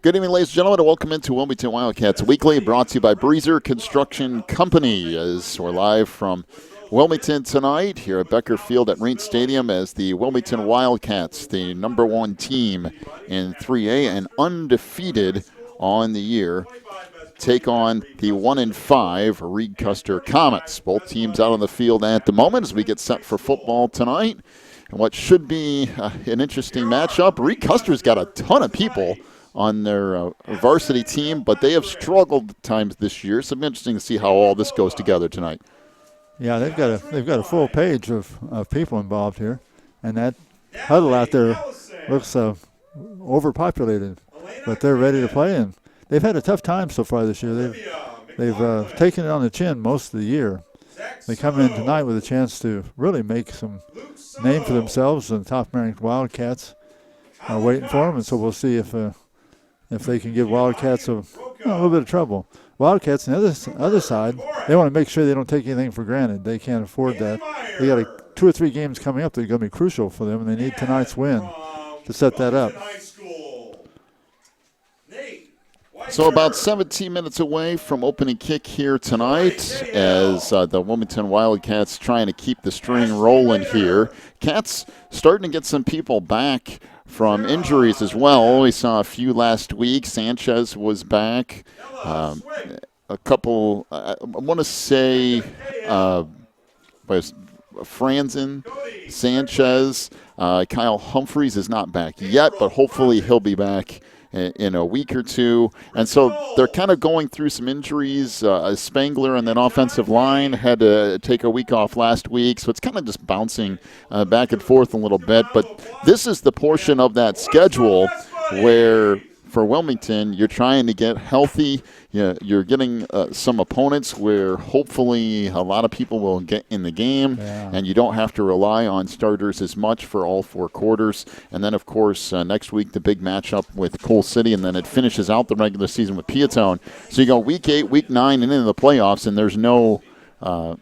Good evening, ladies and gentlemen, and welcome into Wilmington Wildcats Weekly, brought to you by Breezer Construction Company. As we're live from Wilmington tonight here at Becker Field at Reed Stadium as the Wilmington Wildcats, the number one team in 3A and undefeated on the year, take on the 1-5 Reed Custer Comets. Both teams out on the field at the moment as we get set for football tonight. And what should be an interesting matchup. Reed Custer's got a ton of people on their varsity team, but they have struggled at times this year. So it'll be interesting to see how all this goes together tonight. Yeah, they've got a full page of people involved here, and that huddle out there looks overpopulated, but they're ready to play, and they've had a tough time so far this year. They've taken it on the chin most of the year. They come in tonight with a chance to really make some name for themselves, and the top-ranked Wildcats are waiting for them, and so we'll see if they can give Wildcats a little bit of trouble. Wildcats on the other side, they want to make sure they don't take anything for granted. They can't afford that. They got 2 or 3 games coming up that are going to be crucial for them, and they need tonight's win to set that up. So about 17 minutes away from opening kick here tonight as the Wilmington Wildcats trying to keep the string rolling here. Cats starting to get some people back from injuries as well. We saw a few last week. Sanchez was back. A couple, I want to say, Franzen, Sanchez, Kyle Humphreys is not back yet, but hopefully he'll be back in a week or two. And so they're kind of going through some injuries. Spangler and then offensive line had to take a week off last week, so it's kind of just bouncing back and forth a little bit. But this is the portion of that schedule where for Wilmington, you're trying to get healthy. You're getting some opponents where hopefully a lot of people will get in the game, and you don't have to rely on starters as much for all 4 quarters. And then, of course, next week, the big matchup with Coal City, and then it finishes out the regular season with Peatone. So you go week 8, week 9, and into the playoffs, and there's no kind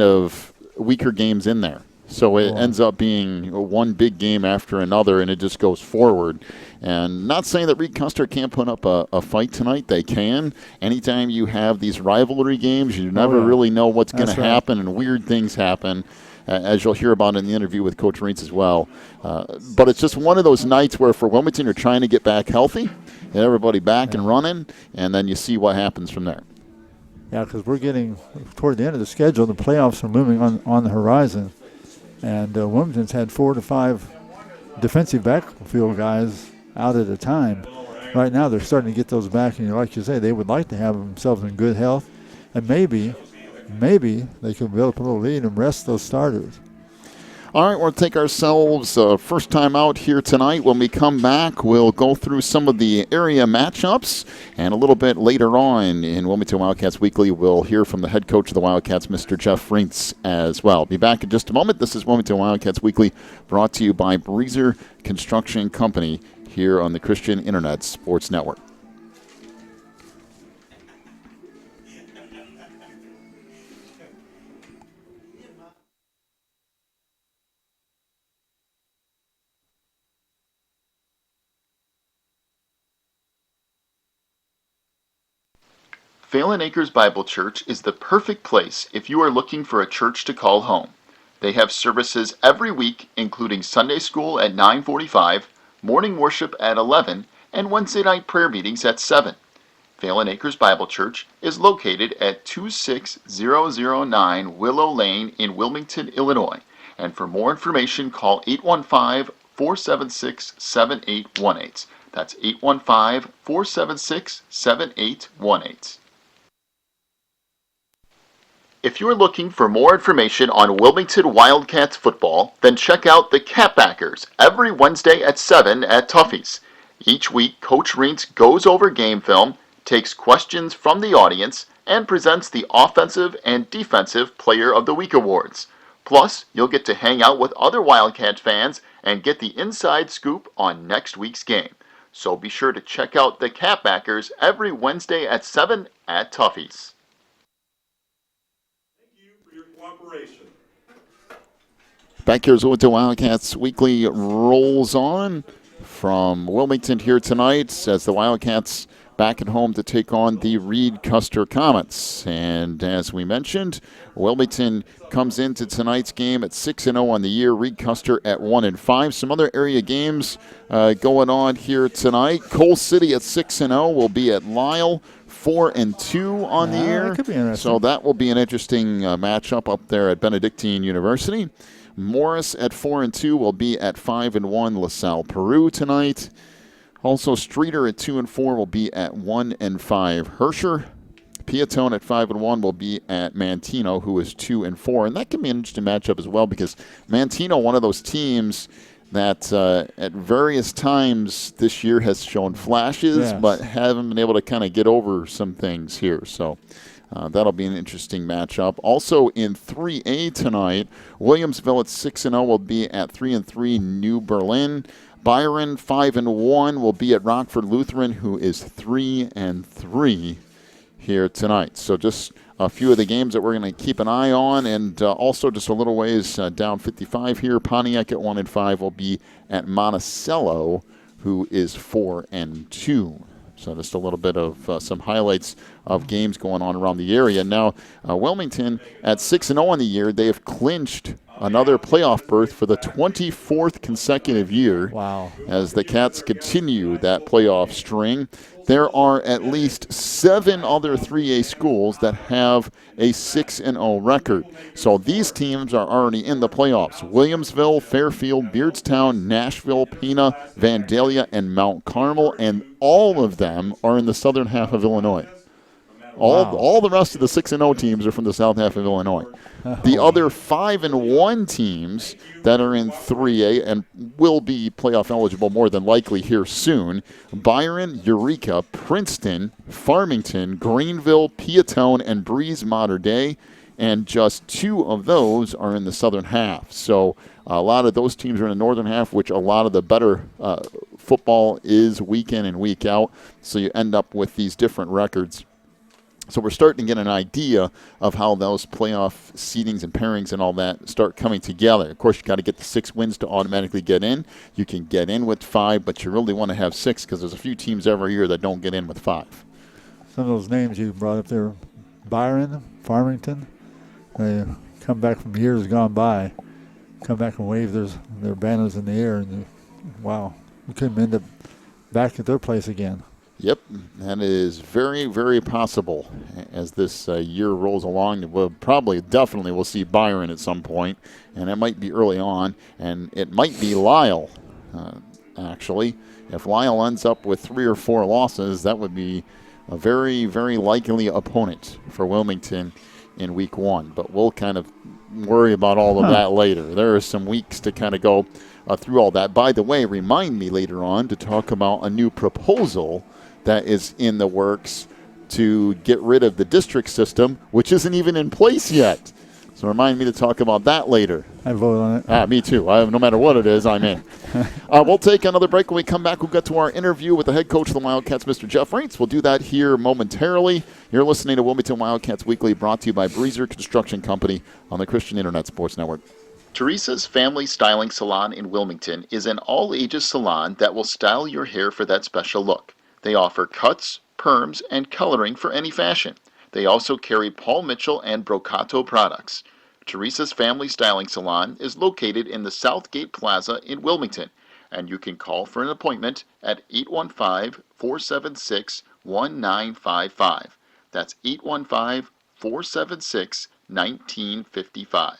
of weaker games in there. So it ends up being one big game after another, and it just goes forward. And not saying that Reed Custer can't put up a fight tonight. They can. Anytime you have these rivalry games, you never really know what's going to happen, and weird things happen, as you'll hear about in the interview with Coach Reitz as well. But it's just one of those nights where for Wilmington, you're trying to get back healthy, get everybody back and running, and then you see what happens from there. Yeah, because we're getting toward the end of the schedule. The playoffs are looming on the horizon. And Wilmington's had 4 to 5 defensive backfield guys out at a time. Right now they're starting to get those back, and like you say, they would like to have themselves in good health. And maybe they can build up a little lead and rest those starters. All right, we'll take ourselves first time out here tonight. When we come back, we'll go through some of the area matchups. And a little bit later on in Wilmington Wildcats Weekly, we'll hear from the head coach of the Wildcats, Mr. Jeff Reitz, as well. Be back in just a moment. This is Wilmington Wildcats Weekly, brought to you by Breezer Construction Company here on the Christian Internet Sports Network. Phelan Acres Bible Church is the perfect place if you are looking for a church to call home. They have services every week, including Sunday school at 9:45, morning worship at 11, and Wednesday night prayer meetings at 7. Phelan Acres Bible Church is located at 26009 Willow Lane in Wilmington, Illinois. And for more information, call 815-476-7818. That's 815-476-7818. If you're looking for more information on Wilmington Wildcats football, then check out the Catbackers every Wednesday at 7 at Tuffy's. Each week, Coach Reitz goes over game film, takes questions from the audience, and presents the Offensive and Defensive Player of the Week awards. Plus, you'll get to hang out with other Wildcat fans and get the inside scoop on next week's game. So be sure to check out the Catbackers every Wednesday at 7 at Tuffy's. Back here as Wilmington Wildcats Weekly rolls on. from Wilmington here tonight as the Wildcats back at home to take on the Reed Custer Comets. And as we mentioned, Wilmington comes into tonight's game at 6-0 on the year. Reed Custer at 1-5. Some other area games going on here tonight. Coal City at 6-0 will be at Lyle. 4-2 on the year. That could be interesting. So that will be an interesting matchup up there at Benedictine University. Morris at 4-2 will be at 5-1 LaSalle Peru tonight. Also, Streeter at 2-4 will be at 1-5 Herscher. Piatone at 5-1 will be at Mantino, who is 2-4, and that can be an interesting matchup as well because Mantino, one of those teams that at various times this year has shown flashes, yes, but haven't been able to kind of get over some things here. So that'll be an interesting matchup. Also in 3A tonight, Williamsville at 6-0 will be at 3-3 New Berlin. Byron 5-1 will be at Rockford Lutheran, who is 3-3 here tonight. So just a few of the games that we're going to keep an eye on, and also just a little ways down 55 here. Pontiac at 1-5 will be at Monticello, who is 4-2. So just a little bit of some highlights of games going on around the area. Now, Wilmington at 6-0 on the year, they have clinched another playoff berth for the 24th consecutive year. Wow. As the Cats continue that playoff string. There are at least 7 other 3A schools that have a 6-0 record. So these teams are already in the playoffs. Williamsville, Fairfield, Beardstown, Nashville, Pena, Vandalia, and Mount Carmel, and all of them are in the southern half of Illinois. All the rest of the 6-0 teams are from the south half of Illinois. The other 5-1 teams that are in 3A and will be playoff eligible more than likely here soon, Byron, Eureka, Princeton, Farmington, Greenville, Piatone, and Breeze Mater Dei, and just 2 of those are in the southern half. So a lot of those teams are in the northern half, which a lot of the better football is week in and week out. So you end up with these different records. So we're starting to get an idea of how those playoff seedings and pairings and all that start coming together. Of course, you got to get the 6 wins to automatically get in. You can get in with 5, but you really want to have 6 because there's a few teams every year that don't get in with 5. Some of those names you brought up there, Byron, Farmington, they come back from years gone by, come back and wave their banners in the air, and wow, you could end up back at their place again. Yep, that is very, very possible as this year rolls along. We'll definitely will see Byron at some point, and it might be early on, and it might be Lyle, actually. If Lyle ends up with 3 or 4 losses, that would be a very, very likely opponent for Wilmington in week 1. But we'll kind of worry about all of that later. There are some weeks to kind of go through all that. By the way, remind me later on to talk about a new proposal that is in the works to get rid of the district system, which isn't even in place yet. So remind me to talk about that later. I vote on it. Me too. No matter what it is, I'm in. We'll take another break. When we come back, we'll get to our interview with the head coach of the Wildcats, Mr. Jeff Reitz. We'll do that here momentarily. You're listening to Wilmington Wildcats Weekly, brought to you by Breezer Construction Company on the Christian Internet Sports Network. Teresa's Family Styling Salon in Wilmington is an all-ages salon that will style your hair for that special look. They offer cuts, perms, and coloring for any fashion. They also carry Paul Mitchell and Brocato products. Teresa's Family Styling Salon is located in the Southgate Plaza in Wilmington, and you can call for an appointment at 815-476-1955. That's 815-476-1955.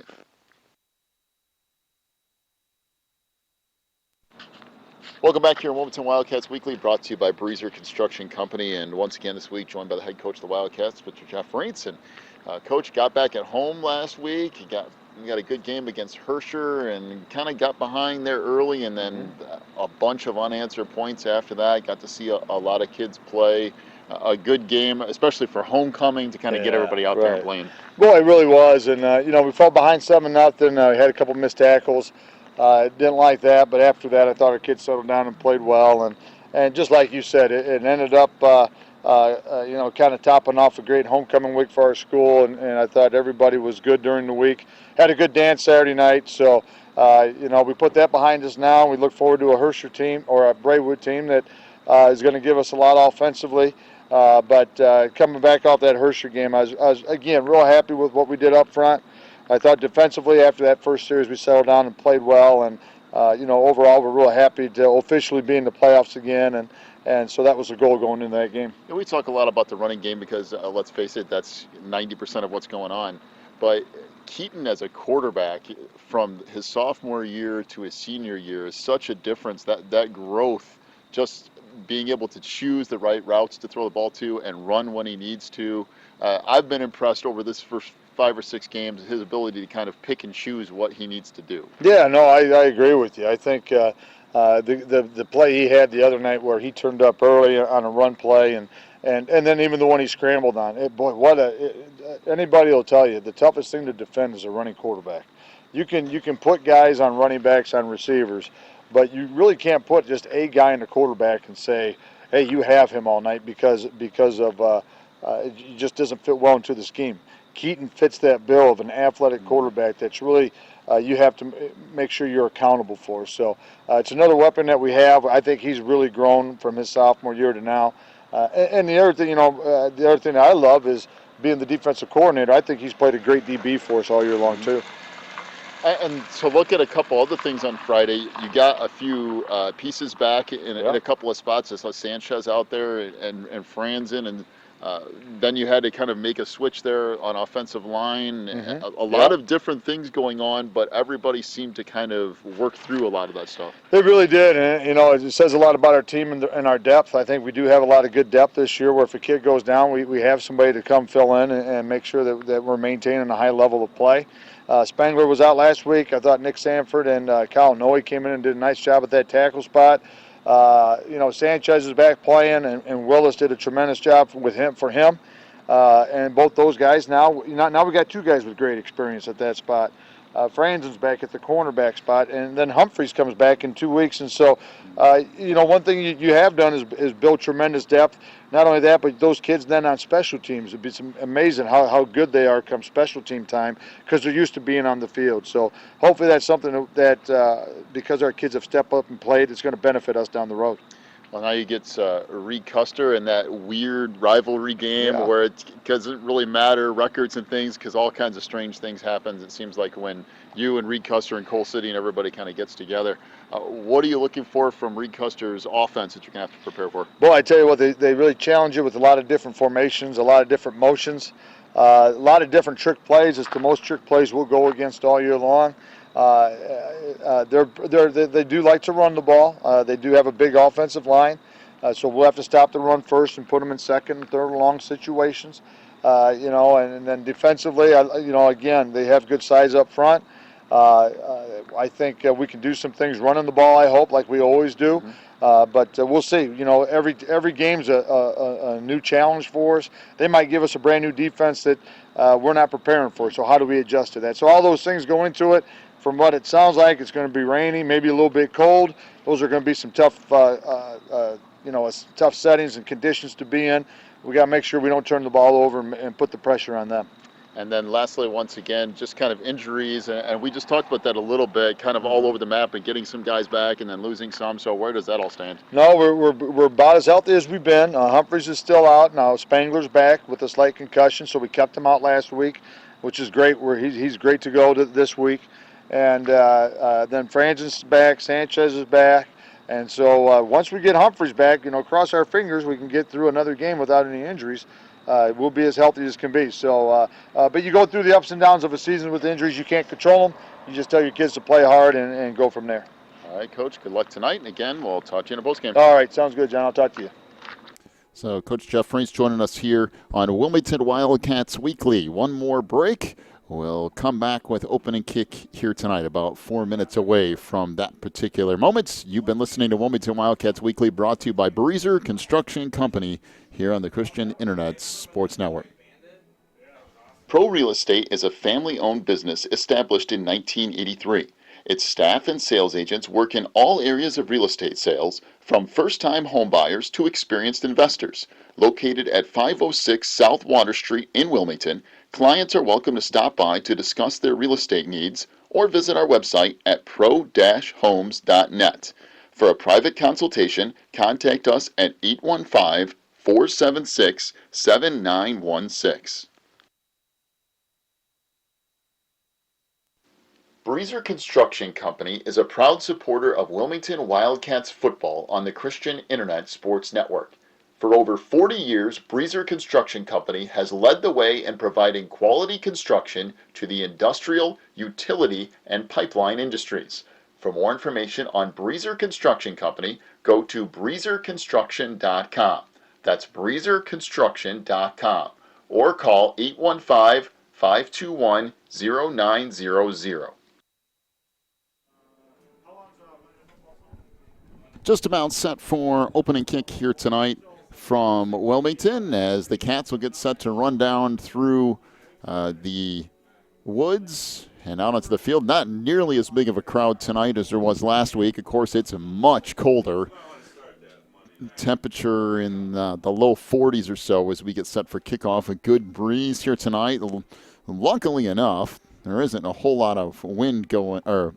Welcome back here in Wilmington Wildcats Weekly, brought to you by Breezer Construction Company. And once again this week, joined by the head coach of the Wildcats, Mr. Jeff Reitz. And Coach got back at home last week. He got a good game against Herscher and kind of got behind there early, and then a bunch of unanswered points after that. Got to see a lot of kids play. A good game, especially for homecoming, to kind of get everybody out there and playing. Boy, it really was. And, we fell behind 7-0. We had a couple missed tackles. Didn't like that, but after that, I thought our kids settled down and played well. And just like you said, it ended up, kind of topping off a great homecoming week for our school. And I thought everybody was good during the week. Had a good dance Saturday night. So, We put that behind us now. We look forward to a Hersher team or a Braywood team that is going to give us a lot offensively. But coming back off that Hersher game, I was again real happy with what we did up front. I thought defensively after that first series we settled down and played well, and overall we're real happy to officially be in the playoffs again, and so that was the goal going into that game. And we talk a lot about the running game because, let's face it, that's 90% of what's going on. But Keaton as a quarterback from his sophomore year to his senior year is such a difference. That growth, just being able to choose the right routes to throw the ball to and run when he needs to. I've been impressed over this first 5 or 6 games, his ability to kind of pick and choose what he needs to do. Yeah, no, I agree with you. I think the play he had the other night where he turned up early on a run play and then even the one he scrambled on. Anybody will tell you the toughest thing to defend is a running quarterback. You can put guys on running backs, on receivers, but you really can't put just a guy in the quarterback and say, hey, you have him all night because of it just doesn't fit well into the scheme. Keaton fits that bill of an athletic quarterback that's really you have to make sure you're accountable for. So it's another weapon that we have. I think he's really grown from his sophomore year to now. And the other thing, the other thing that I love is being the defensive coordinator. I think he's played a great DB for us all year long too. And so look at a couple other things on Friday. You got a few pieces back in a couple of spots. I saw Sanchez out there and Franzen, and then you had to kind of make a switch there on offensive line. Mm-hmm. A lot of different things going on, but everybody seemed to kind of work through a lot of that stuff. They really did, and it says a lot about our team and our depth. I think we do have a lot of good depth this year where if a kid goes down, we have somebody to come fill in and make sure that we're maintaining a high level of play. Spangler was out last week. I thought Nick Sanford and Kyle Noe came in and did a nice job at that tackle spot. Sanchez is back playing, and Willis did a tremendous job for him. And both those guys now we got 2 guys with great experience at that spot. Franzen's back at the cornerback spot, and then Humphreys comes back in 2 weeks. And so, one thing you have done is build tremendous depth. Not only that, but those kids then on special teams, it'd be amazing how good they are come special team time because they're used to being on the field. So hopefully that's something that because our kids have stepped up and played, it's going to benefit us down the road. Well, now you get Reed Custer in that weird rivalry game where it doesn't really matter, records and things, because all kinds of strange things happen. It seems like when you and Reed Custer and Coal City and everybody kind of gets together. What are you looking for from Reed Custer's offense that you're going to have to prepare for? Well, I tell you what, they really challenge you with a lot of different formations, a lot of different motions, a lot of different trick plays. It's the most trick plays we'll go against all year long. They do like to run the ball. They do have a big offensive line, so we'll have to stop the run first and put them in second and third and long situations. And then defensively, again, they have good size up front. I think we can do some things running the ball, I hope, like we always do. But we'll see. Every game's a new challenge for us. They might give us a brand new defense that we're not preparing for. So how do we adjust to that? So all those things go into it. From what it sounds like, it's going to be rainy, maybe a little bit cold. Those are going to be some tough, tough settings and conditions to be in. We got to make sure we don't turn the ball over and put the pressure on them. And then lastly, once again, just kind of injuries, and we just talked about that a little bit, kind of all over the map, and getting some guys back and then losing some. So where does that all stand? No, we're about as healthy as we've been. Humphreys is still out now. Spangler's back with a slight concussion, so we kept him out last week, which is great. He's great to go this week. And then Franzen's back, Sanchez is back. And so once we get Humphreys back, cross our fingers, we can get through another game without any injuries. We'll be as healthy as can be. So, but you go through the ups and downs of a season with injuries. You can't control them. You just tell your kids to play hard and go from there. All right, Coach, good luck tonight. And again, we'll talk to you in a postgame. All right, sounds good, John. I'll talk to you. So Coach Jeff Franz joining us here on Wilmington Wildcats Weekly. One more break. We'll come back with opening kick here tonight, about 4 minutes away from that particular moment. You've been listening to Wilmington Wildcats Weekly, brought to you by Breezer Construction Company here on the Christian Internet Sports Network. Pro Real Estate is a family-owned business established in 1983. Its staff and sales agents work in all areas of real estate sales, from first-time homebuyers to experienced investors. Located at 506 South Water Street in Wilmington, Clients are welcome to stop by to discuss their real estate needs or visit our website at pro-homes.net. For a private consultation, contact us at 815-476-7916. Breezer Construction Company is a proud supporter of Wilmington Wildcats football on the Christian Internet Sports Network. For over 40 years, Breezer Construction Company has led the way in providing quality construction to the industrial, utility, and pipeline industries. For more information on Breezer Construction Company, go to breezerconstruction.com. That's breezerconstruction.com. Or call 815-521-0900. Just about set for opening kick here tonight from Wilmington as the Cats will get set to run down through the woods and out onto the field. Not nearly as big of a crowd tonight as there was last week. Of course, it's much colder. Temperature in the low 40s or so as we get set for kickoff. A good breeze here tonight. Luckily enough, there isn't a whole lot of wind going, or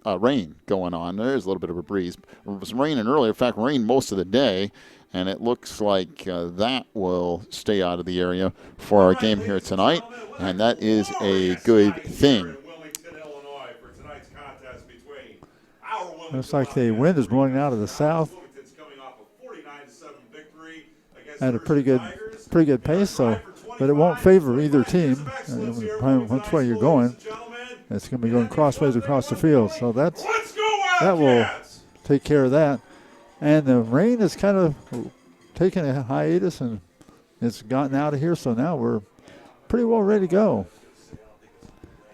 rain going on. There's a little bit of a breeze. It was raining earlier. In fact, rained most of the day, and it looks like that will stay out of the area for our game here tonight, and that is a good thing. Looks like the wind is blowing out of the south at a pretty good pace, but it won't favor either team. Which way you're going, it's going to be going crossways across the field, so that will take care of that. And the rain is kind of taking a hiatus, and it's gotten out of here, so now we're pretty well ready to go.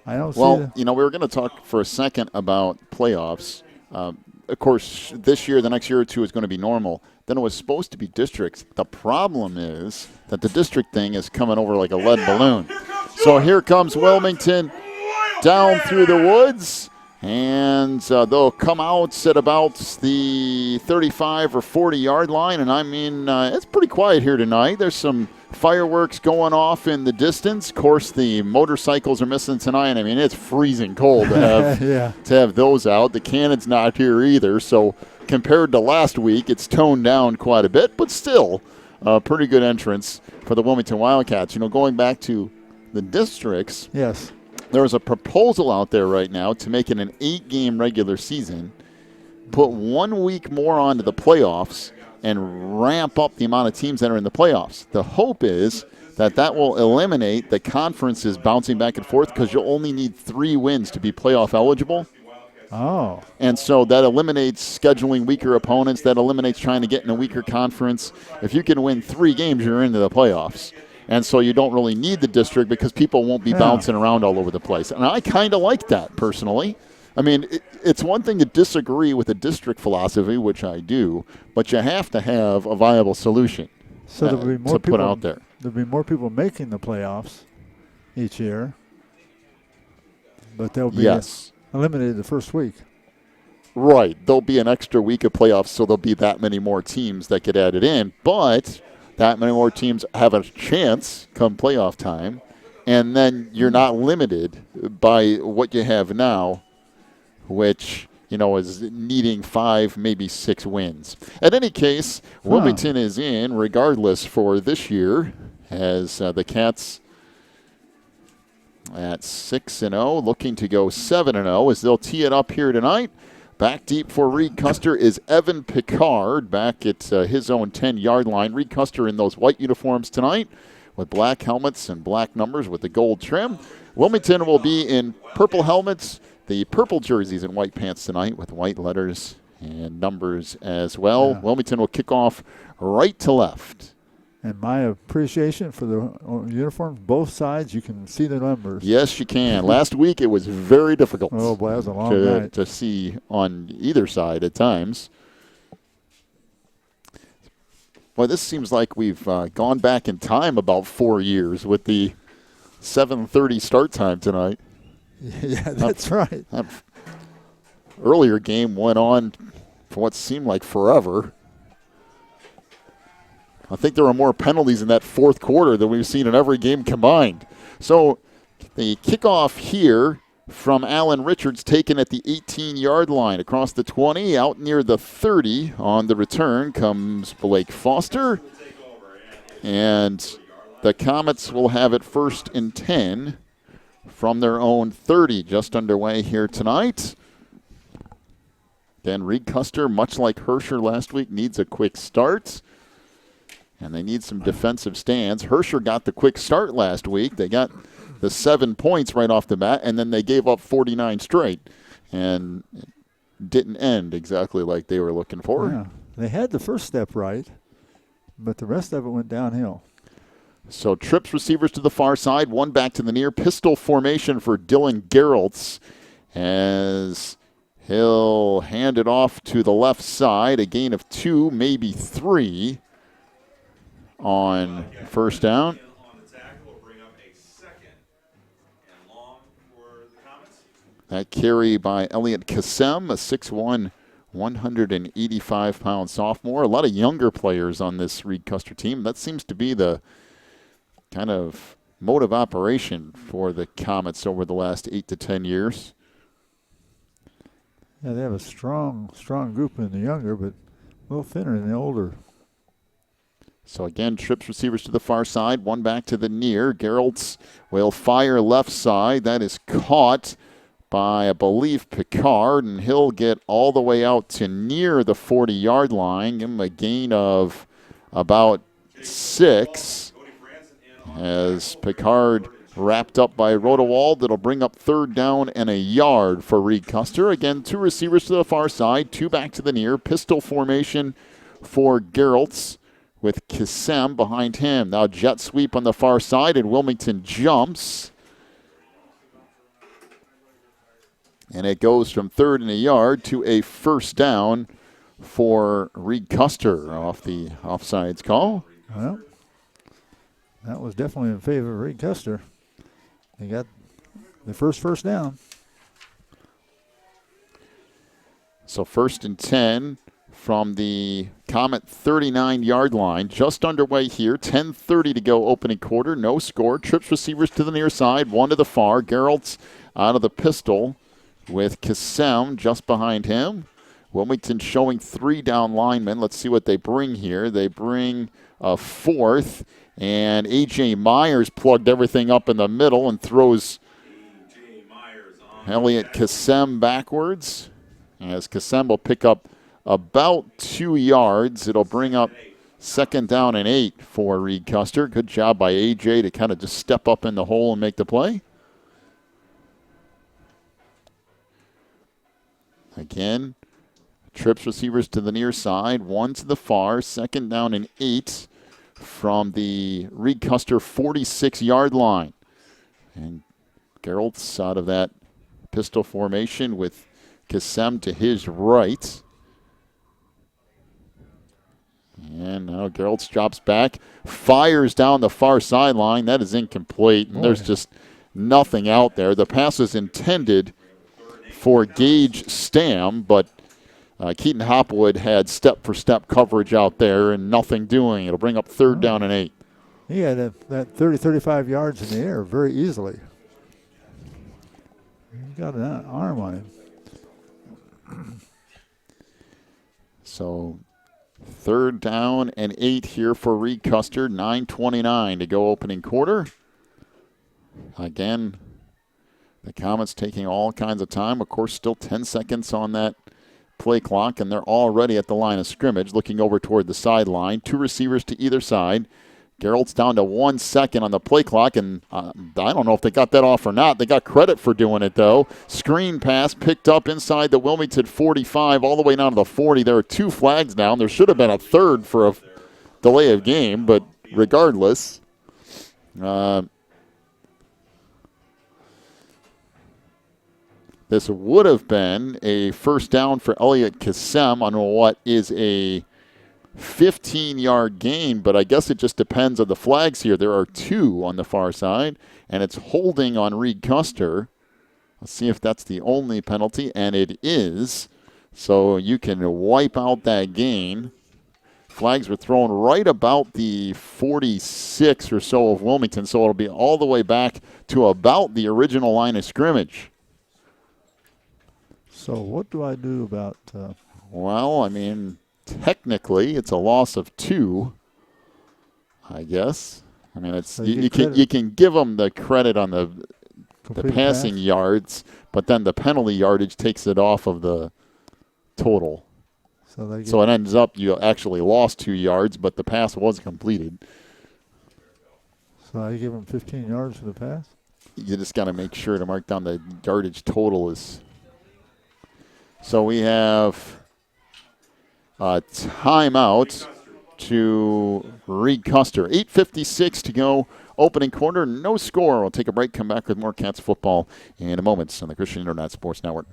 I don't see. Well, we were going to talk for a second about playoffs. Of course, this year, the next year or two is going to be normal. Then it was supposed to be districts. The problem is that the district thing is coming over like a lead balloon. So here comes Wilmington down through the woods, and they'll come out at about the 35 or 40-yard line. And, I mean, it's pretty quiet here tonight. There's some fireworks going off in the distance. Of course, the motorcycles are missing tonight. I mean, it's freezing cold to have, to have those out. The cannon's not here either. So compared to last week, it's toned down quite a bit, but still a pretty good entrance for the Wilmington Wildcats. Going back to the districts. Yes. There's a proposal out there right now to make it an 8-game regular season, put 1 week more onto the playoffs, and ramp up the amount of teams that are in the playoffs. The hope is that will eliminate the conferences bouncing back and forth, because you'll only need 3 wins to be playoff eligible. Oh. And so that eliminates scheduling weaker opponents. That eliminates trying to get in a weaker conference. If you can win 3 games, you're into the playoffs. And so you don't really need the district because people won't be bouncing around all over the place. And I kind of like that, personally. I mean, it's one thing to disagree with the district philosophy, which I do, but you have to have a viable solution there'll be more to put out there. There'll be more people making the playoffs each year, but they'll be eliminated the first week. Right. There'll be an extra week of playoffs, so there'll be that many more teams that get added in. But that many more teams have a chance come playoff time, and then you're not limited by what you have now, which, is needing 5, maybe 6 wins. In any case, Wilmington is in regardless for this year, as the Cats at 6-0, looking to go 7-0 as they'll tee it up here tonight. Back deep for Reed Custer is Evan Picard back at his own 10-yard line. Reed Custer in those white uniforms tonight with black helmets and black numbers with the gold trim. Wilmington will be in purple helmets, the purple jerseys and white pants tonight with white letters and numbers as well. Yeah. Wilmington will kick off right to left. And my appreciation for the uniforms, both sides, you can see the numbers. Yes, you can. Last week it was very difficult. Oh, boy, that was a long night. To see on either side at times. Well, this seems like we've gone back in time about 4 years with the 7:30 start time tonight. Yeah, that's right. That earlier game went on for what seemed like forever. I think there were more penalties in that fourth quarter than we've seen in every game combined. So the kickoff here from Alan Richards, taken at the 18-yard line across the 20, out near the 30. On the return comes Blake Foster. And the Comets will have it 1st and 10 from their own 30, just underway here tonight. Again, Reed Custer, much like Herscher last week, needs a quick start. And they need some defensive stands. Herscher got the quick start last week. They got the 7 points right off the bat, and then they gave up 49 straight. And it didn't end exactly like they were looking for. Yeah. They had the first step right, but the rest of it went downhill. So trips receivers to the far side, one back to the near. Pistol formation for Dylan Geraltz as he'll hand it off to the left side. A gain of 2, maybe 3 on first down. That carry by Elliot Kassem, a 6'1", 185-pound sophomore. A lot of younger players on this Reed Custer team. That seems to be the kind of mode of operation for the Comets over the last 8 to 10 years. Yeah, they have a strong group in the younger, but a little thinner in the older. So again, trips receivers to the far side, one back to the near. Geraltz will fire left side. That is caught by, I believe, Picard, and he'll get all the way out to near the 40-yard line. Give him a gain of about 6 as Picard wrapped up by Rodewald. It'll bring up 3rd down and a yard for Reed Custer. Again, 2 receivers to the far side, 2 back to the near. Pistol formation for Geraltz with Kassem behind him. Now jet sweep on the far side, and Wilmington jumps. And it goes from 3rd and a yard to a 1st down for Reed Custer off the offsides call. Well, that was definitely in favor of Reed Custer. They got the first down. So 1st and 10 from the Comet 39-yard line. Just underway here. 10:30 to go opening quarter. No score. Trips receivers to the near side. One to the far. Geraltz out of the pistol with Kassem just behind him. Wilmington showing 3 down linemen. Let's see what they bring here. They bring a 4th, and A.J. Myers plugged everything up in the middle and throws Elliot Kassem backwards, as Kassem will pick up about 2 yards. It'll bring up 2nd down and 8 for Reed Custer. Good job by A.J. to kind of just step up in the hole and make the play. Again, trips receivers to the near side, 1 to the far, 2nd down and 8 from the Reed Custer 46-yard line. And Geraltz out of that pistol formation with Kassem to his right. And now Geraltz drops back, fires down the far sideline. That is incomplete, and there's just nothing out there. The pass is intended for Gage Stam, but Keaton Hopwood had step-for-step coverage out there and nothing doing. It'll bring up 3rd down and 8. He had that 30, 35 yards in the air very easily. He got an arm on him. So 3rd down and 8 here for Reed Custer. 9:29 to go opening quarter. Again, the Comets taking all kinds of time. Of course, still 10 seconds on that play clock, and they're already at the line of scrimmage, looking over toward the sideline. 2 receivers to either side. Geralt's down to 1 second on the play clock, and I don't know if they got that off or not. They got credit for doing it, though. Screen pass picked up inside the Wilmington 45 all the way down to the 40. There are 2 flags down. There should have been a 3rd for a delay of game, but regardless, this would have been a 1st down for Elliot Kassem on what is a 15-yard gain, but I guess it just depends on the flags here. There are 2 on the far side, and it's holding on Reed Custer. Let's see if that's the only penalty, and it is. So you can wipe out that gain. Flags were thrown right about the 46 or so of Wilmington, so it'll be all the way back to about the original line of scrimmage. So what do I do about Well, I mean, technically it's a loss of 2, I guess. I mean, it's So you can give them the credit on the complete passing pass? yards, but then the penalty yardage takes it off of the total. So it ends up you actually lost 2 yards, but the pass was completed. So I give them 15 yards for the pass? You just got to make sure to mark down the yardage total is. So we have a timeout to Reed Custer. 8:56 to go. Opening quarter, no score. We'll take a break, come back with more Cats football in a moment on the Christian Internet Sports Network.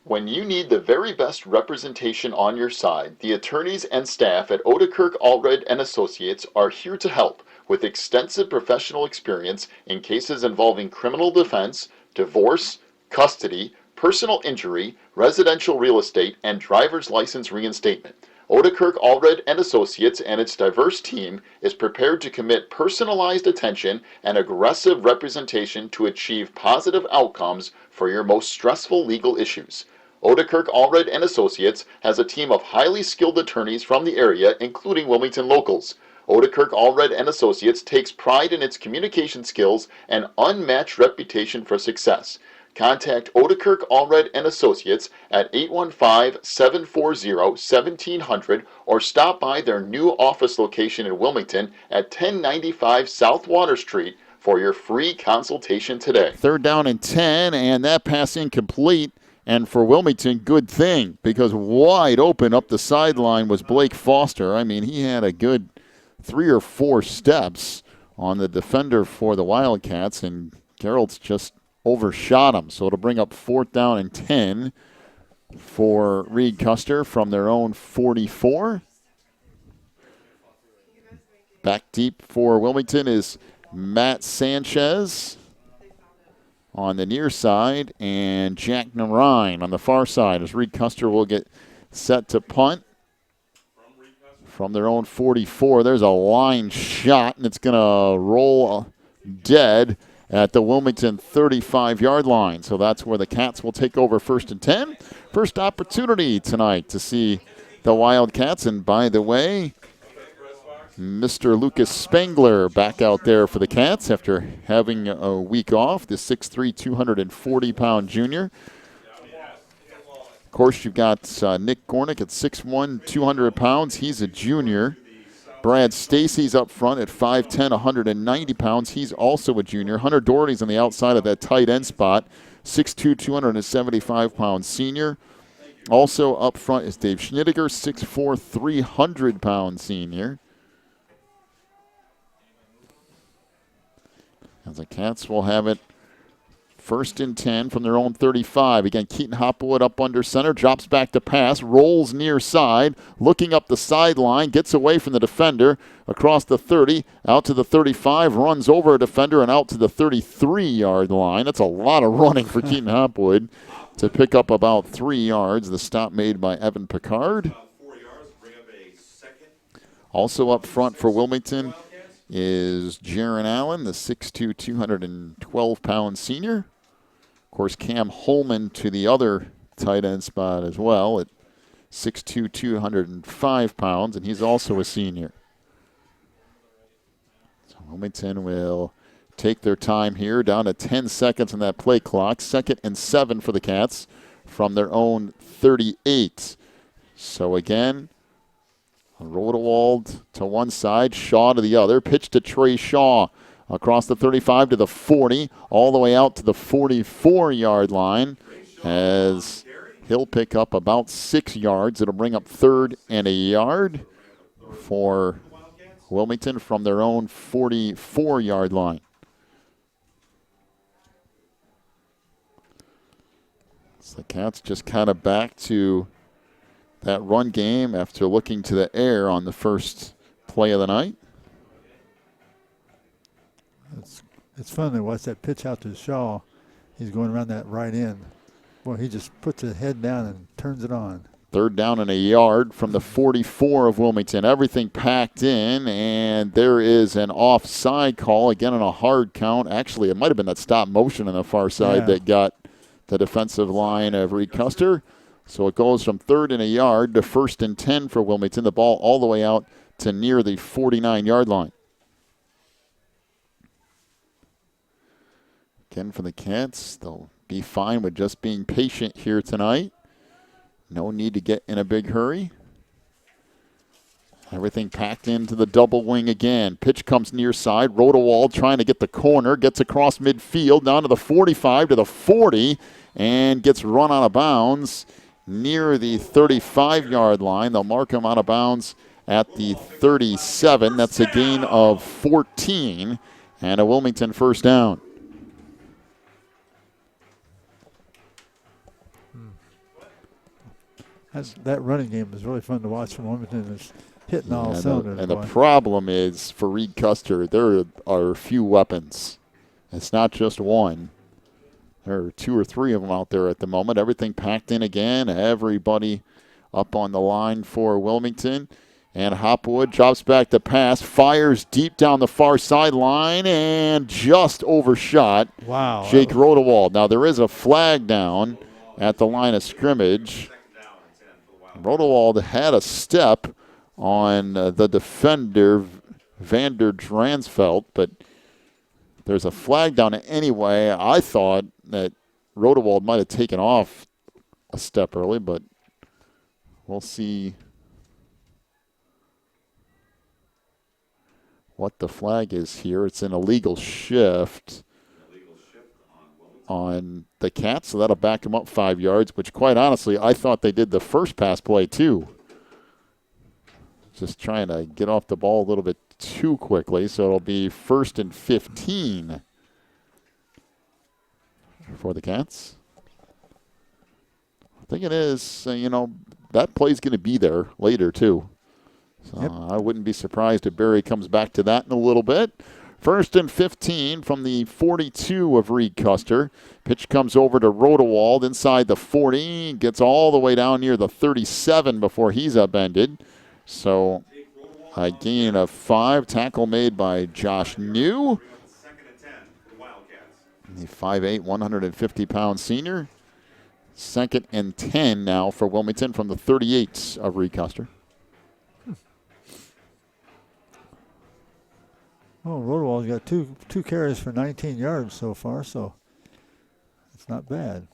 When you need the very best representation on your side, the attorneys and staff at Odekirk Allred and Associates are here to help with extensive professional experience in cases involving criminal defense, divorce, custody, personal injury, residential real estate, and driver's license reinstatement. Odekirk Allred and Associates and its diverse team is prepared to commit personalized attention and aggressive representation to achieve positive outcomes for your most stressful legal issues. Odekirk Allred and Associates has a team of highly skilled attorneys from the area, including Wilmington locals. Odekirk Allred and Associates takes pride in its communication skills and unmatched reputation for success. Contact Odekirk Allred and Associates at 815-740-1700 or stop by their new office location in Wilmington at 1095 South Water Street for your free consultation today. 3rd down and 10, and that pass incomplete. And for Wilmington, good thing, because wide open up the sideline was Blake Foster. I mean, he had a good 3 or 4 steps on the defender for the Wildcats, and Gerald's just overshot him. So it'll bring up 4th down and 10 for Reed Custer from their own 44. Back deep for Wilmington is Matt Sanchez on the near side, and Jack Narine on the far side as Reed Custer will get set to punt from their own 44. There's a line shot, and it's going to roll dead at the Wilmington 35-yard line. So that's where the Cats will take over 1st and 10. First opportunity tonight to see the Wildcats. And by the way, Mr. Lucas Spengler back out there for the Cats after having a week off, the 6'3", 240-pound junior. Of course, you've got Nick Gornick at 6'1", 200 pounds. He's a junior. Brad Stacy's up front at 5'10", 190 pounds. He's also a junior. Hunter Doherty's on the outside of that tight end spot, 6'2", 275-pound senior. Also up front is Dave Schnittiger, 6'4", 300-pound senior. As the Cats will have it 1st and 10 from their own 35. Again, Keaton Hopwood up under center, drops back to pass, rolls near side, looking up the sideline, gets away from the defender, across the 30, out to the 35, runs over a defender and out to the 33-yard line. That's a lot of running for Keaton Hopwood to pick up about 3 yards. The stop made by Evan Picard. Also up front for Wilmington is Jaron Allen, the 6'2", 212-pound senior. Of course, Cam Holman to the other tight end spot as well at 6'2", 205 pounds, and he's also a senior. So Wilmington will take their time here, down to 10 seconds on that play clock. 2nd and 7 for the Cats from their own 38. So again, Rodewald to one side, Shaw to the other. Pitch to Trey Shaw across the 35 to the 40, all the way out to the 44-yard line as he'll pick up about 6 yards. It'll bring up 3rd and a yard for Wilmington from their own 44-yard line. So the Cats just kind of back to that run game after looking to the air on the first play of the night. It's fun to watch that pitch out to Shaw. He's going around that right end. Boy, he just puts his head down and turns it on. Third down and a yard from the 44 of Wilmington. Everything packed in, and there is an offside call, again on a hard count. Actually, it might have been that stop motion on the far side that got the defensive line of Reed Custer. So it goes from third and a yard to 1st and 10 for Wilmington. The ball all the way out to near the 49-yard line. Again, for the Cats, they'll be fine with just being patient here tonight. No need to get in a big hurry. Everything packed into the double wing again. Pitch comes near side. Rodewald trying to get the corner. Gets across midfield down to the 45 to the 40 and gets run out of bounds near the 35-yard line. They'll mark him out of bounds at the 37. That's a gain of 14 and a Wilmington first down. That running game is really fun to watch from Wilmington. It's hitting all cylinders. And the problem is for Reed Custer, there are a few weapons. It's not just one. There are 2 or 3 of them out there at the moment. Everything packed in again. Everybody up on the line for Wilmington. And Hopwood drops back to pass, fires deep down the far sideline, and just overshot Jake Rodewald. Now, there is a flag down at the line of scrimmage. Rodewald had a step on the defender, Vander Dransfeld, but there's a flag down anyway. I thought that Rodewald might have taken off a step early, but we'll see what the flag is here. It's an illegal shift on the Cats, so that'll back them up 5 yards, which quite honestly, I thought they did the first pass play too. Just trying to get off the ball a little bit too quickly, so it'll be 1st and 15 for the Cats. I think it is, that play's going to be there later too. So I wouldn't be surprised if Barry comes back to that in a little bit. 1st and 15 from the 42 of Reed Custer. Pitch comes over to Rodewald inside the 40. Gets all the way down near the 37 before he's upended. So a gain of 5. Tackle made by Josh New. The 5'8", 150-pound senior. 2nd and 10 now for Wilmington from the 38 of Reed Custer. Oh, Rodewald's got two carries for 19 yards so far, so it's not bad.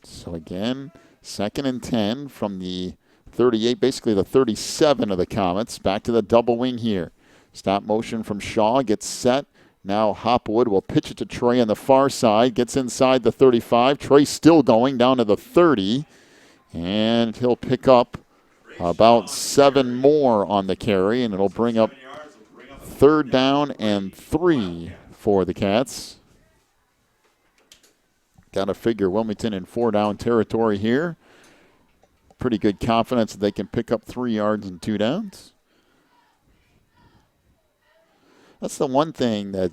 So again, 2nd and 10 from the 38, basically the 37 of the Comets. Back to the double wing here. Stop motion from Shaw, gets set. Now Hopwood will pitch it to Trey on the far side, gets inside the 35. Trey still going down to the 30, and he'll pick up about 7 more on the carry, and it'll bring up 3rd down and 3 for the Cats. Got to figure Wilmington in 4-down territory here. Pretty good confidence that they can pick up 3 yards and 2 downs. That's the one thing that,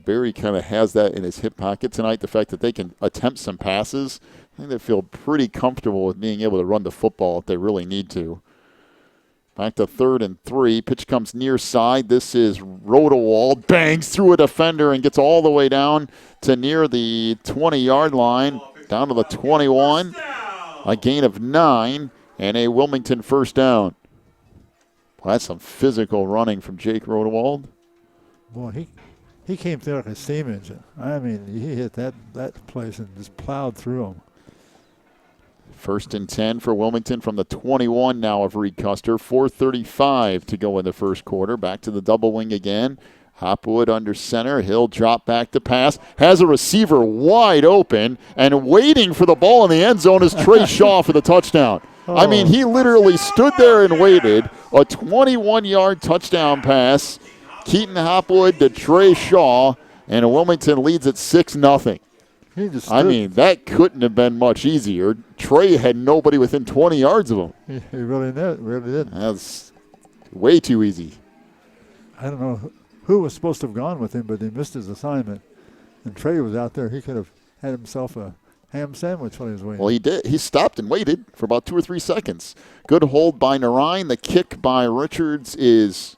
Barry kind of has that in his hip pocket tonight, the fact that they can attempt some passes. I think they feel pretty comfortable with being able to run the football if they really need to. Back to 3rd and 3. Pitch comes near side. This is Rodewald. Bangs through a defender and gets all the way down to near the 20-yard line. Down to the 21. A gain of 9 and a Wilmington first down. Well, that's some physical running from Jake Rodewald. Boy, he came through like a steam engine. I mean, he hit that place and just plowed through them. 1st and 10 for Wilmington from the 21 now of Reed Custer. 4:35 to go in the first quarter. Back to the double wing again. Hopwood under center. He'll drop back to pass. Has a receiver wide open, and waiting for the ball in the end zone is Trey Shaw for the touchdown. Oh. I mean, he literally stood there and waited. A 21-yard touchdown pass. Keaton Hopwood to Trey Shaw, and Wilmington leads at 6-0. I mean, that couldn't have been much easier. Trey had nobody within 20 yards of him. He really did. That's way too easy. I don't know who was supposed to have gone with him, but he missed his assignment. And Trey was out there. He could have had ham sandwich while he was waiting. Well, he did. He stopped and waited for about 2 or 3 seconds. Good hold by Narine. The kick by Richards is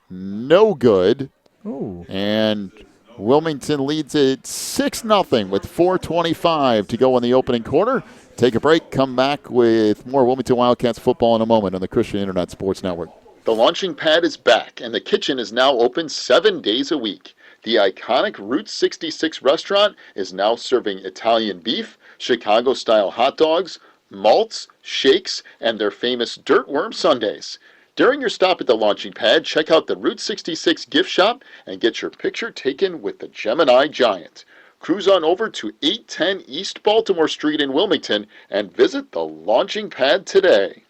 no good. Ooh. And Wilmington leads it 6-0 with 4:25 to go in the opening quarter. Take a break, come back with more Wilmington Wildcats football in a moment on the Christian Internet Sports Network. The launching pad is back, and the kitchen is now open 7 days a week. The iconic Route 66 restaurant is now serving Italian beef, Chicago-style hot dogs, malts, shakes, and their famous Dirtworm sundaes. During your stop at the launching pad, check out the Route 66 gift shop and get your picture taken with the Gemini Giant. Cruise on over to 810 East Baltimore Street in Wilmington and visit the launching pad today.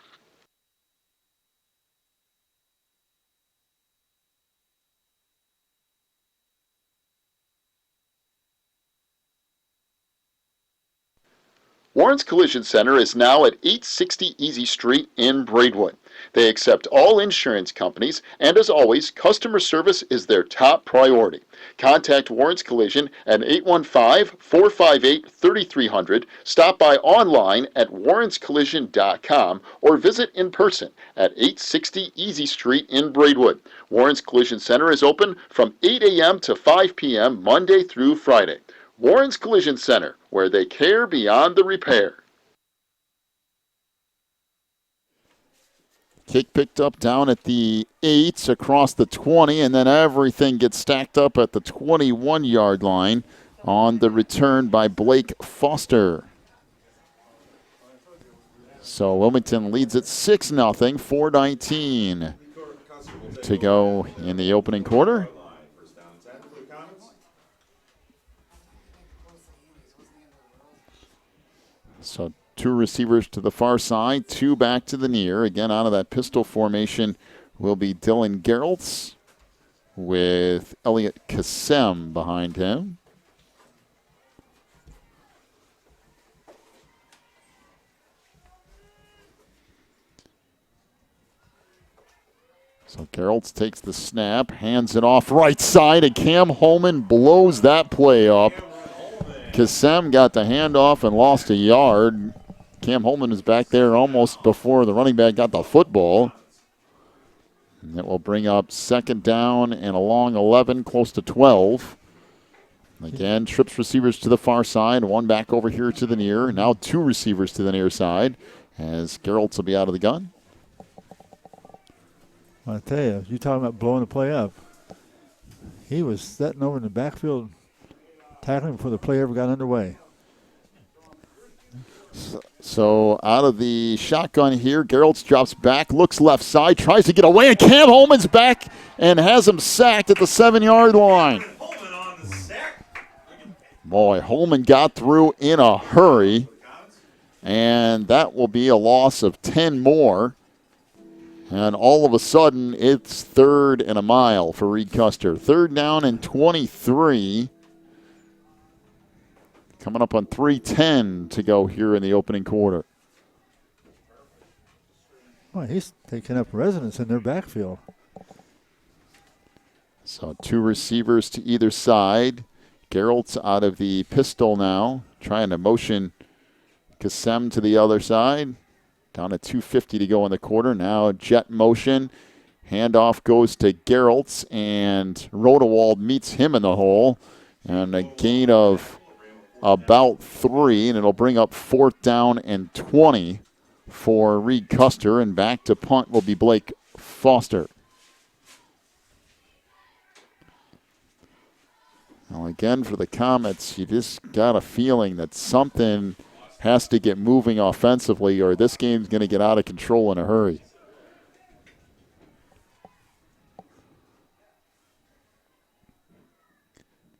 Warren's Collision Center is now at 860 Easy Street in Braidwood. They accept all insurance companies, and as always, customer service is their top priority. Contact Warren's Collision at 815-458-3300, stop by online at warrenscollision.com, or visit in person at 860 Easy Street in Braidwood. Warren's Collision Center is open from 8 a.m. to 5 p.m. Monday through Friday. Warren's Collision Center, where they care beyond the repair. Kick picked up down at the 8, across the 20, and then everything gets stacked up at the 21-yard line on the return by Blake Foster. So Wilmington leads at 6-0, 4:19 to go in the opening quarter. So 2 receivers to the far side, 2 back to the near. Again, out of that pistol formation will be Dylan Geraltz with Elliot Kassem behind him. So Geraltz takes the snap, hands it off right side, and Cam Holman blows that play up. Kassem got the handoff and lost a yard. Cam Holman is back there almost before the running back got the football. And that will bring up second down and a long 11, close to 12. Again, trips receivers to the far side, 1 back over here to the near. Now 2 receivers to the near side as Geraltz will be out of the gun. I tell you, you talking about blowing the play up. He was setting over in the backfield, tackling before the play ever got underway. So out of the shotgun here, Geraltz drops back, looks left side, tries to get away, and Cam Holman's back and has him sacked at the 7-yard line. Boy, Holman got through in a hurry, and that will be a loss of 10 more. And all of a sudden, it's 3rd and a mile for Reed Custer. 3rd down and 23. Coming up on 3:10 to go here in the opening quarter. Well, he's taking up residence in their backfield. So 2 receivers to either side. Geralt's out of the pistol now, trying to motion Kassem to the other side. Down at 2:50 to go in the quarter. Now jet motion. Handoff goes to Geraltz, and Rodewald meets him in the hole. And a gain of about 3, and it'll bring up 4th down and 20 for Reed Custer, and back to punt will be Blake Foster. Now again, for the Comets, you just got a feeling that something has to get moving offensively, or this game's going to get out of control in a hurry.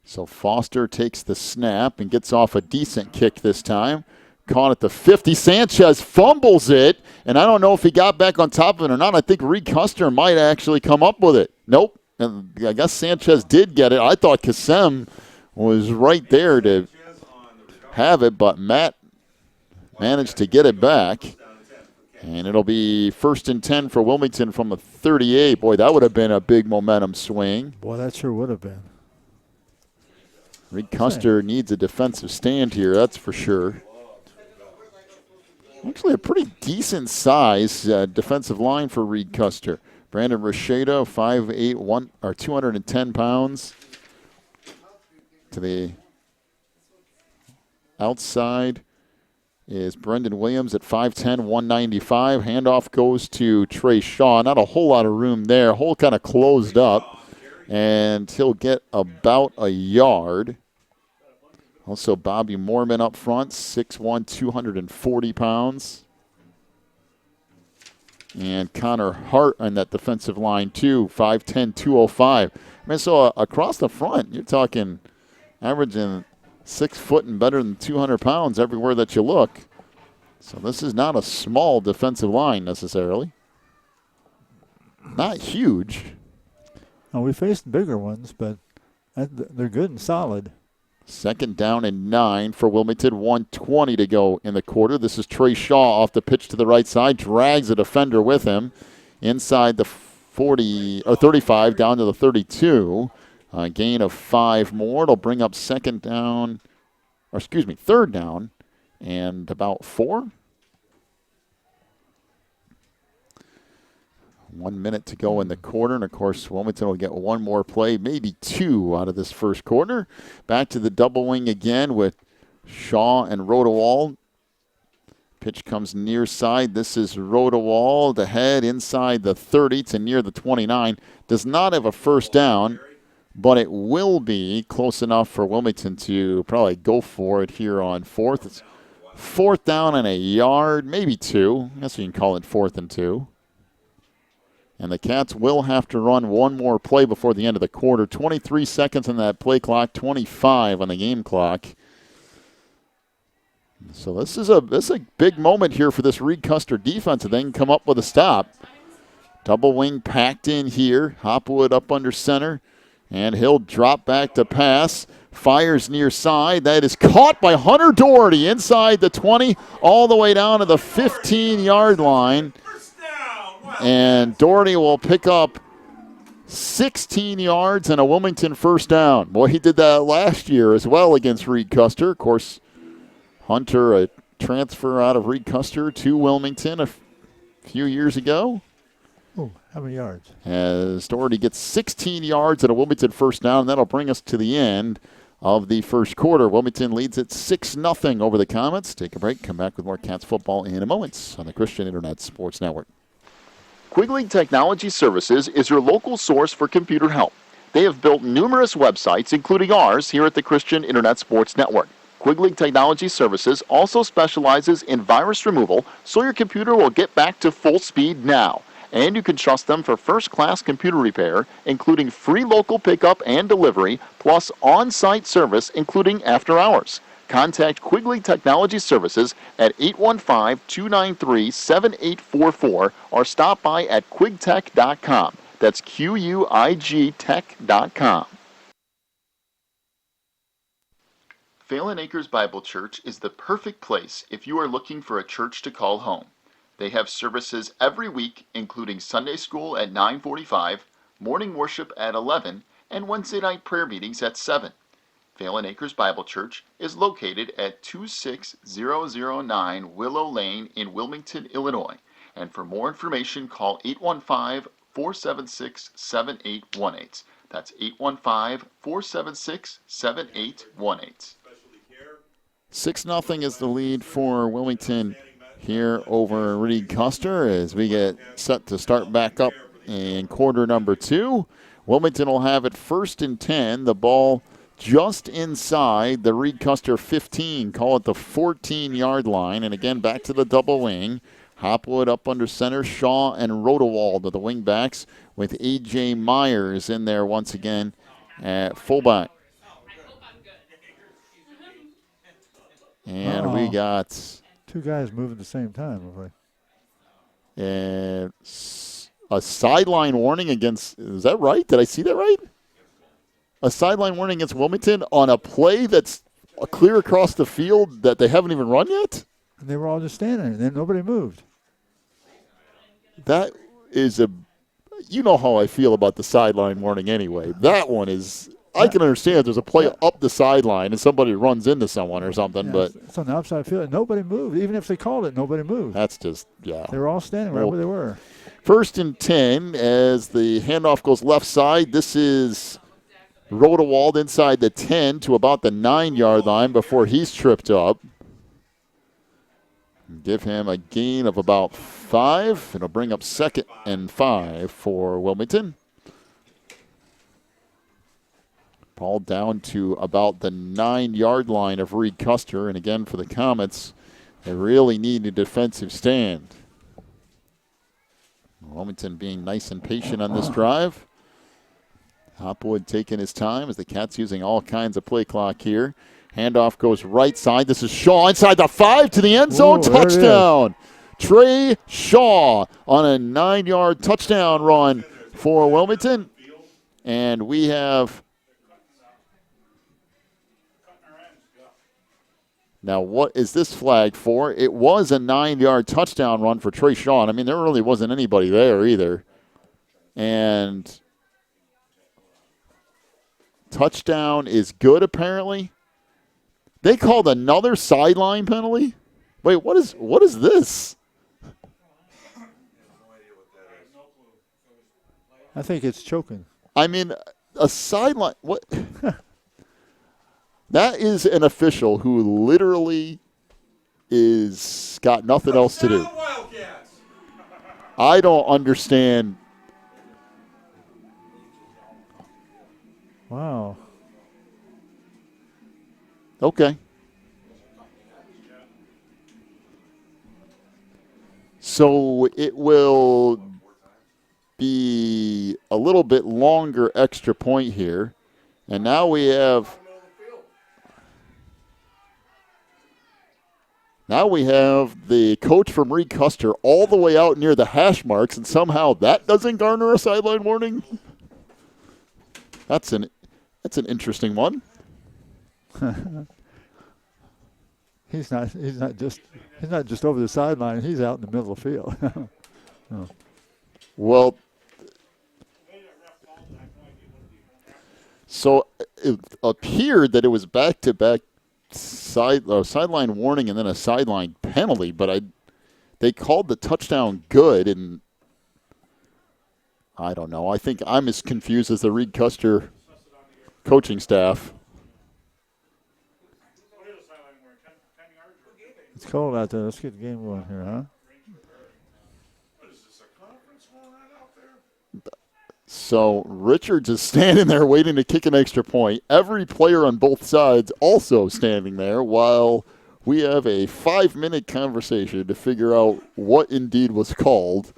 So Foster takes the snap and gets off a decent kick this time. Caught at the 50. Sanchez fumbles it, and I don't know if he got back on top of it or not. I think Reed Custer might actually come up with it. Nope. And I guess Sanchez did get it. I thought Kassem was right there to have it, but Matt managed to get it back. And it'll be 1st and 10 for Wilmington from a 38. Boy, that would have been a big momentum swing. Boy, that sure would have been. Reed Custer needs a defensive stand here, that's for sure. Actually, a pretty decent size defensive line for Reed Custer. Brandon Rocheda, 5'8", 210 pounds. To the outside is Brendan Williams at 5'10", 195. Handoff goes to Trey Shaw. Not a whole lot of room there. Hole kind of closed up, and he'll get about a yard. Also, Bobby Moorman up front, 6'1", 240 pounds. And Connor Hart on that defensive line, too, 5'10", 205. I mean, so across the front, you're talking averaging 6 foot and better than 200 pounds everywhere that you look. So this is not a small defensive line necessarily. Not huge. Now, we faced bigger ones, but they're good and solid. 2nd down and 9 for Wilmington. 1:20 to go in the quarter. This is Trey Shaw off the pitch to the right side. Drags a defender with him inside the 40 or 35 down to the 32. Gain of 5 more. It'll bring up 3rd down and about 4. 1 minute to go in the quarter, and of course Wilmington will get one more play, maybe 2 out of this first quarter. Back to the double wing again with Shaw and Rodewald. Pitch comes near side. This is Rodewald ahead inside the 30 to near the 29. Does not have a first down, but it will be close enough for Wilmington to probably go for it here on 4th. It's 4th down and a yard, maybe 2. I guess you can call it 4th and 2. And the Cats will have to run one more play before the end of the quarter. 23 seconds on that play clock, 25 on the game clock. So this is a big moment here for this Reed Custer defense, and they can come up with a stop. Double wing packed in here. Hopwood up under center, and he'll drop back to pass. Fires near side. That is caught by Hunter Doherty inside the 20, all the way down to the 15-yard line. And Doherty will pick up 16 yards and a Wilmington first down. Boy, he did that last year as well against Reed Custer. Of course, Hunter, a transfer out of Reed Custer to Wilmington a few years ago. Oh, how many yards? As Doherty gets 16 yards and a Wilmington first down, and that'll bring us to the end of the first quarter. Wilmington leads at 6-0 over the Comets. Take a break. Come back with more Cats football in a moment on the Christian Internet Sports Network. Quigley Technology Services is your local source for computer help. They have built numerous websites, including ours, here at the Christian Internet Sports Network. Quigley Technology Services also specializes in virus removal, so your computer will get back to full speed now. And you can trust them for first-class computer repair, including free local pickup and delivery, plus on-site service, including after hours. Contact Quigley Technology Services at 815-293-7844 or stop by at quigtech.com. That's Q-U-I-G tech.com. Phelan Acres Bible Church is the perfect place if you are looking for a church to call home. They have services every week, including Sunday school at 9:45, morning worship at 11, and Wednesday night prayer meetings at 7. Phelan Acres Bible Church is located at 26009 Willow Lane in Wilmington, Illinois. And for more information, call 815-476-7818. That's 815-476-7818. 6-0 is the lead for Wilmington here over Reed Custer as we get set to start back up in quarter number 2. Wilmington will have it 1st and 10. The ball just inside the Reed Custer 15, call it the 14-yard line. And again, back to the double wing. Hopwood up under center. Shaw and Rodewald are the wing backs with A.J. Myers in there once again at fullback. And we got 2 guys moving at the same time. a sideline warning against, is that right? Did I see that right? A sideline warning against Wilmington on a play that's clear across the field that they haven't even run yet? And they were all just standing there. Nobody moved. That is you know how I feel about the sideline warning anyway. That one is I can understand there's a play up the sideline and somebody runs into someone or something, but it's on the outside field. Nobody moved. Even if they called it, nobody moved. that's just, yeah. They were all standing right where they were. 1st and 10 as the handoff goes left side. This is Rodewald inside the 10 to about the 9-yard line before he's tripped up. Give him a gain of about 5. It'll bring up 2nd and 5 for Wilmington. Ball down to about the 9-yard line of Reed Custer. And again, for the Comets, they really need a defensive stand. Wilmington being nice and patient on this drive. Hopwood taking his time as the Cats using all kinds of play clock here. Handoff goes right side. This is Shaw inside the 5 to the end zone. Ooh, touchdown. Trey Shaw on a 9-yard touchdown run for Wilmington. And we have... Now, what is this flag for? It was a 9-yard touchdown run for Trey Shaw. I mean, there really wasn't anybody there either. And touchdown is good, apparently. They called another sideline penalty? Wait, what is this? I think it's choking. I mean, a sideline. What? That is an official who literally is got nothing else to do. I don't understand. Wow. Okay. So it will be a little bit longer extra point here. And now we have the coach from Reed Custer all the way out near the hash marks, and somehow that doesn't garner a sideline warning. That's an interesting one. He's not just over the sideline. He's out in the middle of the field. Oh. Well, so it appeared that it was back-to-back sideline warning and then a sideline penalty, but they called the touchdown good, and I don't know. I think I'm as confused as the Reed Custer coaching staff. It's cold out there. Let's get the game going here, huh? So Richards is standing there waiting to kick an extra point. Every player on both sides also standing there while we have a 5-minute conversation to figure out what indeed was called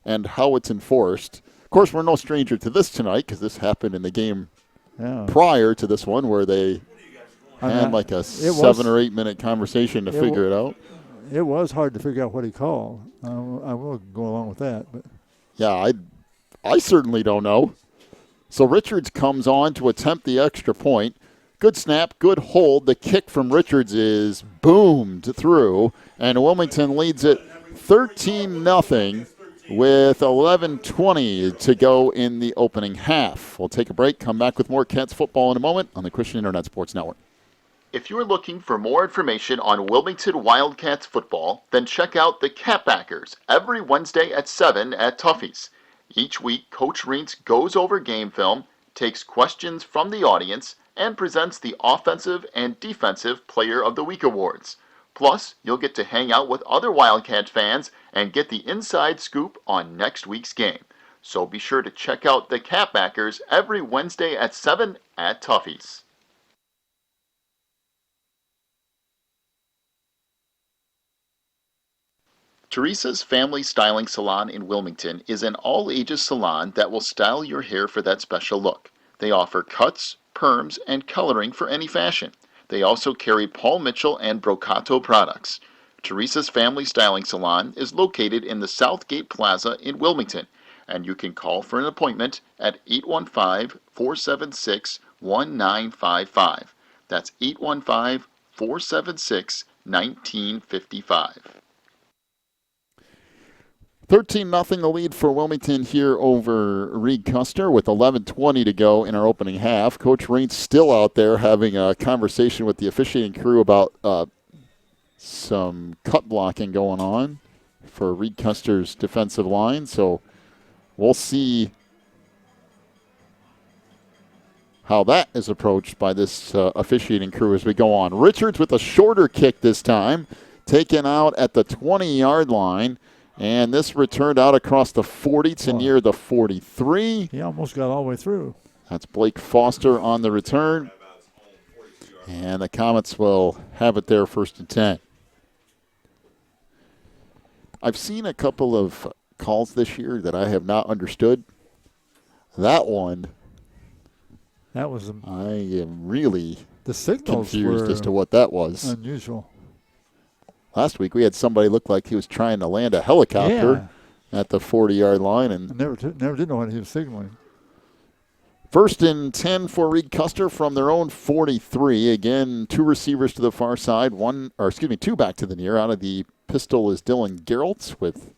and how it's enforced. Of course, we're no stranger to this tonight because this happened in the game prior to this one where they had like a 7 or 8 minute conversation to figure it out. It was hard to figure out what he called. I will go along with that. But yeah, I certainly don't know. So Richards comes on to attempt the extra point. Good snap, good hold. The kick from Richards is boomed through, and Wilmington leads it 13-0 with 11:20 to go in the opening half. We'll take a break, come back with more Cats football in a moment on the Christian Internet Sports Network. If you're looking for more information on Wilmington Wildcats football, then check out the Catbackers every Wednesday at 7 at Tuffy's. Each week, Coach Reentz goes over game film, takes questions from the audience, and presents the Offensive and Defensive Player of the Week awards. Plus, you'll get to hang out with other Wildcat fans and get the inside scoop on next week's game. So be sure to check out the Catbackers every Wednesday at 7 at Tuffy's. Teresa's Family Styling Salon in Wilmington is an all-ages salon that will style your hair for that special look. They offer cuts, perms, and coloring for any fashion. They also carry Paul Mitchell and Brocato products. Teresa's Family Styling Salon is located in the Southgate Plaza in Wilmington, and you can call for an appointment at 815-476-1955. That's 815-476-1955. 13-0 the lead for Wilmington here over Reed Custer with 11:20 to go in our opening half. Coach Rain's still out there having a conversation with the officiating crew about some cut blocking going on for Reed Custer's defensive line. So we'll see how that is approached by this officiating crew as we go on. Richards with a shorter kick this time, taken out at the 20-yard line. And this returned out across the 40 to near the 43. He almost got all the way through. That's Blake Foster on the return. And the Comets will have it there 1st and 10. I've seen a couple of calls this year that I have not understood. That one, that was I am really the signals confused were as to what that was. unusual. Last week we had somebody look like he was trying to land a helicopter at the 40-yard line. And I never did know what he was signaling. 1st and 10 for Reed Custer from their own 43. Again, 2 receivers to the far side, 2 back to the near. Out of the pistol is Dylan Geralt with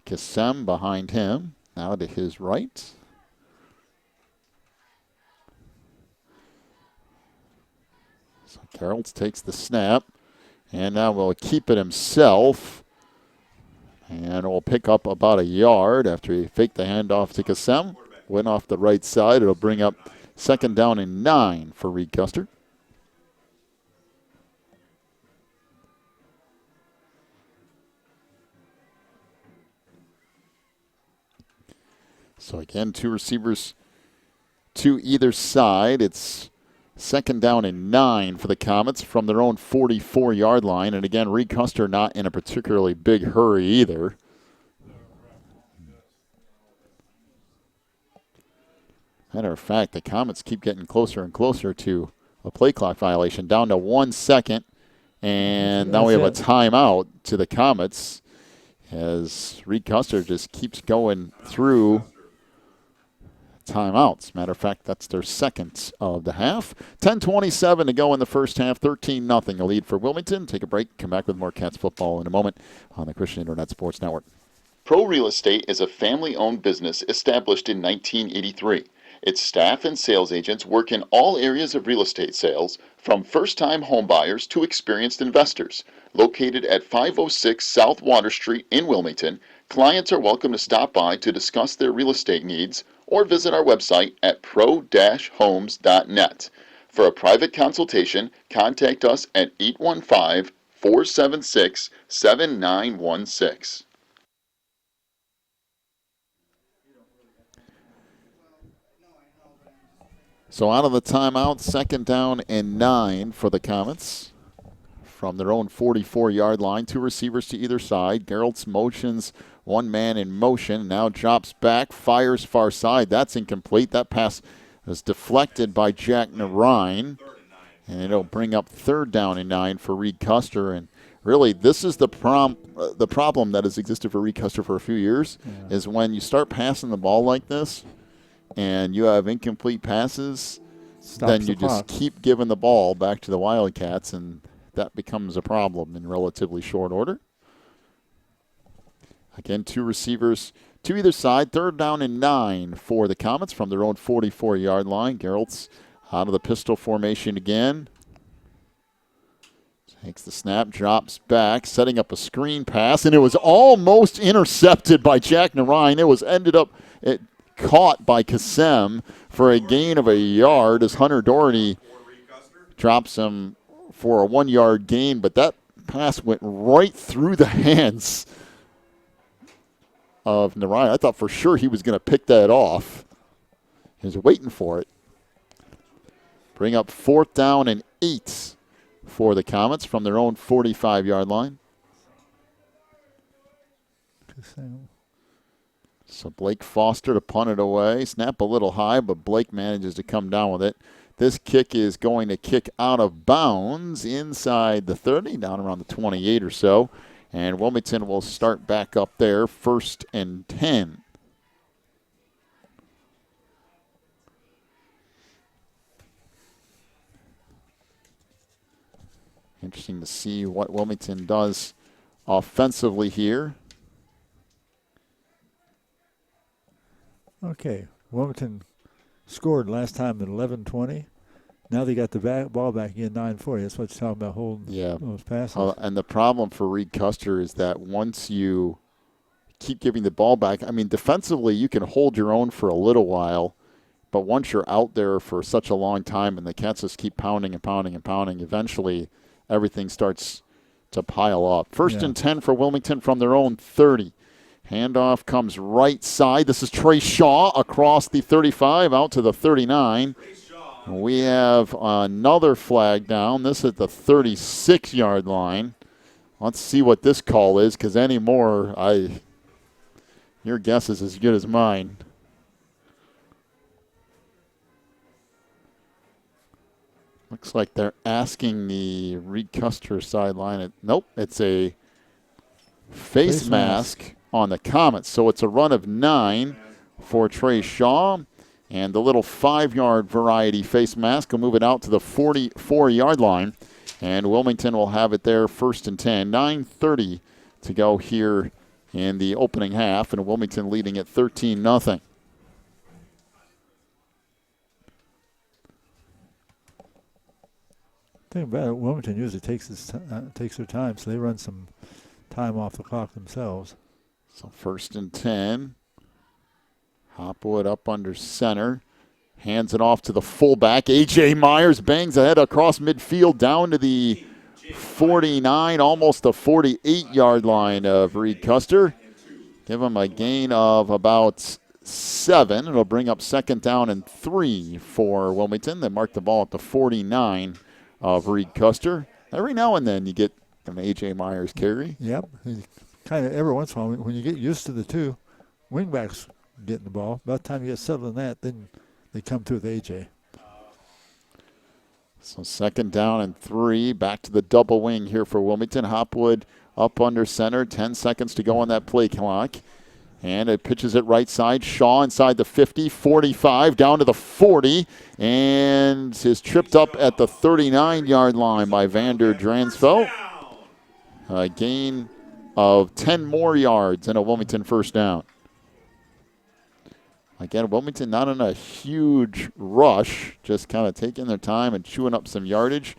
Kassem behind him. Now to his right. So Geralt takes the snap. And now will keep it himself. And will pick up about a yard after he faked the handoff to Kassem. Went off the right side. It'll bring up 2nd down and 9 for Reed Custer. So again, 2 receivers to either side. It's 2nd down and 9 for the Comets from their own 44-yard line. And again, Reed Custer not in a particularly big hurry either. Matter of fact, the Comets keep getting closer and closer to a play clock violation. Down to 1 second. And now we have a timeout to the Comets as Reed Custer just keeps going through timeouts. Matter of fact, that's their 2nd of the half. 10:27 to go in the first half. 13-0 the lead for Wilmington. Take a break. Come back with more Cats football in a moment on the Christian Internet Sports Network. Pro Real Estate is a family-owned business established in 1983. Its staff and sales agents work in all areas of real estate sales, from first-time homebuyers to experienced investors. Located at 506 South Water Street in Wilmington, clients are welcome to stop by to discuss their real estate needs or visit our website at pro-homes.net. For a private consultation, contact us at 815-476-7916. So out of the timeout, 2nd down and 9 for the Comets. From their own 44-yard line, 2 receivers to either side. Geralt's motions, 1 man in motion. Now drops back, fires far side. That's incomplete. That pass was deflected by Jack Narine. And it'll bring up 3rd down and 9 for Reed Custer. And really, this is the problem that has existed for Reed Custer for a few years, is when you start passing the ball like this and you have incomplete passes, then you just keep giving the ball back to the Wildcats, and that becomes a problem in relatively short order. Again, 2 receivers to either side. 3rd down and 9 for the Comets from their own 44-yard line. Geralt's out of the pistol formation again. Takes the snap, drops back, setting up a screen pass, and it was almost intercepted by Jack Narine. It was caught by Kassem for a gain of a yard as Hunter Doherty drops him for a 1-yard gain, but that pass went right through the hands of Narine. I thought for sure he was going to pick that off. He was waiting for it. Bring up 4th down and 8 for the Comets from their own 45-yard line. So Blake Foster to punt it away. Snap a little high, but Blake manages to come down with it. This kick is going to kick out of bounds inside the 30, down around the 28 or so. And Wilmington will start back up there, 1st and 10. Interesting to see what Wilmington does offensively here. Okay, Wilmington scored last time at 11:20. Now they got the ball back in 9:40. That's what you're talking about, holding those passes. And the problem for Reed Custer is that once you keep giving the ball back, I mean, defensively you can hold your own for a little while, but once you're out there for such a long time and the Cats just keep pounding and pounding and pounding, eventually everything starts to pile up. First and 10 for Wilmington from their own 30. Handoff comes right side. This is Trey Shaw across the 35 out to the 39. We have another flag down. This is the 36-yard line. Let's see what this call is, because anymore, your guess is as good as mine. Looks like they're asking the Reed Custer sideline. Nope, it's a face mask on the Comets. So it's a run of 9 for Trey Shaw. And the little 5-yard variety face mask will move it out to the 44-yard line. And Wilmington will have it there first and 10. 9:30 to go here in the opening half. And Wilmington leading at 13-0. The thing about it, Wilmington usually takes their time, so they run some time off the clock themselves. So first and 10. Hopwood up under center. Hands it off to the fullback. A.J. Myers bangs ahead across midfield down to the 49, almost the 48-yard line of Reed Custer. Give him a gain of about 7. It'll bring up second down and 3 for Wilmington. They mark the ball at the 49 of Reed Custer. Every now and then you get an A.J. Myers carry. Yep. Kind of every once in a while, when you get used to the two wingbacks getting the ball, by the time you get settled in that, then they come through with A.J. So second down and 3. Back to the double wing here for Wilmington. Hopwood up under center. 10 seconds to go on that play clock. And it pitches it right side. Shaw inside the 50, 45, down to the 40. And is tripped up at the 39-yard line by Vander Dransfeld. A gain of 10 more yards and a Wilmington first down. Again, Wilmington not in a huge rush, just kind of taking their time and chewing up some yardage.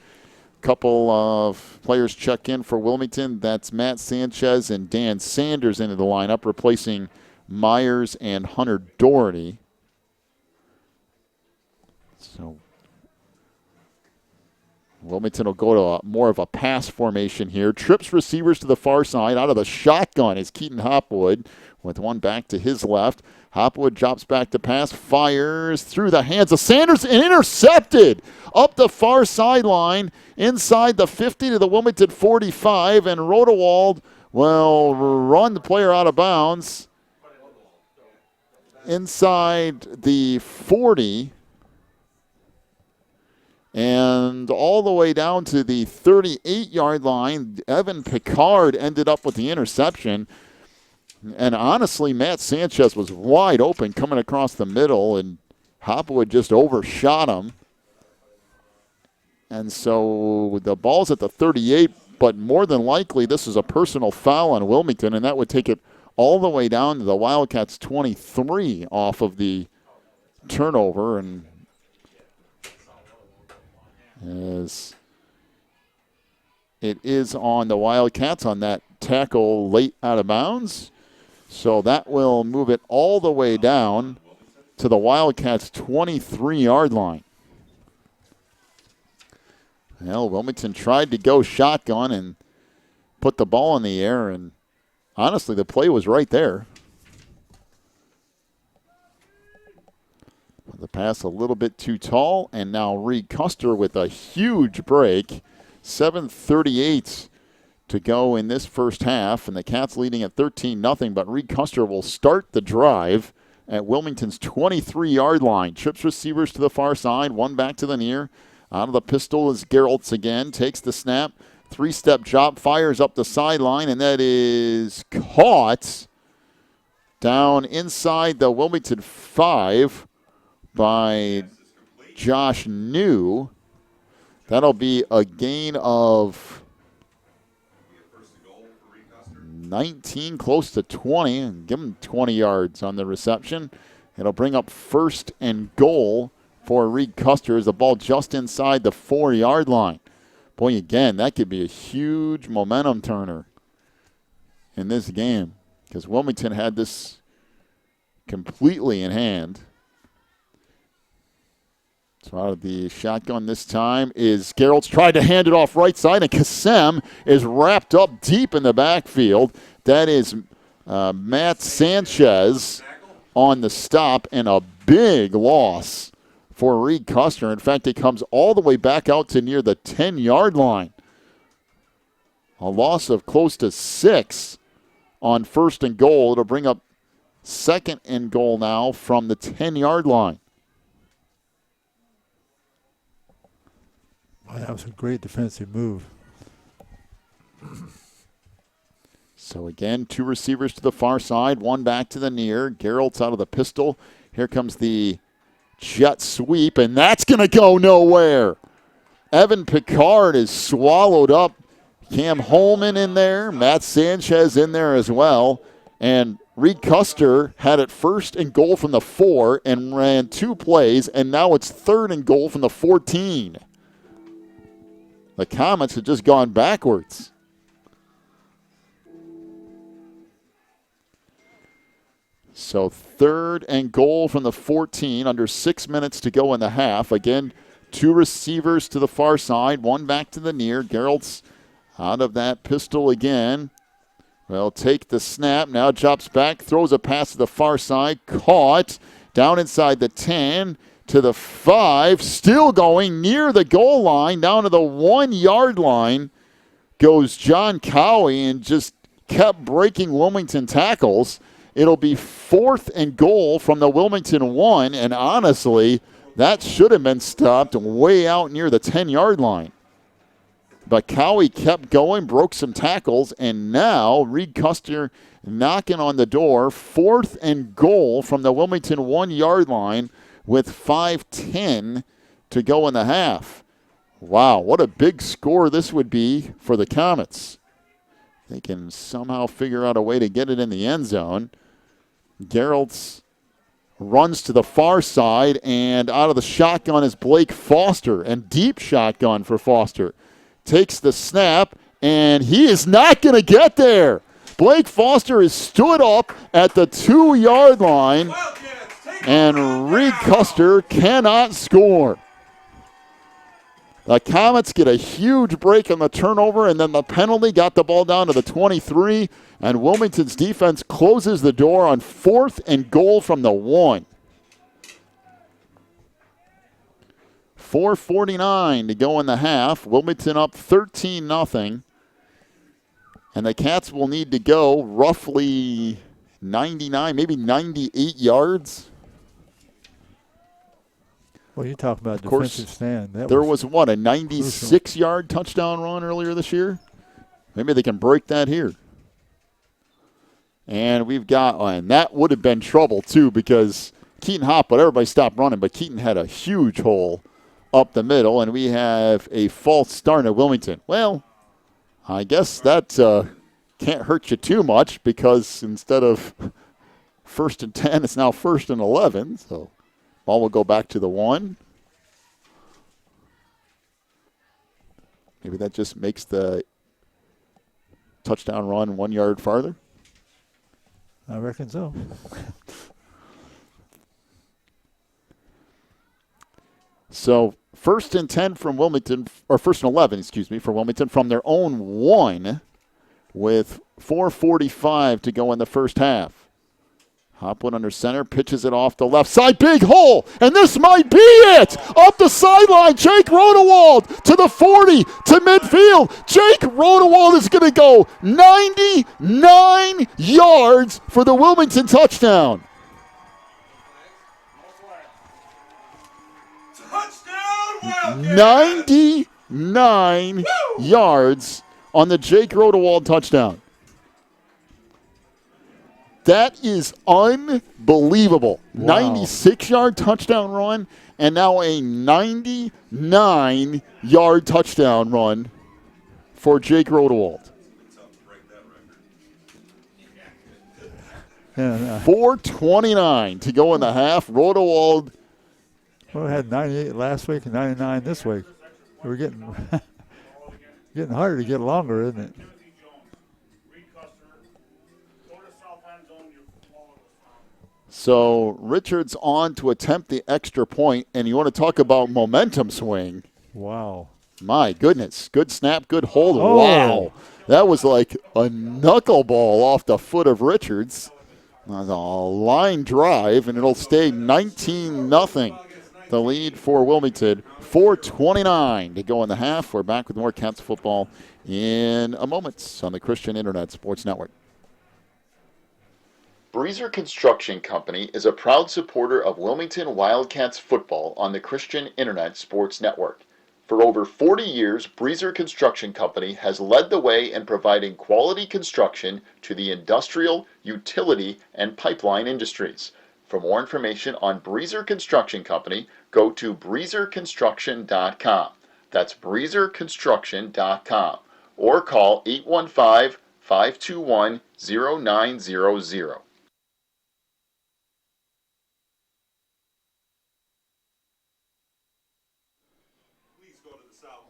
Couple of players check in for Wilmington. That's Matt Sanchez and Dan Sanders into the lineup, replacing Myers and Hunter Doherty. So Wilmington will go to more of a pass formation here. Trips receivers to the far side. Out of the shotgun is Keaton Hopwood with one back to his left. Hopwood drops back to pass, fires through the hands of Sanders and intercepted up the far sideline inside the 50 to the Wilmington 45. And Rodewald will run the player out of bounds inside the 40. And all the way down to the 38-yard line. Evan Picard ended up with the interception. And honestly, Matt Sanchez was wide open coming across the middle, and Hopwood just overshot him. And so the ball's at the 38, but more than likely this is a personal foul on Wilmington, and that would take it all the way down to the Wildcats 23 off of the turnover. And as it is on the Wildcats on that tackle late out of bounds. So that will move it all the way down to the Wildcats' 23-yard line. Well, Wilmington tried to go shotgun and put the ball in the air, and honestly, the play was right there. The pass a little bit too tall, and now Reed Custer with a huge break. 7:38 to go in this first half, and the Cats leading at 13-0, but Reed Custer will start the drive at Wilmington's 23-yard line. Trips receivers to the far side, one back to the near. Out of the pistol is Geraltz again, takes the snap, 3-step drop, fires up the sideline, and that is caught down inside the Wilmington 5 by Josh New. That'll be a gain of 19, close to 20, and give him 20 yards on the reception. It'll bring up 1st and goal for Reed Custer as the ball just inside the 4-yard line. Boy, again, that could be a huge momentum turner in this game because Wilmington had this completely in hand. So out of the shotgun this time is Gerald's tried to hand it off right side, and Kassem is wrapped up deep in the backfield. That is Matt Sanchez on the stop, and a big loss for Reed Custer. In fact, it comes all the way back out to near the 10-yard line. A loss of close to 6 on 1st and goal. It'll bring up 2nd and goal now from the 10-yard line. Wow, that was a great defensive move. So again, 2 receivers to the far side, 1 back to the near. Gerald's out of the pistol. Here comes the jet sweep, and that's going to go nowhere. Evan Picard is swallowed up. Cam Holman in there. Matt Sanchez in there as well. And Reed Custer had it 1st and goal from the 4 and ran 2 plays, and now it's 3rd and goal from the 14. The Comets have just gone backwards. So 3rd and goal from the 14, under 6 minutes to go in the half. Again, 2 receivers to the far side, 1 back to the near. Gerald's out of that pistol again. Well, take the snap, now drops back, throws a pass to the far side, caught, down inside the 10, to the 5, still going near the goal line, down to the 1-yard line goes John Cowie and just kept breaking Wilmington tackles. It'll be 4th and goal from the Wilmington 1, and honestly, that should have been stopped way out near the 10-yard line. But Cowie kept going, broke some tackles, and now Reed Custer knocking on the door. 4th and goal from the Wilmington 1-yard line with 5:10 to go in the half. Wow, what a big score this would be for the Comets. They can somehow figure out a way to get it in the end zone. Gerald's runs to the far side, and out of the shotgun is Blake Foster, and deep shotgun for Foster. Takes the snap, and he is not going to get there. Blake Foster is stood up at the 2-yard line, and Reed Custer cannot score. The Comets get a huge break on the turnover, and then the penalty got the ball down to the 23, and Wilmington's defense closes the door on 4th and goal from the 1. 4:49 to go in the half. Wilmington up 13-0. And the Cats will need to go roughly 99, maybe 98 yards. Well, you talk about defensive stand. There was a 96-yard touchdown run earlier this year? Maybe they can break that here. And we've got, and that would have been trouble too because Keaton hopped, but everybody stopped running. But Keaton had a huge hole up the middle, and we have a false start at Wilmington. Well, I guess that can't hurt you too much because instead of 1st and 10, it's now 1st and 11. So ball will go back to the 1. Maybe that just makes the touchdown run 1 yard farther. I reckon so. So 1st and 10 from Wilmington, or 1st and 11, for Wilmington from their own 1 with 4:45 to go in the first half. Hopwood under center, pitches it off the left side, big hole, and this might be it! Up the sideline, Jake Rodewald to the 40, to midfield. Jake Rodewald is going to go 99 yards for the Wilmington touchdown. 99 yards on the Jake Rodewald touchdown. That is unbelievable. Wow. 96-yard touchdown run, and now a 99-yard touchdown run for Jake Rodewald. And 4:29 to go in the half. Rodewald. we had 98 last week and 99 this week. We're getting getting harder to get longer, isn't it? So Richards on to attempt the extra point, and you want to talk about momentum swing. Wow. My goodness. Good snap, good hold. Oh. Wow. That was like a knuckleball off the foot of Richards. A line drive, and it'll stay 19-0. The lead for Wilmington. 4:29 to go in the half. We're back with more Cats football in a moment on the Christian Internet Sports Network. Breezer Construction Company is a proud supporter of Wilmington Wildcats football on the Christian Internet Sports Network. For over 40 years, Breezer Construction Company has led the way in providing quality construction to the industrial, utility, and pipeline industries. For more information on Breezer Construction Company, go to breezerconstruction.com. That's breezerconstruction.com. Or call 815-521-0900.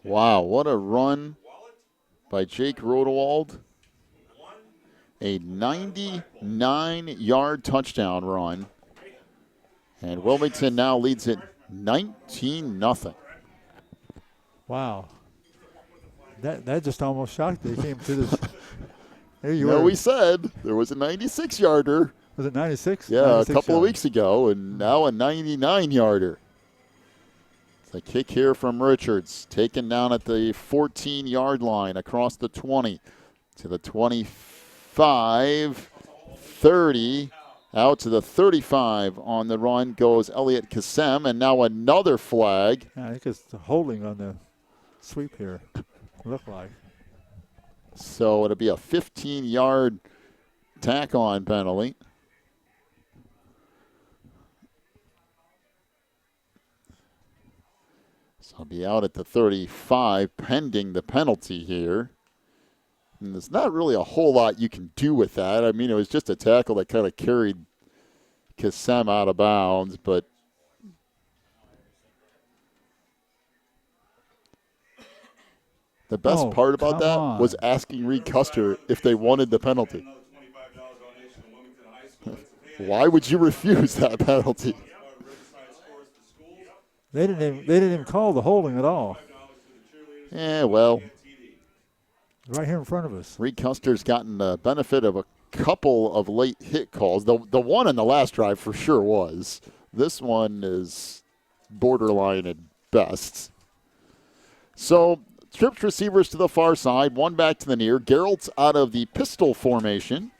Wow, what a run by Jake Rodewald. A 99-yard touchdown run. And Wilmington now leads it 19-0. Wow. That just almost shocked me. He came to this. There you No, were. we said there was a 96-yarder. Was it 96? Yeah, 96 a couple of yards. weeks ago, and now a 99-yarder. It's a kick here from Richards, taken down at the 14-yard line, across the 20 to the 25, 30, out to the 35. On the run goes Elliott Kassem, and now another flag. Yeah, I think it's the holding on the sweep here. Look like. So it'll be a 15-yard tack-on penalty. So I'll be out at the 35 pending the penalty here. And there's not really a whole lot you can do with that. I mean, it was just a tackle that kind of carried Kassem out of bounds, but the best part about that was asking Reed Custer if they wanted the penalty. Why would you refuse that penalty? They didn't even call the holding at all. Yeah, well, Right here in front of us. Reed Custer's gotten the benefit of a couple of late hit calls. The one in the last drive for sure was. This one is borderline at best. So, trips receivers to the far side, one back to the near. Gerald's out of the pistol formation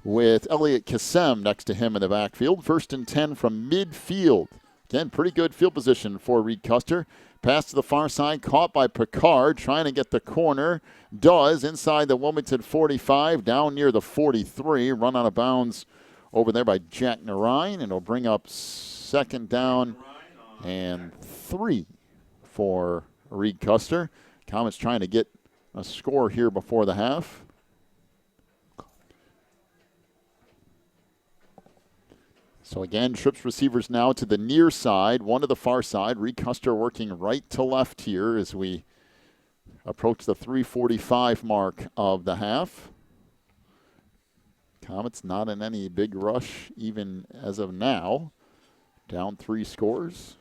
with Elliott Kassem next to him in the backfield. 1st and 10 from midfield. Again, pretty good field position for Reed Custer. Pass to the far side, caught by Picard, trying to get the corner. Does, inside the Wilmington 45, down near the 43. Run out of bounds over there by Jack Narine, and it'll bring up 2nd down and 3 for Reed Custer. Comets trying to get a score here before the half. So again, trips receivers now to the near side, one to the far side. Reed Custer working right to left here as we approach the 3:45 mark of the half. Comets not in any big rush even as of now. Down 3 scores.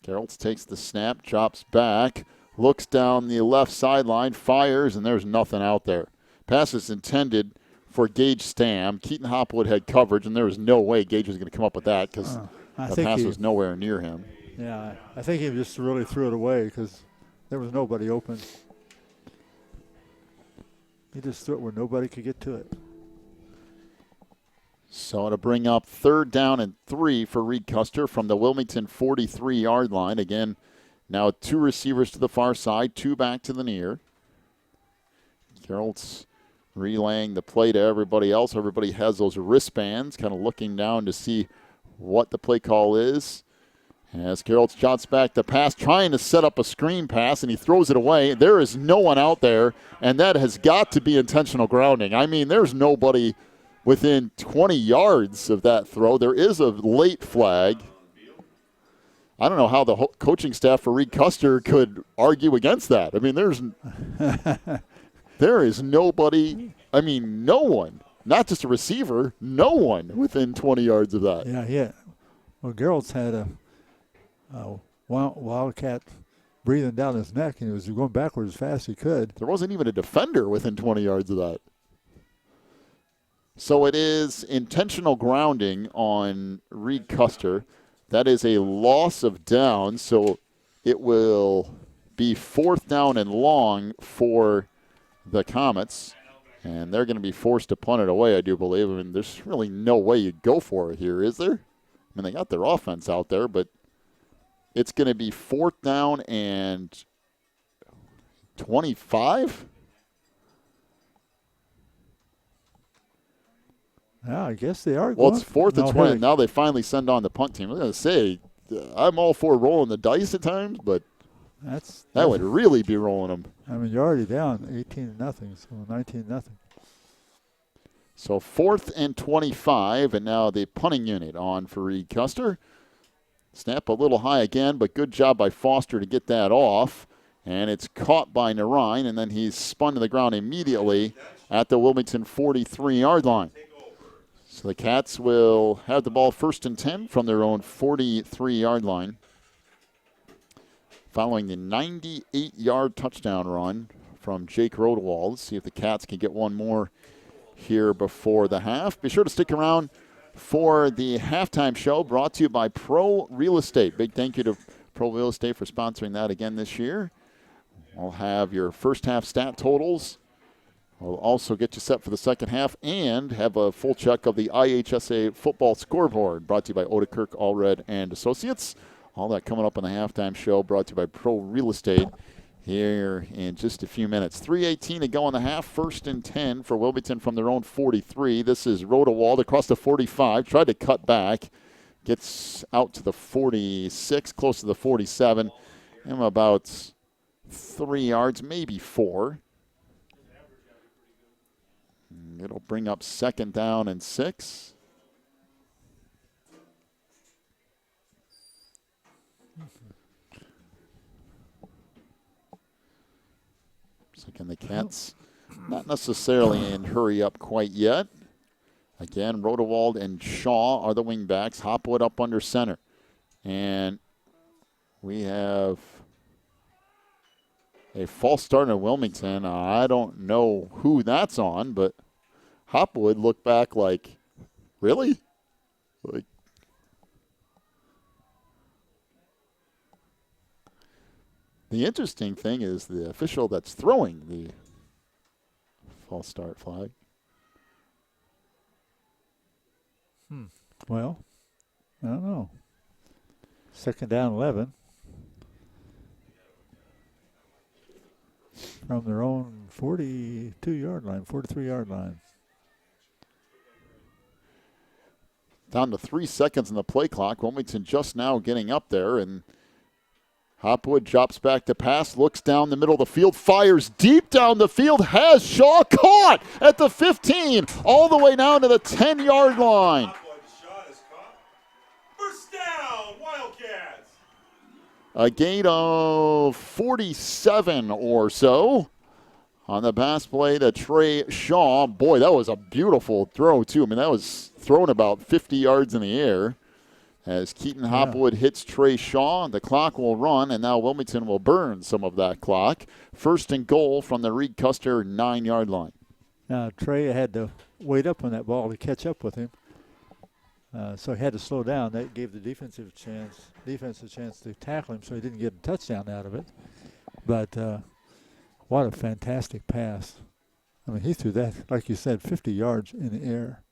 Geralds takes the snap, drops back, looks down the left sideline, fires, and there's nothing out there. Pass is intended for Gage Stam. Keaton Hopwood had coverage, and there was no way Gage was going to come up with that because the pass was nowhere near him. Yeah, I think he just really threw it away because there was nobody open. He just threw it where nobody could get to it. So to bring up 3rd down and 3 for Reed Custer from the Wilmington 43-yard line. Again, now 2 receivers to the far side, 2 back to the near. Gerald's relaying the play to everybody else. Everybody has those wristbands, kind of looking down to see what the play call is. As Gerald shots back the pass, trying to set up a screen pass, and he throws it away. There is no one out there, and that has got to be intentional grounding. I mean, there's nobody within 20 yards of that throw. There is a late flag. I don't know how the coaching staff for Reed Custer could argue against that. I mean, there is nobody, no one, not just a receiver, no one within 20 yards of that. Yeah. Well, Gerald's had a wildcat breathing down his neck, and he was going backwards as fast as he could. There wasn't even a defender within 20 yards of that. So it is intentional grounding on Reed Custer. That is a loss of down, so it will be 4th down and long for the Comets. And they're going to be forced to punt it away, I do believe. I mean, there's really no way you go for it here, is there? I mean, they got their offense out there, but it's going to be 4th down and 25? Yeah, I guess they are. Well, it's 4th and 20. Now they finally send on the punt team. I was going to say, I'm all for rolling the dice at times, but that would really be rolling them. I mean, you're already down 18-0, so 19-0. So 4th and 25, and now the punting unit on for Reed Custer. Snap a little high again, but good job by Foster to get that off. And it's caught by Narine, and then he's spun to the ground immediately at the Wilmington 43-yard line. So the Cats will have the ball 1st and 10 from their own 43-yard line, following the 98-yard touchdown run from Jake Rodewald. Let's see if the Cats can get one more here before the half. Be sure to stick around for the halftime show, brought to you by Pro Real Estate. Big thank you to Pro Real Estate for sponsoring that again this year. We'll have your first half stat totals. We'll also get you set for the second half and have a full check of the IHSA football scoreboard, brought to you by Odekirk, Allred, and Associates. All that coming up on the halftime show, brought to you by Pro Real Estate here in just a few minutes. 3:18 to go in the half, 1st and 10 for Wilmington from their own 43. This is Rodewald across the 45, tried to cut back, gets out to the 46, close to the 47, and about 3 yards, maybe 4. It'll bring up 2nd down and 6. So again, the Cats not necessarily in hurry up quite yet. Again, Rodewald and Shaw are the wing backs. Hopwood up under center. And we have a false start in Wilmington. I don't know who that's on, but Hopwood looked back like, really? Like, the interesting thing is the official that's throwing the false start flag. Well, I don't know. 2nd down 11. From their own 42-yard line, 43-yard line. Down to 3 seconds in the play clock. Wilmington just now getting up there, and Hopwood drops back to pass, looks down the middle of the field, fires deep down the field, has Shaw caught at the 15, all the way down to the 10-yard line. First down, Wildcats. A gain of 47 or so on the pass play to Trey Shaw. Boy, that was a beautiful throw, too. I mean, that was thrown about 50 yards in the air as Keaton Hopwood hits Trey Shaw. The clock will run, and now Wilmington will burn some of that clock. 1st and goal from the Reed Custer 9-yard line. Now, Trey had to wait up on that ball to catch up with him. So he had to slow down. That gave the defense a chance to tackle him, so he didn't get a touchdown out of it. But what a fantastic pass. I mean, he threw that, like you said, 50 yards in the air.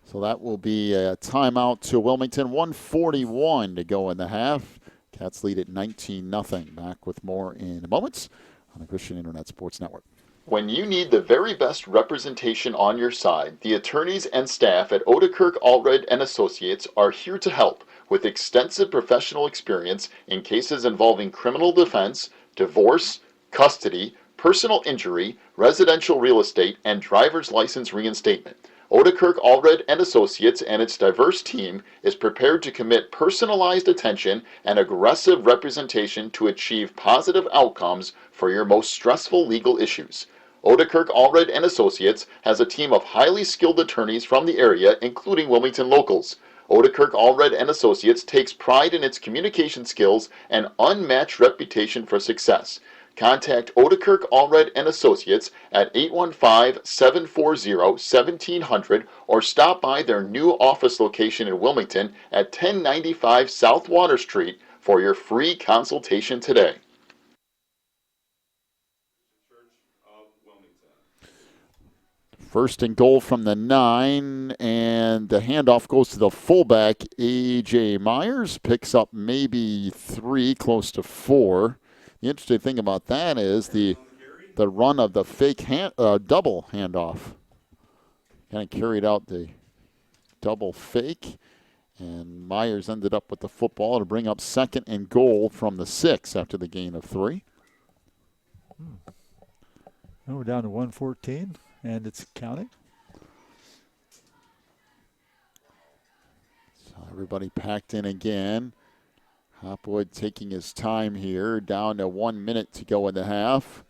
So that will be a timeout to Wilmington. 1:41 to go in the half. Cats lead at 19-0. Back with more in a moment on the Christian Internet Sports Network. When you need the very best representation on your side, the attorneys and staff at Odekirk, Allred, and Associates are here to help with extensive professional experience in cases involving criminal defense, divorce, custody, personal injury, residential real estate, and driver's license reinstatement. Odekirk Allred and Associates and its diverse team is prepared to commit personalized attention and aggressive representation to achieve positive outcomes for your most stressful legal issues. Odekirk Allred and Associates has a team of highly skilled attorneys from the area, including Wilmington locals. Odekirk Allred and Associates takes pride in its communication skills and unmatched reputation for success. Contact Odekirk Allred and Associates at 815-740-1700 or stop by their new office location in Wilmington at 1095 South Water Street for your free consultation today. Church of Wilmington. First and goal from the 9, and the handoff goes to the fullback, A.J. Myers. Picks up maybe 3, close to 4. The interesting thing about that is the run of the fake double handoff. Kind of carried out the double fake, and Myers ended up with the football to bring up second and goal from the 6 after the gain of 3. Now we're down to 114, and it's counting. So everybody packed in again. Hopwood taking his time here, down to 1 minute to go in the half.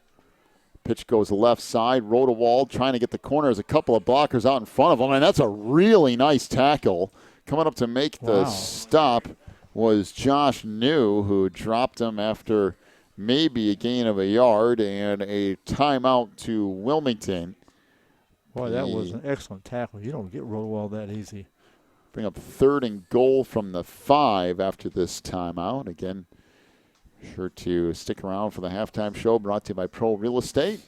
Pitch goes left side, Rodewald trying to get the corner. There's a couple of blockers out in front of him, and that's a really nice tackle. Coming up to make the stop was Josh New, who dropped him after maybe a gain of a yard and a timeout to Wilmington. Boy, that was an excellent tackle. You don't get Rodewald that easy. Bring up third and goal from the 5 after this timeout. Again, sure to stick around for the halftime show brought to you by Pro Real Estate.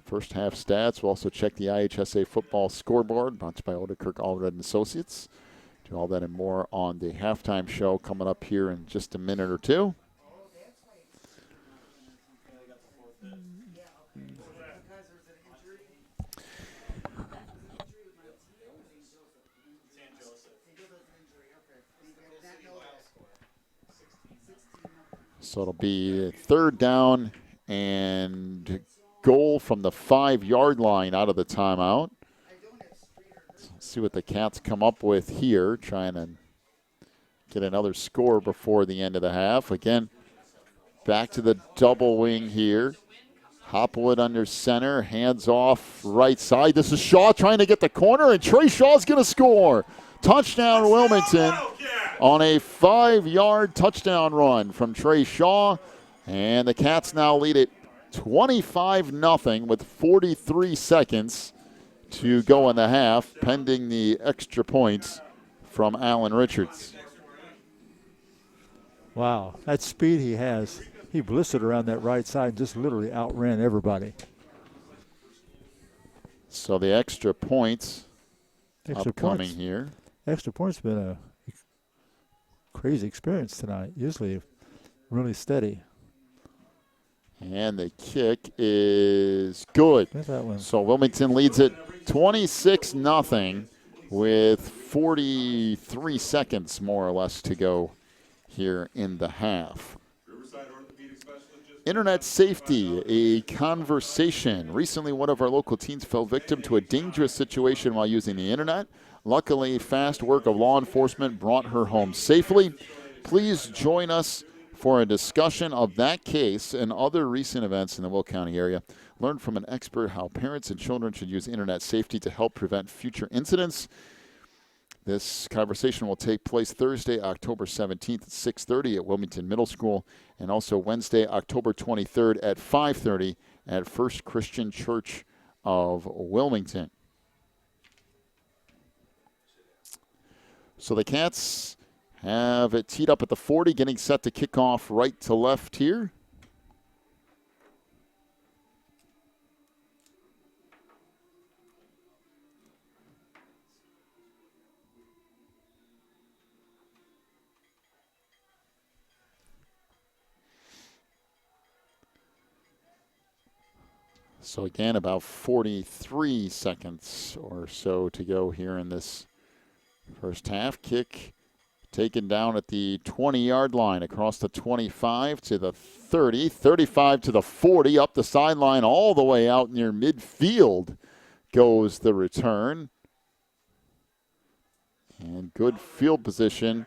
First half stats. We'll also check the IHSA football scoreboard brought to you by Odekirk Allred and Associates. Do all that and more on the halftime show coming up here in just a minute or two. So it'll be third down and goal from the 5-yard line out of the timeout. Let's see what the Cats come up with here, trying to get another score before the end of the half. Again, back to the double wing here. Hopwood under center, hands off right side. This is Shaw trying to get the corner, and Trey Shaw's going to score. Touchdown Wilmington on a 5-yard touchdown run from Trey Shaw. And the Cats now lead it 25-0 with 43 seconds to go in the half, pending the extra points from Alan Richards. Wow, that speed he has. He blistered around that right side and just literally outran everybody. So the extra points upcoming here. Extra points been a crazy experience tonight. Usually really steady. And the kick is good. So Wilmington leads it 26-0 with 43 seconds more or less to go here in the half. Internet safety, a conversation. Recently, one of our local teens fell victim to a dangerous situation while using the internet. Luckily, fast work of law enforcement brought her home safely. Please join us for a discussion of that case and other recent events in the Will County area. Learn from an expert how parents and children should use internet safety to help prevent future incidents. This conversation will take place Thursday, October 17th at 6:30 at Wilmington Middle School, and also Wednesday, October 23rd at 5:30 at First Christian Church of Wilmington. So the Cats have it teed up at the 40, getting set to kick off right to left here. So again, about 43 seconds or so to go here in this first half. Kick taken down at the 20-yard line, across the 25 to the 30, 35 to the 40, up the sideline all the way out near midfield goes the return. And good field position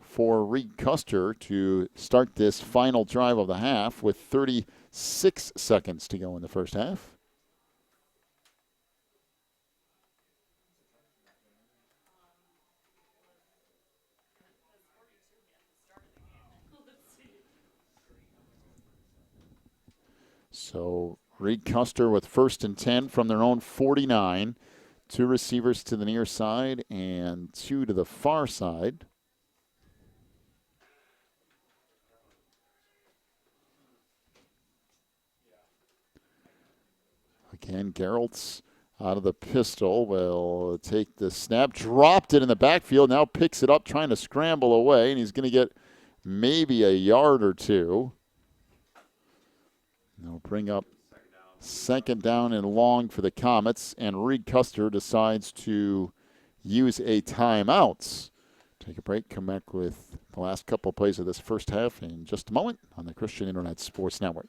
for Reed Custer to start this final drive of the half with 36 seconds to go in the first half. So Reed Custer with 1st and 10 from their own 49. 2 receivers to the near side and 2 to the far side. Again, Geralt's out of the pistol will take the snap, dropped it in the backfield, now picks it up, trying to scramble away, and he's going to get maybe a yard or 2. They'll bring up 2nd down and long for the Comets, and Reed Custer decides to use a timeout. Take a break, come back with the last couple of plays of this first half in just a moment on the Christian Internet Sports Network.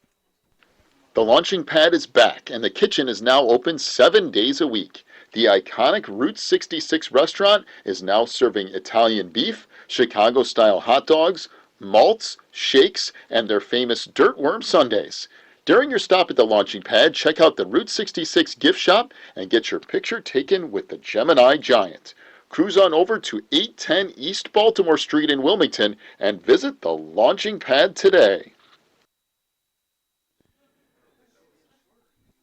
The launching pad is back, and the kitchen is now open 7 days a week. The iconic Route 66 restaurant is now serving Italian beef, Chicago-style hot dogs, malts, shakes, and their famous dirtworm sundaes. During your stop at the launching pad, check out the Route 66 gift shop and get your picture taken with the Gemini Giant. Cruise on over to 810 East Baltimore Street in Wilmington and visit the launching pad today.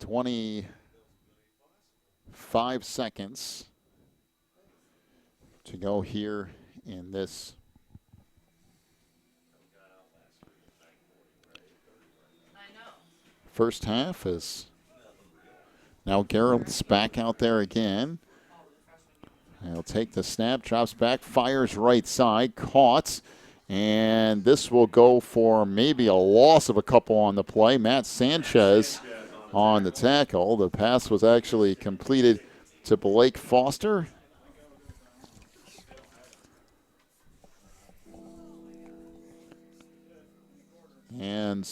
25 seconds to go here in this first half. Is now Gerald's back out there again. He'll take the snap, drops back, fires right side, caught, and this will go for maybe a loss of a couple on the play. Matt Sanchez on the tackle. The pass was actually completed to Blake Foster. And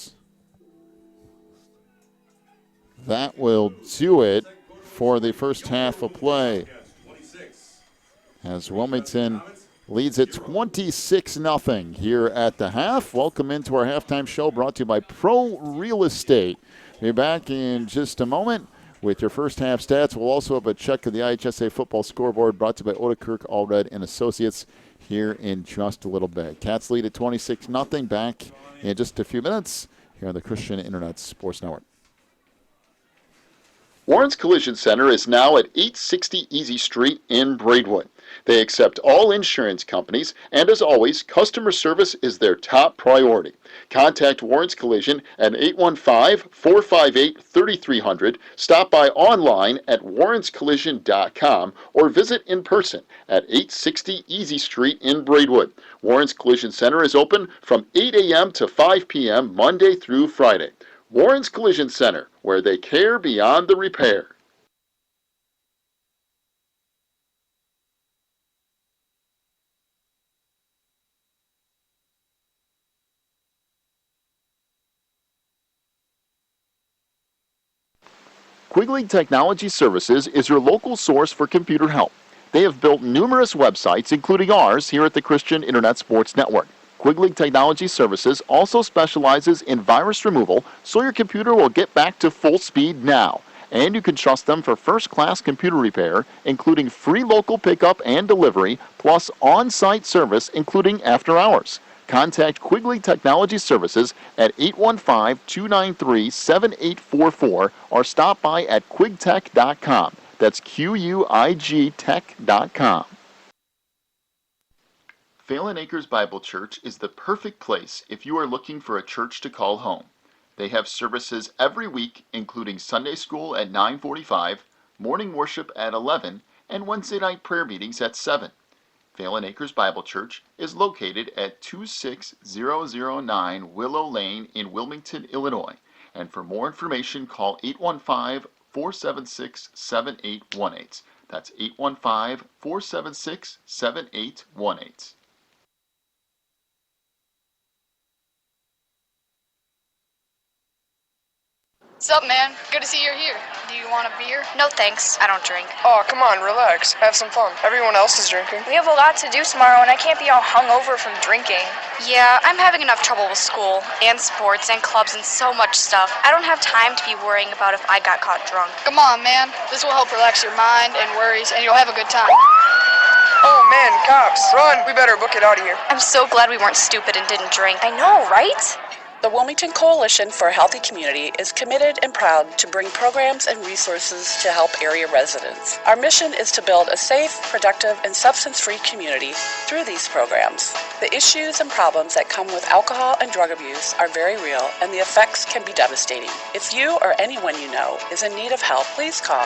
that will do it for the first half of play, as Wilmington leads at 26-0 here at the half. Welcome into our halftime show brought to you by Pro Real Estate. We'll be back in just a moment with your first half stats. We'll also have a check of the IHSA football scoreboard brought to you by Odekirk, Allred, and Associates here in just a little bit. Cats lead at 26-0. Back in just a few minutes here on the Christian Internet Sports Network. Warren's Collision Center is now at 860 Easy Street in Braidwood. They accept all insurance companies, and as always, customer service is their top priority. Contact Warren's Collision at 815-458-3300, stop by online at warrenscollision.com, or visit in person at 860 Easy Street in Braidwood. Warren's Collision Center is open from 8 a.m. to 5 p.m. Monday through Friday. Warren's Collision Center, where they care beyond the repair. Quigley Technology Services is your local source for computer help. They have built numerous websites, including ours here at the Christian Internet Sports Network. Quigley Technology Services also specializes in virus removal, so your computer will get back to full speed now. And you can trust them for first-class computer repair, including free local pickup and delivery, plus on-site service, including after hours. Contact Quigley Technology Services at 815-293-7844 or stop by at quigtech.com. That's QUIGtech.com. Phelan Acres Bible Church is the perfect place if you are looking for a church to call home. They have services every week, including Sunday school at 9:45, morning worship at 11, and Wednesday night prayer meetings at 7. Phelan Acres Bible Church is located at 26009 Willow Lane in Wilmington, Illinois. And for more information, call 815-476-7818. That's 815-476-7818. What's up, man? Good to see you're here. Do you want a beer? No thanks, I don't drink. Oh, come on, relax. Have some fun. Everyone else is drinking. We have a lot to do tomorrow and I can't be all hungover from drinking. Yeah, I'm having enough trouble with school and sports and clubs and so much stuff. I don't have time to be worrying about if I got caught drunk. Come on, man. This will help relax your mind and worries, and you'll have a good time. Oh, man, cops. Run. We better book it out of here. I'm so glad we weren't stupid and didn't drink. I know, right? The Wilmington Coalition for a Healthy Community is committed and proud to bring programs and resources to help area residents. Our mission is to build a safe, productive, and substance-free community through these programs. The issues and problems that come with alcohol and drug abuse are very real, and the effects can be devastating. If you or anyone you know is in need of help, please call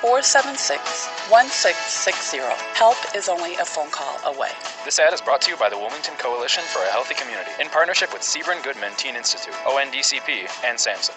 815-476-1660. Help is only a phone call away. This ad is brought to you by the Wilmington Coalition for a Healthy Community in partnership with Sebring Goodman Teen Institute, ONDCP, and Samson.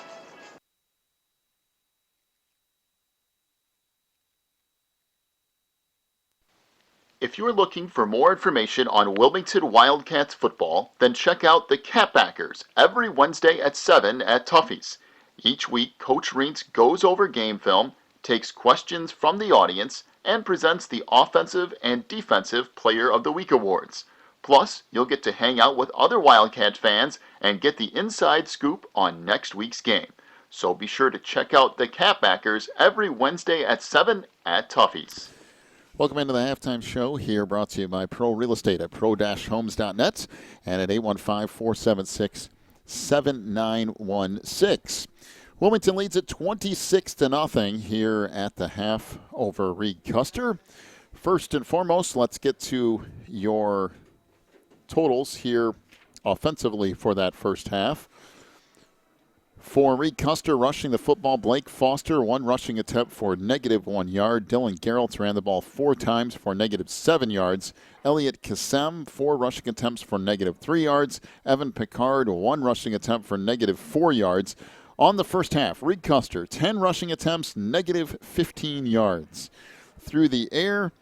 If you're looking for more information on Wilmington Wildcats football, then check out the Catbackers every Wednesday at 7 at Tuffy's. Each week, Coach Reentz goes over game film, takes questions from the audience, and presents the Offensive and Defensive Player of the Week awards. Plus, you'll get to hang out with other Wildcat fans and get the inside scoop on next week's game. So be sure to check out the Catbackers every Wednesday at 7 at Tuffy's. Welcome into the halftime show here, brought to you by Pro Real Estate at pro-homes.net and at 815-476-7916. Wilmington leads at 26-0 here at the half over Reed Custer. First and foremost, let's get to your totals here offensively for that first half. For Reed Custer rushing the football, Blake Foster, one rushing attempt for -1 yard. Dylan Geraltz ran the ball 4 times for -7 yards. Elliot Kassem, 4 rushing attempts for -3 yards. Evan Picard, 1 rushing attempt for -4 yards. On the first half, Reed Custer, 10 rushing attempts, -15 yards. Through the air,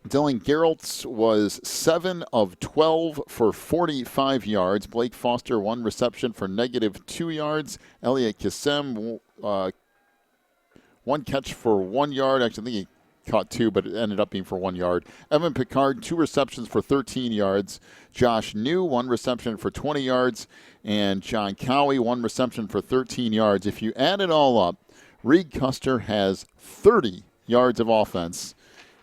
Dylan Geraltz was 7 of 12 for 45 yards. Blake Foster, 1 reception for -2 yards. Elliot Kassem, 1 catch for 1 yard. Actually, I think he caught 2, but it ended up being for 1 yard. Evan Picard, 2 receptions for 13 yards. Josh New, 1 reception for 20 yards. And John Cowie, 1 reception for 13 yards. If you add it all up, Reed Custer has 30 yards of offense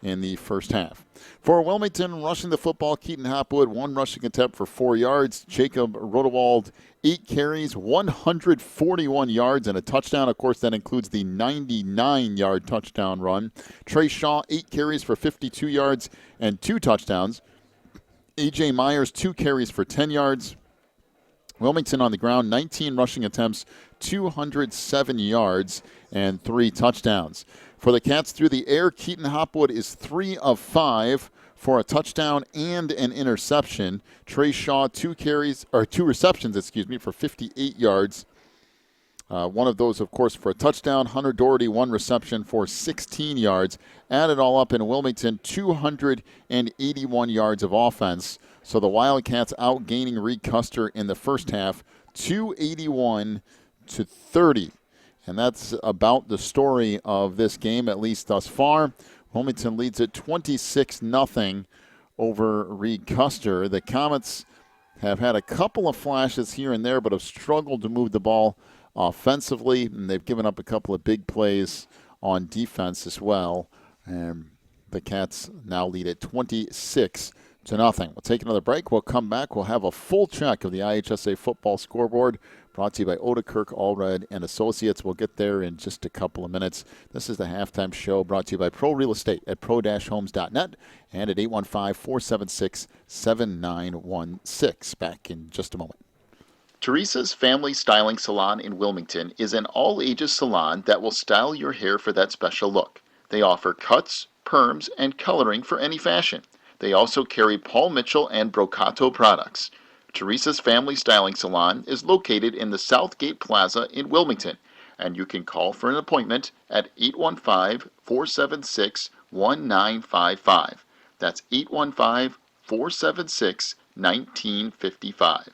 in the first half. For Wilmington, rushing the football, Keaton Hopwood, 1 rushing attempt for 4 yards. Jacob Rodewald, 8 carries, 141 yards, and a touchdown. Of course, that includes the 99-yard touchdown run. Trey Shaw, 8 carries for 52 yards and 2 touchdowns. A.J. Myers, 2 carries for 10 yards. Wilmington on the ground, 19 rushing attempts, 207 yards, and 3 touchdowns. For the Cats through the air, Keaton Hopwood is 3 of 5 for a touchdown and an interception. Trey Shaw, 2 receptions, for 58 yards. One of those, of course, for a touchdown. Hunter Doherty, 1 reception for 16 yards. Add it all up in Wilmington, 281 yards of offense. So the Wildcats outgaining Reed Custer in the first half, 281-30. And that's about the story of this game, at least thus far. Wilmington leads at 26-0 over Reed Custer. The Comets have had a couple of flashes here and there, but have struggled to move the ball offensively, and they've given up a couple of big plays on defense as well. And the Cats now lead at 26-0. We'll take another break. We'll come back. We'll have a full check of the IHSA football scoreboard, brought to you by Odekirk, Allred, and Associates. We'll get there in just a couple of minutes. This is the halftime show brought to you by Pro Real Estate at pro-homes.net and at 815-476-7916. Back in just a moment. Teresa's Family Styling Salon in Wilmington is an all-ages salon that will style your hair for that special look. They offer cuts, perms, and coloring for any fashion. They also carry Paul Mitchell and Brocato products. Teresa's Family Styling Salon is located in the Southgate Plaza in Wilmington, and you can call for an appointment at 815-476-1955. That's 815-476-1955.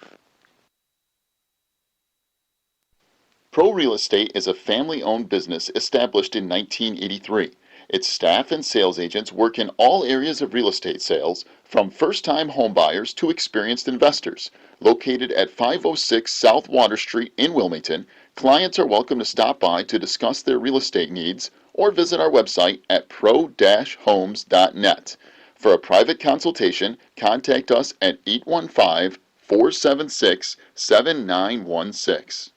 Pro Real Estate is a family-owned business established in 1983. Its staff and sales agents work in all areas of real estate sales, from first-time homebuyers to experienced investors. Located at 506 South Water Street in Wilmington, clients are welcome to stop by to discuss their real estate needs or visit our website at pro-homes.net. For a private consultation, contact us at 815-476-7916.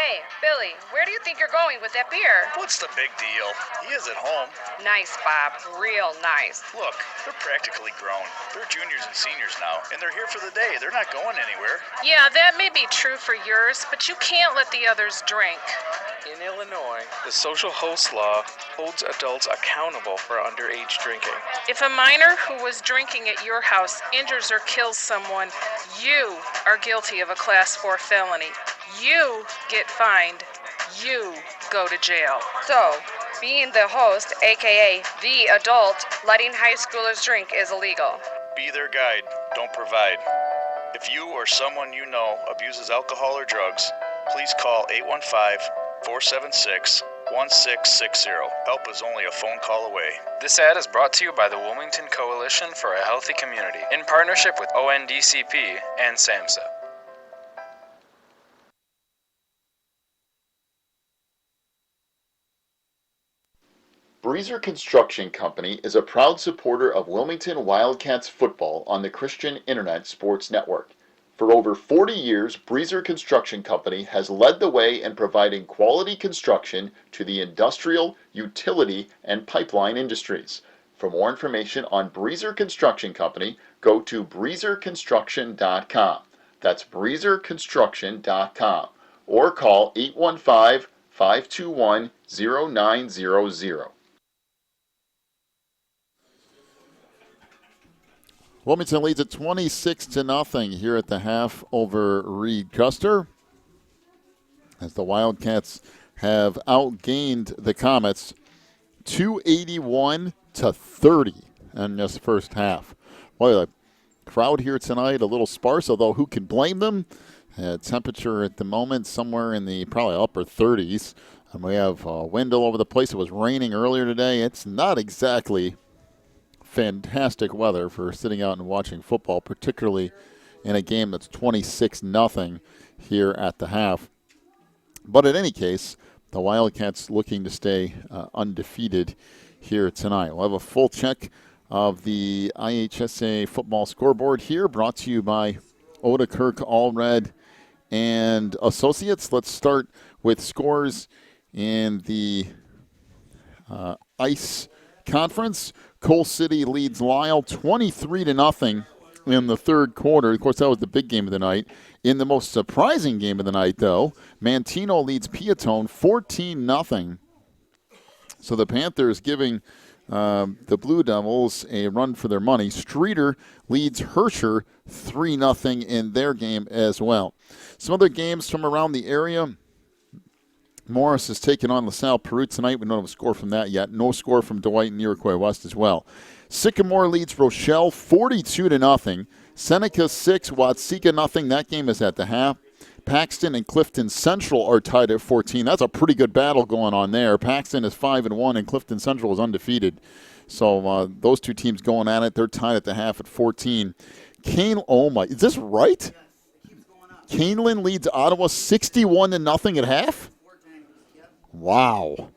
Hey, Billy, where do you think you're going with that beer? What's the big deal? He is at home. Nice, Bob. Real nice. Look, they're practically grown. They're juniors and seniors now, and they're here for the day. They're not going anywhere. Yeah, that may be true for yours, but you can't let the others drink. In Illinois, the social host law holds adults accountable for underage drinking. If a minor who was drinking at your house injures or kills someone, you are guilty of a Class 4 felony. You get fined. You go to jail. So, being the host, aka the adult, letting high schoolers drink is illegal. Be their guide, don't provide. If you or someone you know abuses alcohol or drugs, please call 815-476-1660. Help is only a phone call away. This ad is brought to you by the Wilmington Coalition for a Healthy Community in partnership with ONDCP and SAMHSA. Breezer Construction Company is a proud supporter of Wilmington Wildcats football on the Christian Internet Sports Network. For over 40 years, Breezer Construction Company has led the way in providing quality construction to the industrial, utility, and pipeline industries. For more information on Breezer Construction Company, go to breezerconstruction.com. That's breezerconstruction.com. Or call 815-521-0900. Wilmington leads at 26-0 here at the half over Reed Custer, as the Wildcats have outgained the Comets 281-30 in this first half. Boy, the crowd here tonight a little sparse, although who can blame them? Temperature at the moment somewhere in the probably upper 30s. And we have wind all over the place. It was raining earlier today. It's not exactly fantastic weather for sitting out and watching football, particularly in a game that's 26-0 here at the half. But in any case, the Wildcats looking to stay undefeated here tonight. We'll have a full check of the IHSA football scoreboard here, brought to you by Odekirk Allred and Associates. Let's start with scores in the ICE conference. Coal City leads Lyle 23-0 in the third quarter. Of course, that was the big game of the night. In the most surprising game of the night, though, Mantino leads Piatone 14-0. So the Panthers giving the Blue Devils a run for their money. Streeter leads Herscher 3-0 in their game as well. Some other games from around the area. Morris has taken on LaSalle Peru tonight. We don't have a score from that yet. No score from Dwight and Iroquois West as well. Sycamore leads Rochelle 42-0. Seneca 6, Watseka 0. That game is at the half. Paxton and Clifton Central are tied at 14. That's a pretty good battle going on there. Paxton is 5-1 and Clifton Central is undefeated. So those two teams going at it. They're tied at the half at 14. Is this right? Canelan leads Ottawa 61-0 at half? Wow.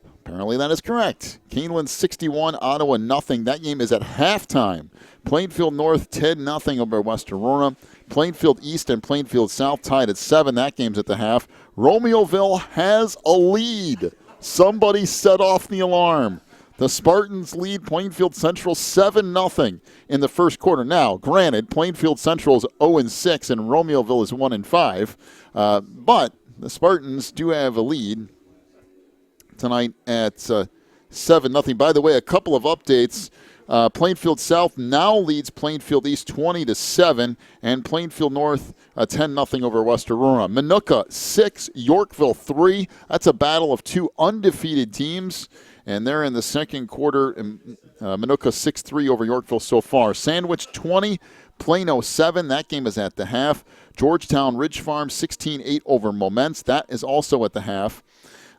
Apparently that is correct. Canelan 61, Ottawa 0. That game is at halftime. Plainfield North 10-0 over West Aurora. Plainfield East and Plainfield South tied at 7. That game's at the half. Romeoville has a lead. Somebody set off the alarm. The Spartans lead Plainfield Central 7-0 in the first quarter. Now, granted, Plainfield Central is 0-6 and Romeoville is 1-5. But the Spartans do have a lead tonight at 7-0. By the way, a couple of updates. Plainfield South now leads Plainfield East 20-7, and Plainfield North 10-0 over West Aurora. Minooka 6, Yorkville 3. That's a battle of two undefeated teams. And they're in the second quarter. Minooka 6-3 over Yorkville so far. Sandwich 20, Plano 7. That game is at the half. Georgetown Ridge Farm 16-8 over Moments. That is also at the half.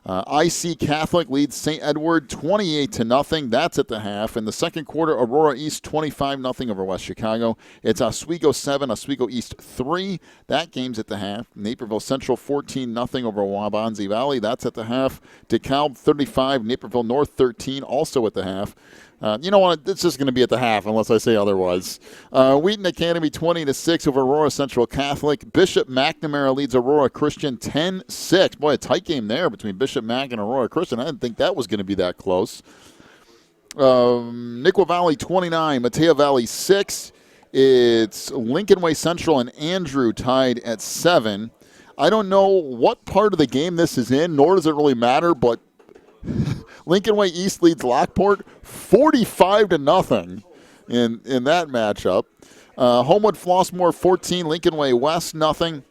IC Catholic leads St. Edward 28-0. That's at the half. In the second quarter, Aurora East 25-0 over West Chicago. It's Oswego 7, Oswego East 3. That game's at the half. Naperville Central 14-0 over Waubonsie Valley. That's at the half. DeKalb 35, Naperville North 13, also at the half. You know what? It's just going to be at the half unless I say otherwise. Wheaton Academy 20-6 over Aurora Central Catholic. Bishop McNamara leads Aurora Christian 10-6. Boy, a tight game there between Bishop Mac and Aurora Christian. I didn't think that was going to be that close. Niqua Valley 29, Mateo Valley 6. It's Lincoln Way Central and Andrew tied at 7. I don't know what part of the game this is in, nor does it really matter, but Lincoln Way East leads Lockport 45-0 in that matchup. Homewood Flossmoor 14, Lincoln Way West 0.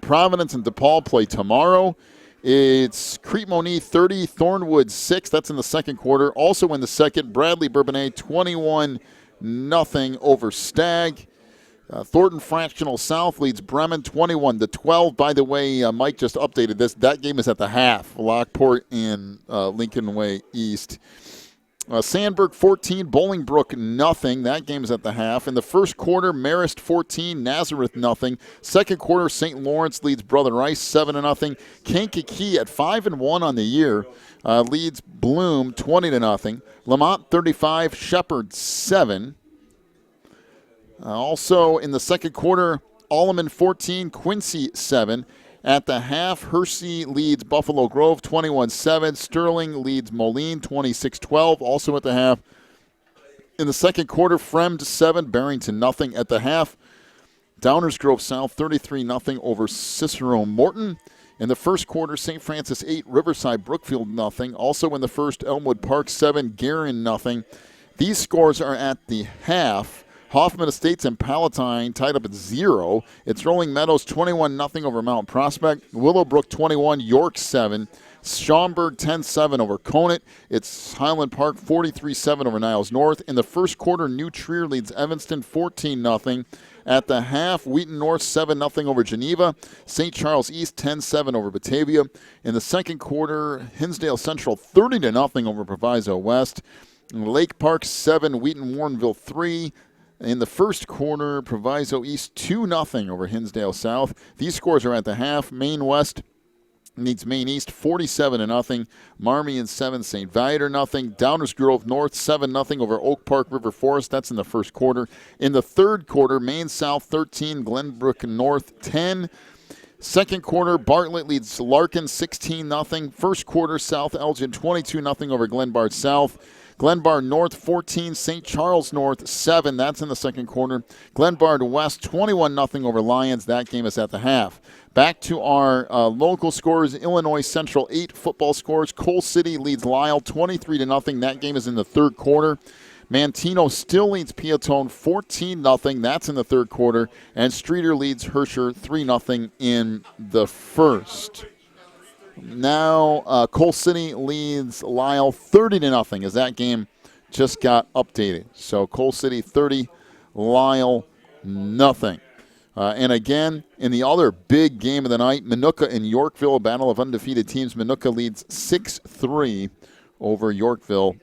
Providence and DePaul play tomorrow. It's Crete-Monee 30, Thornwood 6. That's in the second quarter. Also in the second, Bradley Bourbonnais 21-0 over Stagg. Thornton Fractional South leads Bremen 21-12. By the way, Mike just updated this. That game is at the half. Lockport and Lincoln Way East. Sandburg 14, Bolingbrook 0. That game is at the half. In the first quarter, Marist 14, Nazareth 0. Second quarter, St. Lawrence leads Brother Rice 7-0. Kankakee at 5-1 on the year leads Bloom 20-0. Lamont 35, Shepherd 7. Also in the second quarter, Alleman 14, Quincy 7. At the half, Hershey leads Buffalo Grove 21-7. Sterling leads Moline 26-12. Also at the half. In the second quarter, Fremd 7, Barrington 0. At the half, Downers Grove South 33-0 over Cicero Morton. In the first quarter, St. Francis 8, Riverside Brookfield 0. Also in the first, Elmwood Park 7, Guerin 0. These scores are at the half. Hoffman Estates and Palatine tied up at 0. It's Rolling Meadows 21-0 over Mount Prospect. Willowbrook 21, York 7. Schaumburg 10-7 over Conant. It's Highland Park 43-7 over Niles North. In the first quarter, New Trier leads Evanston 14-0. At the half, Wheaton North 7-0 over Geneva. St. Charles East 10-7 over Batavia. In the second quarter, Hinsdale Central 30-0 over Proviso West. Lake Park 7, Wheaton Warrenville 3. In the first quarter, Proviso East 2-0 over Hinsdale South. These scores are at the half. Maine West leads Maine East 47-0. Marmion 7, St. Viator 0. Downers Grove North 7-0 over Oak Park River Forest. That's in the first quarter. In the third quarter, Maine South 13, Glenbrook North 10. Second quarter, Bartlett leads Larkin 16-0. First quarter, South Elgin 22-0 over Glenbard South. Glenbard North 14, St. Charles North 7. That's in the second quarter. Glenbard West 21-0 over Lions. That game is at the half. Back to our local scores. Illinois Central 8 football scores. Coal City leads Lisle 23-0. That game is in the third quarter. Mantino still leads Piatone 14-0. That's in the third quarter. And Streeter leads Herscher 3-0 in the first. Now, Coal City leads Lisle 30-0 as that game just got updated. So Coal City 30, Lisle nothing. And again, in the other big game of the night, Minooka and Yorkville, a battle of undefeated teams. Minooka leads 6-3 over Yorkville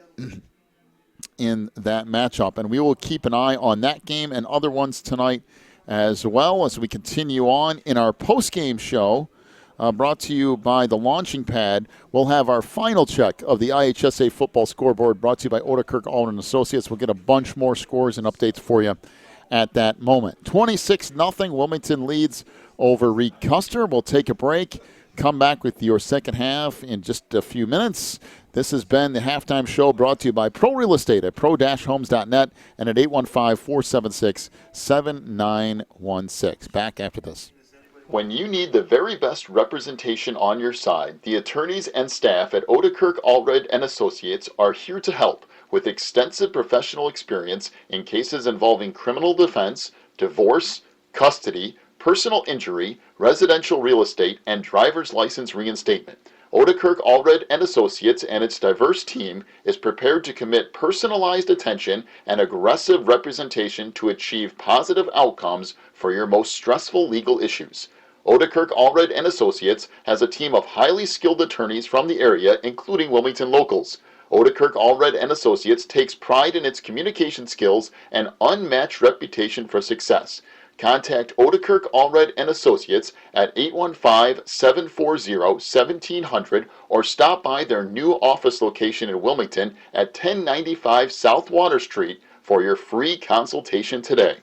in that matchup. And we will keep an eye on that game and other ones tonight as well as we continue on in our post-game show. Brought to you by the Launching Pad. We'll have our final check of the IHSA football scoreboard brought to you by Odekirk Alden Associates. We'll get a bunch more scores and updates for you at that moment. 26-0, Wilmington leads over Reed Custer. We'll take a break, come back with your second half in just a few minutes. This has been the halftime show brought to you by Pro Real Estate at pro-homes.net and at 815-476-7916. Back after this. When you need the very best representation on your side, the attorneys and staff at Odekirk Allred and Associates are here to help with extensive professional experience in cases involving criminal defense, divorce, custody, personal injury, residential real estate, and driver's license reinstatement. Odekirk Allred and Associates and its diverse team is prepared to commit personalized attention and aggressive representation to achieve positive outcomes for your most stressful legal issues. Odekirk Allred and Associates has a team of highly skilled attorneys from the area, including Wilmington locals. Odekirk Allred and Associates takes pride in its communication skills and unmatched reputation for success. Contact Odekirk Allred and Associates at 815-740-1700 or stop by their new office location in Wilmington at 1095 South Water Street for your free consultation today.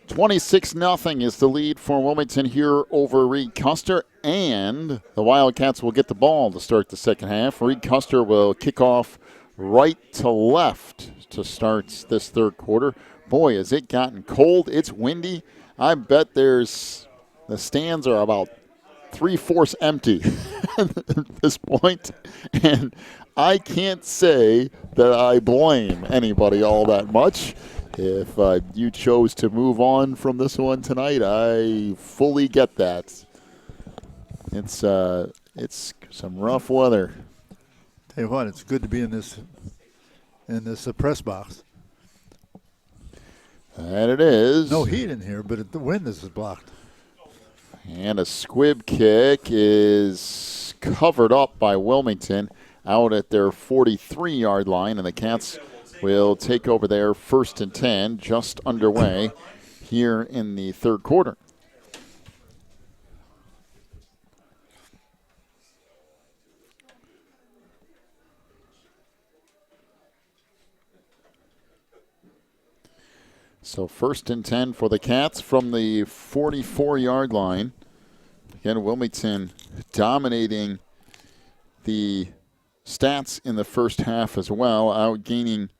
26-0 is the lead for Wilmington here over Reed Custer, and the Wildcats will get the ball to start the second half. Reed Custer will kick off right to left to start this third quarter. Boy, has it gotten cold. It's windy. I bet the stands are about 3/4 empty at this point, and I can't say that I blame anybody all that much. If you chose to move on from this one tonight, I fully get that. It's some rough weather. Tell you what, it's good to be in this press box. And it is. No heat in here, but the wind is blocked. And a squib kick is covered up by Wilmington out at their 43-yard line, and the Cats will take over there 1st and 10, just underway here in the third quarter. So 1st and 10 for the Cats from the 44-yard line. Again, Wilmington dominating the stats in the first half as well, outgaining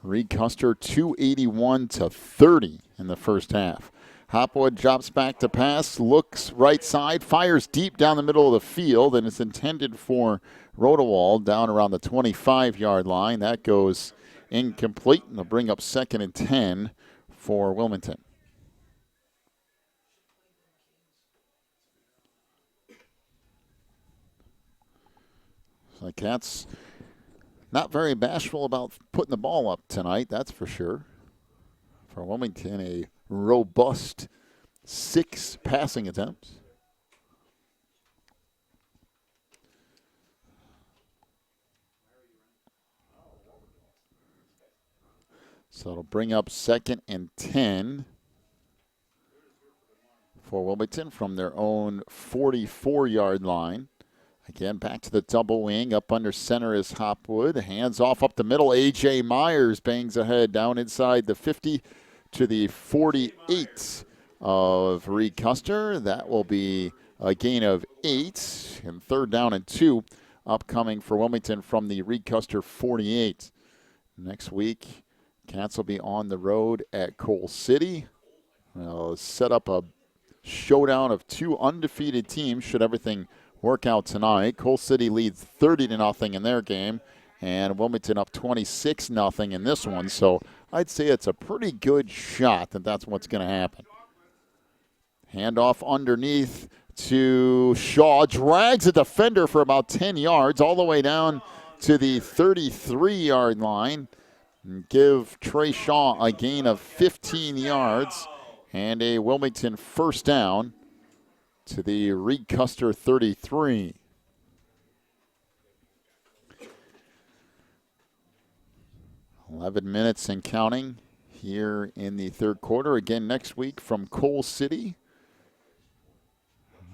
Reed Custer 281-30 in the first half. Hopwood drops back to pass, looks right side, fires deep down the middle of the field, and it's intended for Rodewald down around the 25-yard line. That goes incomplete, and they'll bring up 2nd and 10 for Wilmington. So the Cats not very bashful about putting the ball up tonight, that's for sure. For Wilmington, a robust 6 passing attempts. So it'll bring up 2nd and 10 for Wilmington from their own 44-yard line. Again, back to the double wing. Up under center is Hopwood. Hands off up the middle. A.J. Myers bangs ahead down inside the 50 to the 48 of Reed Custer. That will be a gain of 8. And 3rd down and 2 upcoming for Wilmington from the Reed Custer 48. Next week, Cats will be on the road at Coal City. They'll set up a showdown of 2 undefeated teams should everything work out tonight. Coal City leads 30-0 in their game, and Wilmington up 26-0 in this one. So I'd say it's a pretty good shot that that's what's going to happen. Handoff underneath to Shaw. Drags a defender for about 10 yards all the way down to the 33-yard line. And give Trey Shaw a gain of 15 yards and a Wilmington 1st down to the Reed Custer 33. $11 minutes and counting here in the third quarter. Again, next week from Coal City.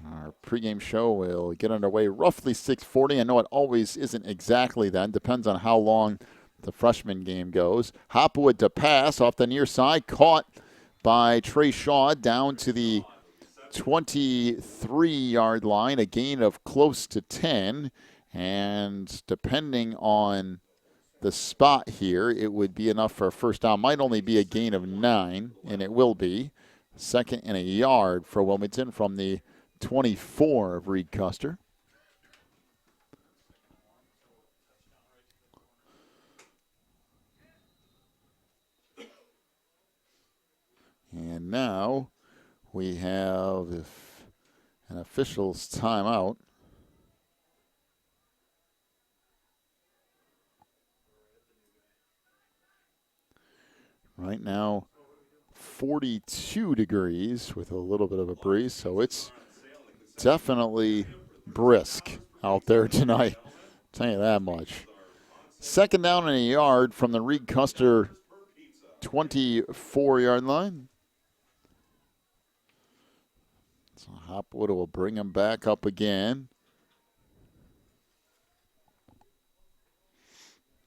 Our pregame show will get underway roughly 6:40. I know it always isn't exactly that. It depends on how long the freshman game goes. Hopwood to pass off the near side. Caught by Trey Shaw down to the 23-yard line, a gain of close to 10, and depending on the spot here, it would be enough for a 1st down. Might only be a gain of 9, and it will be. 2nd and a yard for Wilmington from the 24 of Reed Custer. And now we have an official's timeout. Right now, 42 degrees with a little bit of a breeze, so it's definitely brisk out there tonight. I'll tell you that much. Second down and a yard from the Reed Custer 24-yard line. So Hopwood will bring him back up again.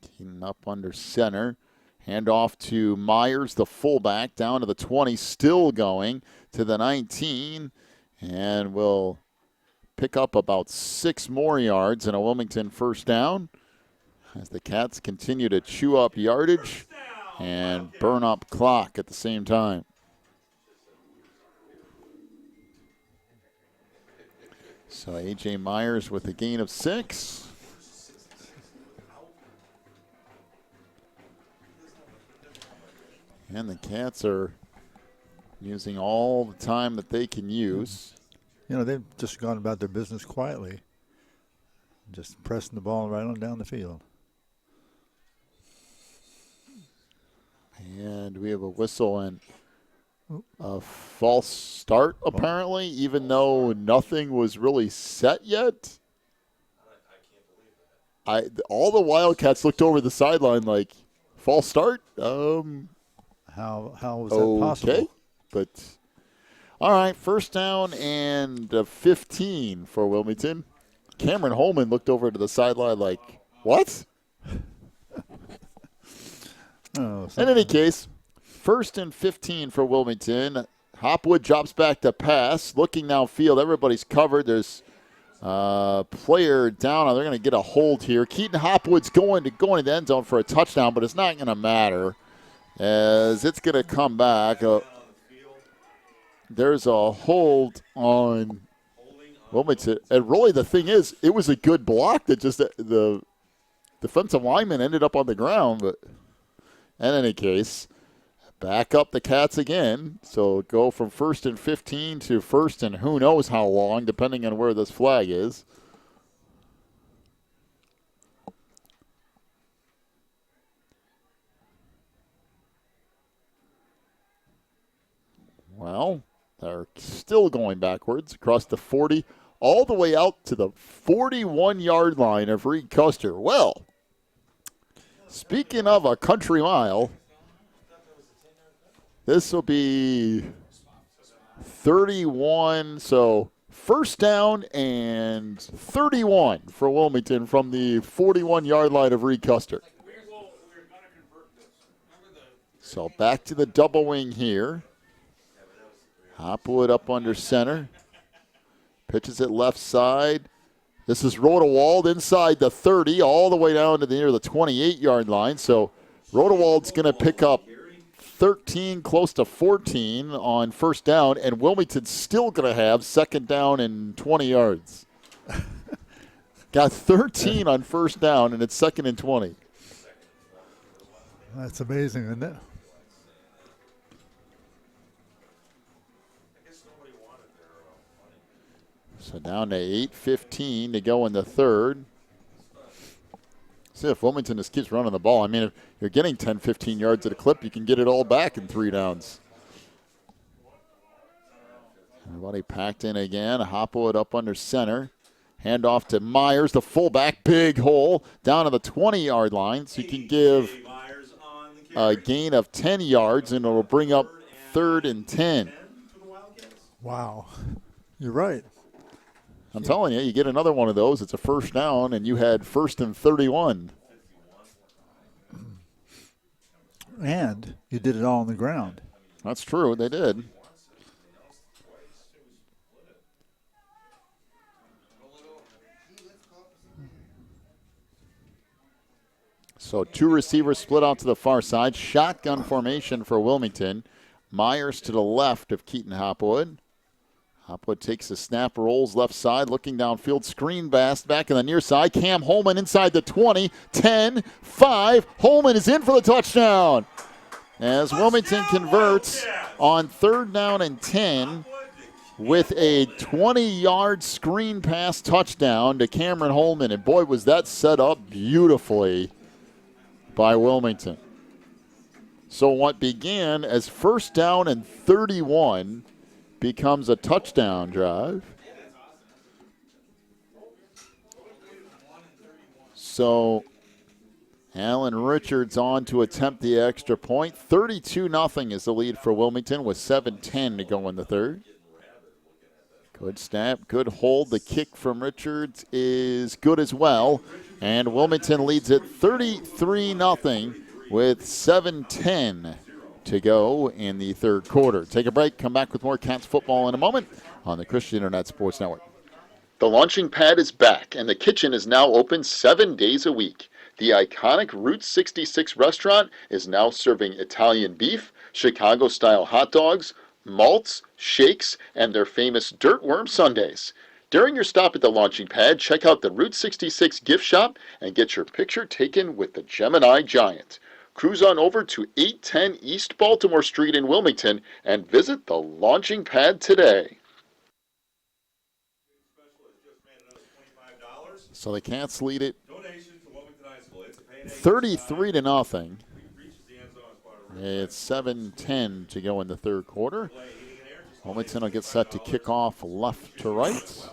Keaton up under center. Hand off to Myers, the fullback, down to the 20, still going to the 19, and will pick up about 6 more yards and a Wilmington first down as the Cats continue to chew up yardage and burn up clock at the same time. So A.J. Myers with a gain of 6. And the Cats are using all the time that they can use. You know, they've just gone about their business quietly, just pressing the ball right on down the field. And we have a whistle and a false start, apparently, even though nothing was really set yet. All the Wildcats looked over the sideline like, false start? How was that possible? Okay, but all right, first down and 15 for Wilmington. Cameron Holman looked over to the sideline like, what? In any case, first and 15 for Wilmington. Hopwood drops back to pass, looking downfield. Everybody's covered. There's a player down. They're going to get a hold here. Keaton Hopwood's going to the end zone for a touchdown, but it's not going to matter, as it's going to come back. There's a hold on Wilmington. And really the thing is, it was a good block that just the defensive lineman ended up on the ground. But in any case, back up the Cats again. So go from first and 15 to first and who knows how long, depending on where this flag is. Well, they're still going backwards across the 40, all the way out to the 41-yard line of Reed Custer. Well, speaking of a country mile, this will be 31, so first down and 31 for Wilmington from the 41-yard line of Reed Custer. So back to the double wing here. Hopwood up under center. Pitches it left side. This is Rodewald inside the 30, all the way down to near the 28-yard line. So Rodewald's going to pick up 13, close to 14 on first down, and Wilmington's still going to have second down and 20 yards. Got 13 on first down, and it's second and 20. That's amazing, isn't it? So down to 8:15 to go in the third. See if Wilmington just keeps running the ball. I mean, if you're getting 10, 15 yards at a clip, you can get it all back in 3 downs. Everybody packed in again. Hopwood up under center. Hand off to Myers, the fullback. Big hole down to the 20-yard line. So you can give a gain of 10 yards, and it will bring up 3rd and 10. Wow. You're right. I'm telling you, you get another one of those, it's a first down, and you had 1st and 31. And you did it all on the ground. That's true, they did. So 2 receivers split out to the far side. Shotgun formation for Wilmington. Myers to the left of Keaton Hopwood. Hopwood takes the snap, rolls left side, looking downfield, screen back in the near side. Cam Holman inside the 20, 10, 5. Holman is in for the touchdown. as Wilmington converts on 3rd down and 10 with a 20-yard screen pass touchdown to Cameron Holman. And boy, was that set up beautifully by Wilmington. So what began as 1st down and 31 becomes a touchdown drive. So Alan Richards on to attempt the extra point. 32-0 is the lead for Wilmington with 7:10 to go in the 3rd. Good snap, good hold. The kick from Richards is good as well. And Wilmington leads it 33-0 with 7:10 to go in the 3rd quarter. Take a break, come back with more Cats football in a moment on the Christian Internet Sports Network. The launching pad is back, and the kitchen is now open 7 days a week. The iconic Route 66 restaurant is now serving Italian beef, Chicago-style hot dogs, malts, shakes, and their famous dirt worm sundaes. During your stop at the launching pad, check out the Route 66 gift shop and get your picture taken with the Gemini Giant. Cruise on over to 810 East Baltimore Street in Wilmington and visit the launching pad today. So the Cats lead it 33-0. It's 7:10 to go in the 3rd quarter. Wilmington will get set to kick off left to right.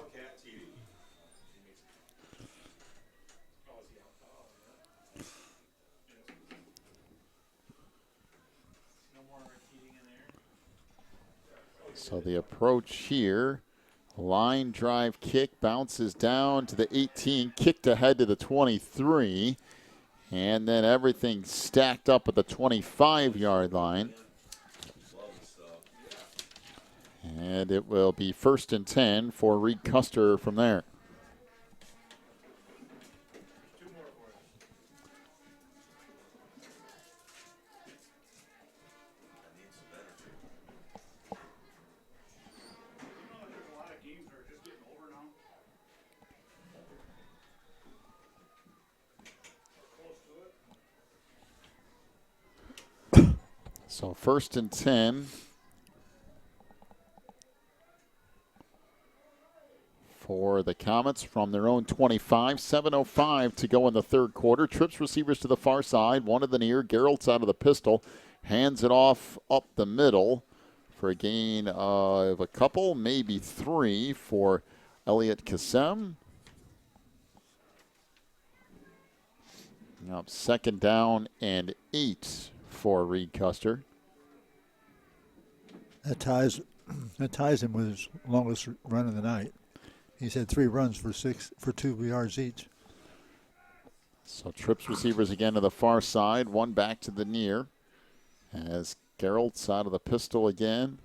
So the approach here, line drive kick, bounces down to the 18, kicked ahead to the 23, and then everything stacked up at the 25-yard line. And it will be 1st and 10 for Reed Custer from there. So 1st and 10 for the Comets from their own 25. 7:05 to go in the 3rd quarter. Trips receivers to the far side, one to the near. Gerald's out of the pistol, hands it off up the middle for a gain of a couple, maybe 3 for Elliot Kassem. Now 2nd down and 8 for Reed Custer. That ties him with his longest run of the night. He's had 3 runs for 2 yards each. So trips receivers again to the far side, one back to the near. As Gerald's out of the pistol again.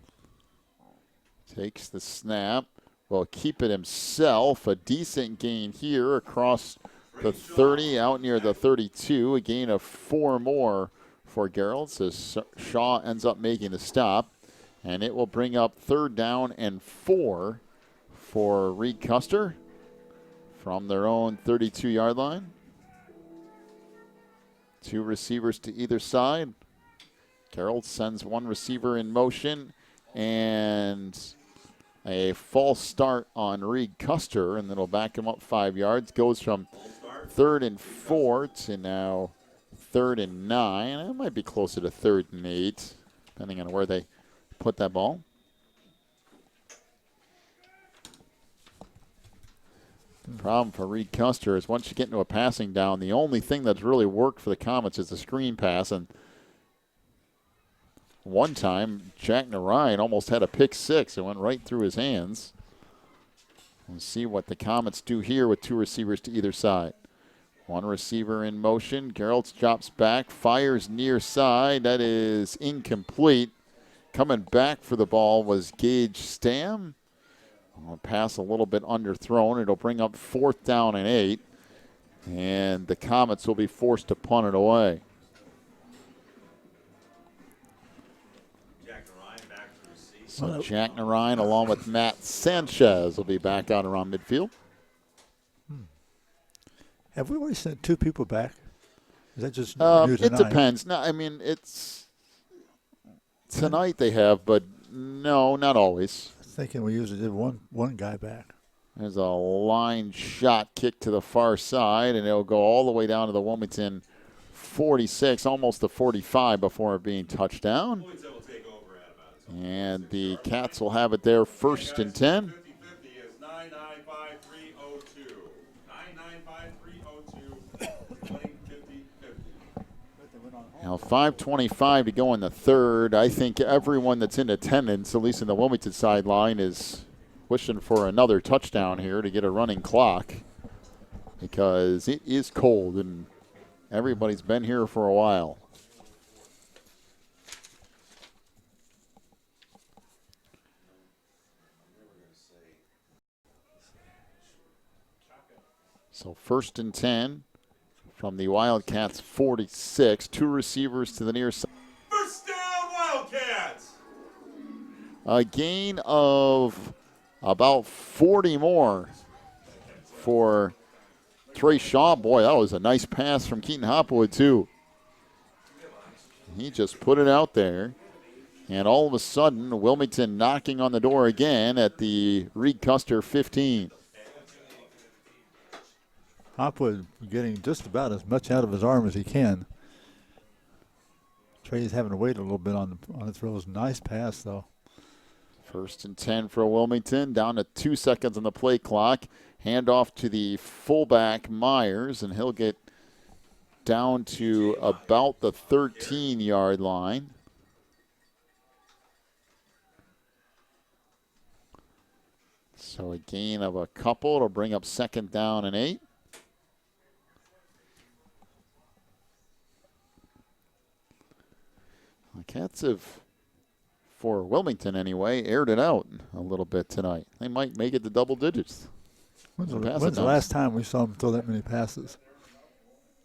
Takes the snap. Will keep it himself. A decent gain here across the 30, out near the 32. A gain of 4 more for Gerald as Shaw ends up making the stop. And it will bring up 3rd down and 4 for Reed Custer from their own 32-yard line. 2 receivers to either side. Gerald sends 1 receiver in motion, and a false start on Reed Custer, and then will back him up 5 yards. Goes from 3rd and 4 to now 3rd and 9. It might be closer to 3rd and 8, depending on where they put that ball. The problem for Reed Custer is once you get into a passing down, the only thing that's really worked for the Comets is the screen pass. And one time, Jack Narayan almost had a pick 6. It went right through his hands. We'll see what the Comets do here with 2 receivers to either side. 1 receiver in motion. Geralds drops back, fires near side. That is incomplete. Coming back for the ball was Gage Stam. Pass a little bit underthrown. It'll bring up 4th down and 8. And the Comets will be forced to punt it away. So Jack Narayan along with Matt Sanchez will be back out around midfield. Have we always sent 2 people back? Is that just new it tonight? Depends. No, I mean, Tonight they have, but no, not always. I was thinking we usually did one guy back. There's a line shot kick to the far side, and it'll go all the way down to the Wilmington 46, almost the 45 before it being touched down. And the Cats will have it there, 1st and 10. Now 5:25 to go in the third. I think everyone that's in attendance, at least in the Wilmington sideline, is wishing for another touchdown here to get a running clock, because it is cold and everybody's been here for a while. So 1st and 10 from the Wildcats 46. 2 receivers to the near side. First down, Wildcats! A gain of about 40 more for Trey Shaw. Boy, that was a nice pass from Keaton Hopwood, too. He just put it out there. And all of a sudden, Wilmington knocking on the door again at the Reed Custer 15. Hopwood getting just about as much out of his arm as he can. Trey's having to wait a little bit on the throws. Nice pass, though. 1st and 10 for Wilmington. Down to 2 seconds on the play clock. Handoff to the fullback, Myers, and he'll get down to about the 13-yard line. So a gain of a couple to bring up 2nd down and 8. The Cats have, for Wilmington anyway, aired it out a little bit tonight. They might make it to double digits. When's the last time we saw them throw that many passes?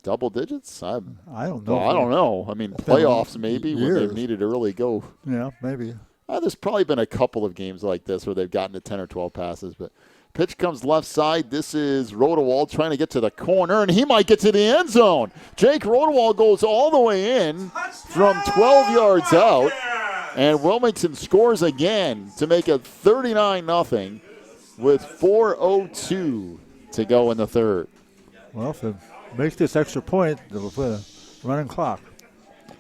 Double digits? I don't know. Well, I don't know. I mean, playoffs maybe when they've needed to really go. Yeah, maybe. There's probably been a couple of games like this where they've gotten to 10 or 12 passes. But pitch comes left side. This is Rodewald trying to get to the corner, and he might get to the end zone. Jake Rodewald goes all the way in from 12 yards out, and Wilmington scores again to make it 39-0 with 4:02 to go in the third. Well, if it makes this extra point, they'll put a running clock.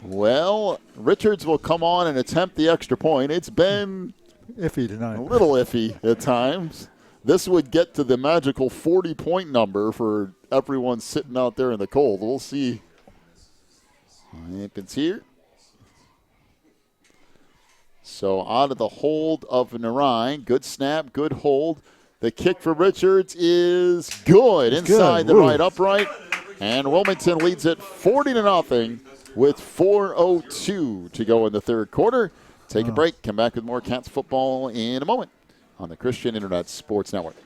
Well, Richards will come on and attempt the extra point. It's been iffy tonight. A little iffy at times. This would get to the magical 40-point number for everyone sitting out there in the cold. We'll see if it's here. So out of the hold of Narine. Good snap, good hold. The kick for Richards is good inside the right upright. And Wilmington leads it 40-0 with 4:02 to go in the third quarter. Take a break. Come back with more Cats football in a moment on the Christian Internet Sports Network.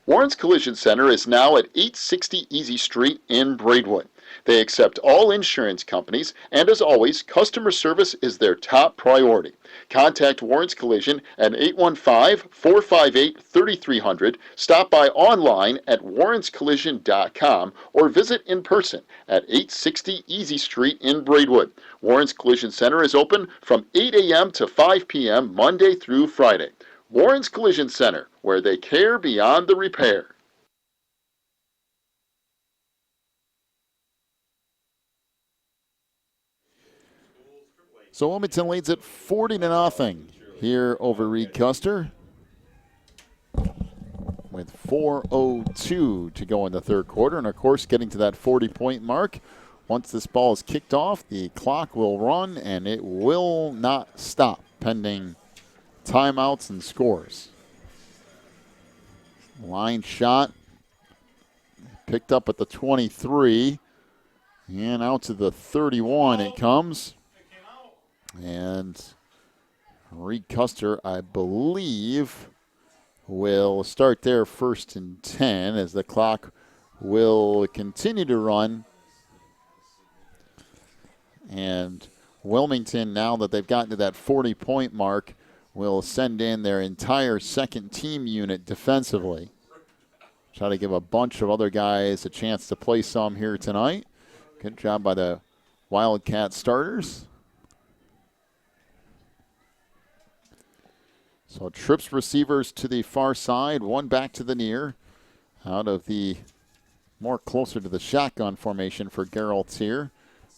Warren's Collision Center is now at 860 Easy Street in Braidwood. They accept all insurance companies, and as always, customer service is their top priority. Contact Warren's Collision at 815-458-3300, stop by online at warrenscollision.com, or visit in person at 860 Easy Street in Braidwood. Warren's Collision Center is open from 8 a.m. to 5 p.m. Monday through Friday. Warren's Collision Center, where they care beyond the repair. So Wilmington leads it 40-0 here over Reed Custer with 4:02 to go in the third quarter. And, of course, getting to that 40-point mark, once this ball is kicked off, the clock will run, and it will not stop pending timeouts and scores. Line shot picked up at the 23, and out to the 31 it comes. And Reed Custer, I believe, will start there 1st and 10 as the clock will continue to run. And Wilmington, now that they've gotten to that 40-point mark, will send in their entire second team unit defensively. Try to give a bunch of other guys a chance to play some here tonight. Good job by the Wildcat starters. So trips receivers to the far side, one back to the near. Out of the more closer to the shotgun formation for Geralt's here.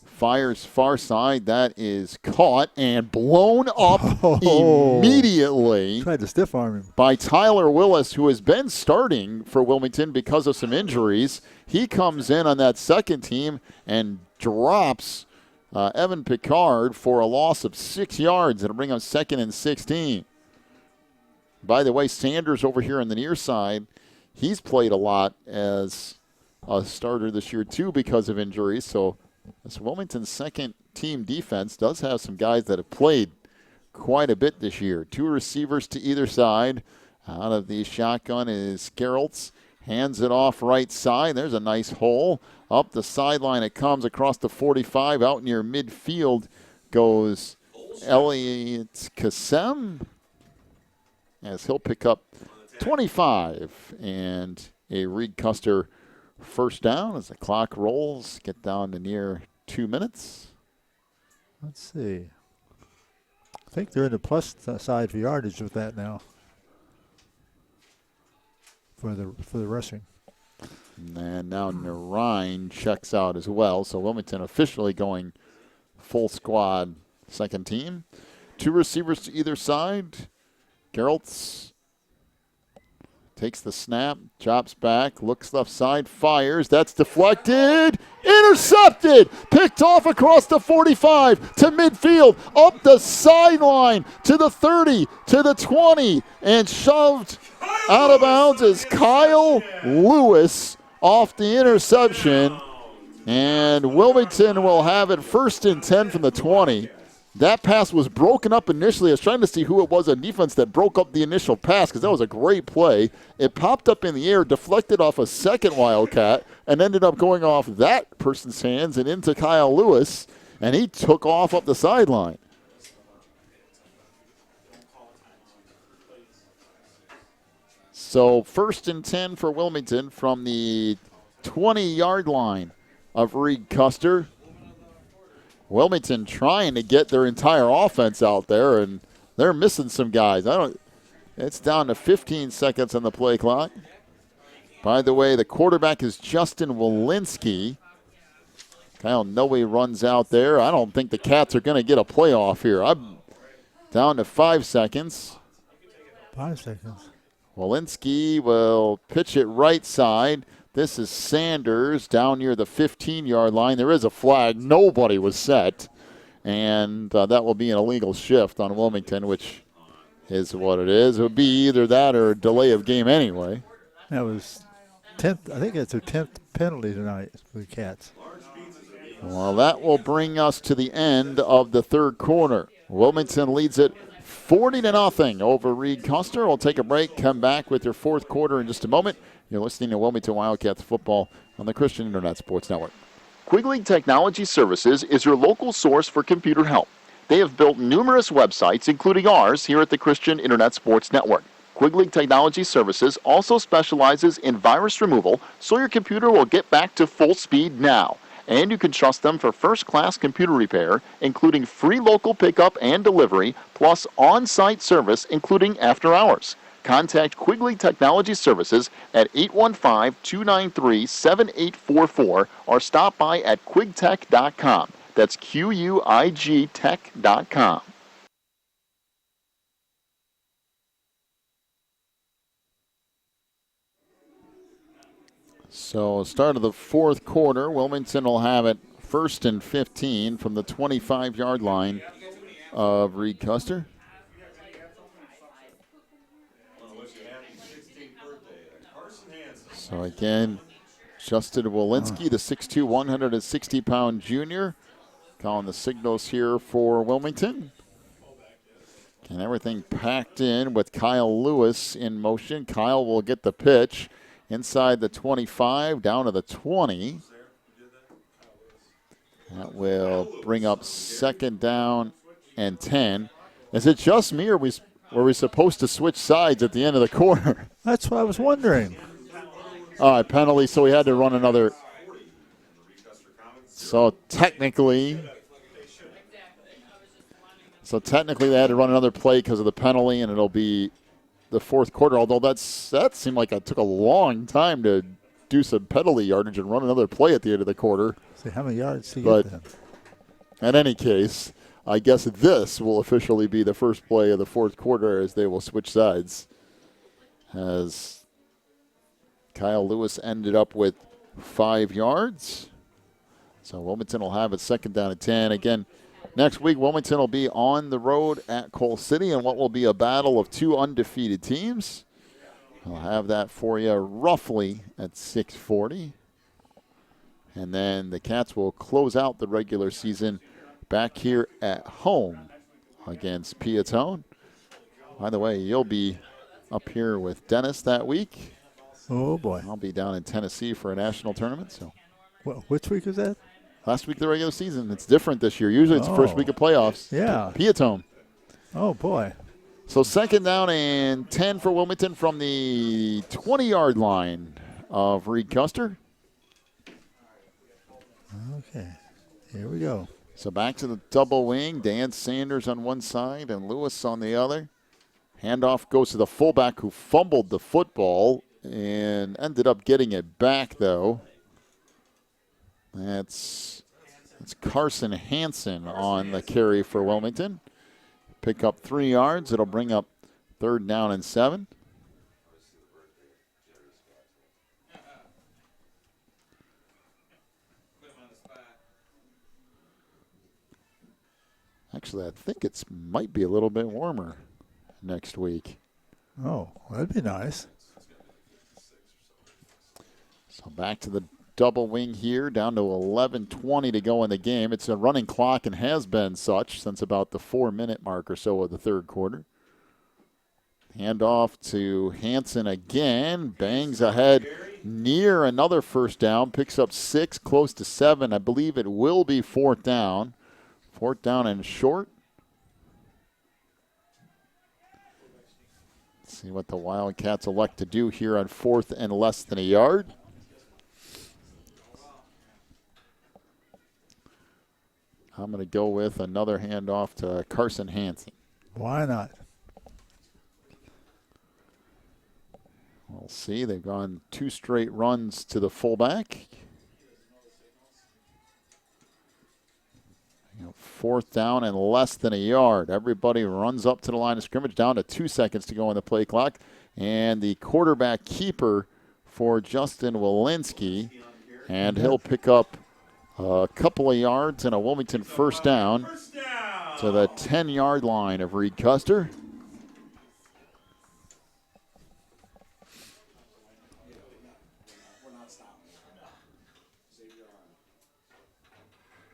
Fires far side. That is caught and blown up immediately. Tried to stiff arm him. By Tyler Willis, who has been starting for Wilmington because of some injuries. He comes in on that second team and drops Evan Picard for a loss of 6 yards. It'll bring him 2nd and 16. By the way, Sanders over here on the near side, he's played a lot as a starter this year too because of injuries. So this Wilmington's second team defense does have some guys that have played quite a bit this year. 2 receivers to either side. Out of the shotgun is Geraltz. Hands it off right side. There's a nice hole. Up the sideline it comes across the 45. Out near midfield goes Elliot Kassem, as he'll pick up 25 and a Reed Custer first down as the clock rolls. Get down to near 2 minutes. Let's see. I think they're in the plus side for yardage with that now. For the rushing. And now Narine checks out as well. So Wilmington officially going full squad second team. 2 receivers to either side. Geraltz takes the snap, drops back, looks left side, fires. That's deflected. Intercepted. Picked off across the 45 to midfield. Up the sideline to the 30, to the 20, and shoved out of bounds is Kyle Lewis off the interception. And Wilmington will have it 1st and 10 from the 20. That pass was broken up initially. I was trying to see who it was on defense that broke up the initial pass because that was a great play. It popped up in the air, deflected off a second Wildcat, and ended up going off that person's hands and into Kyle Lewis, and he took off up the sideline. So 1st and 10 for Wilmington from the 20-yard line of Reed Custer. Wilmington trying to get their entire offense out there, and they're missing some guys. It's down to 15 seconds on the play clock. By the way, the quarterback is Justin Walensky. Kyle Noe runs out there. I don't think the Cats are going to get a playoff here. I'm down to 5 seconds. 5 seconds. Walensky will pitch it right side. This is Sanders down near the 15-yard line. There is a flag. Nobody was set. And that will be an illegal shift on Wilmington, which is what it is. It would be either that or a delay of game anyway. That was 10th. I think it's their 10th penalty tonight for the Cats. Well, that will bring us to the end of the third quarter. Wilmington leads it 40-0 over Reed Custer. We'll take a break, come back with your fourth quarter in just a moment. You're listening to Wilmington Wildcats football on the Christian Internet Sports Network. Quigley Technology Services is your local source for computer help. They have built numerous websites, including ours, here at the Christian Internet Sports Network. Quigley Technology Services also specializes in virus removal, so your computer will get back to full speed now. And you can trust them for first-class computer repair, including free local pickup and delivery, plus on-site service, including after hours. Contact Quigley Technology Services at 815-293-7844 or stop by at quigtech.com. That's QUIG tech.com. So start of the fourth quarter, Wilmington will have it 1st and 15 from the 25-yard line of Reed Custer. So again, Justin Walensky, the 6'2", 160-pound junior, calling the signals here for Wilmington. And everything packed in with Kyle Lewis in motion. Kyle will get the pitch inside the 25, down to the 20. That will bring up 2nd down and 10. Is it just me, or were we supposed to switch sides at the end of the quarter? That's what I was wondering. All right, penalty, so we had to run another. So technically, So technically they had to run another play because of the penalty, and it'll be the fourth quarter, although that seemed like it took a long time to do some penalty yardage and run another play at the end of the quarter. See how many yards he get then. In any case, I guess this will officially be the first play of the fourth quarter as they will switch sides. As Kyle Lewis ended up with 5 yards. So Wilmington will have it second down and 10. Again, next week Wilmington will be on the road at Coal City in what will be a battle of 2 undefeated teams. I'll have that for you roughly at 6:40. And then the Cats will close out the regular season back here at home against Piatone. By the way, you'll be up here with Dennis that week. Oh, boy. I'll be down in Tennessee for a national tournament. So, well, which week is that? Last week of the regular season. It's different this year. Usually it's the first week of playoffs. Yeah. Piatone. Oh, boy. So second down and 10 for Wilmington from the 20-yard line of Reed Custer. Okay. Here we go. So back to the double wing. Dan Sanders on one side and Lewis on the other. Handoff goes to the fullback who fumbled the football and ended up getting it back, though. That's Carson Hansen on the carry for Wilmington. Pick up 3 yards. It'll bring up third down and 7. Actually, I think it might be a little bit warmer next week. Oh, that'd be nice. So back to the double wing here, down to 11:20 to go in the game. It's a running clock and has been such since about the 4-minute mark or so of the third quarter. Handoff to Hansen again. Bangs ahead near another first down. Picks up 6, close to 7. I believe it will be fourth down. Fourth down and short. Let's see what the Wildcats elect to do here on fourth and less than a yard. I'm going to go with another handoff to Carson Hansen. Why not? We'll see. They've gone 2 straight runs to the fullback. Fourth down and less than a yard. Everybody runs up to the line of scrimmage, down to 2 seconds to go on the play clock. And the quarterback keeper for Justin Walensky. And he'll pick up a couple of yards and a Wilmington first down to the 10-yard line of Reed Custer.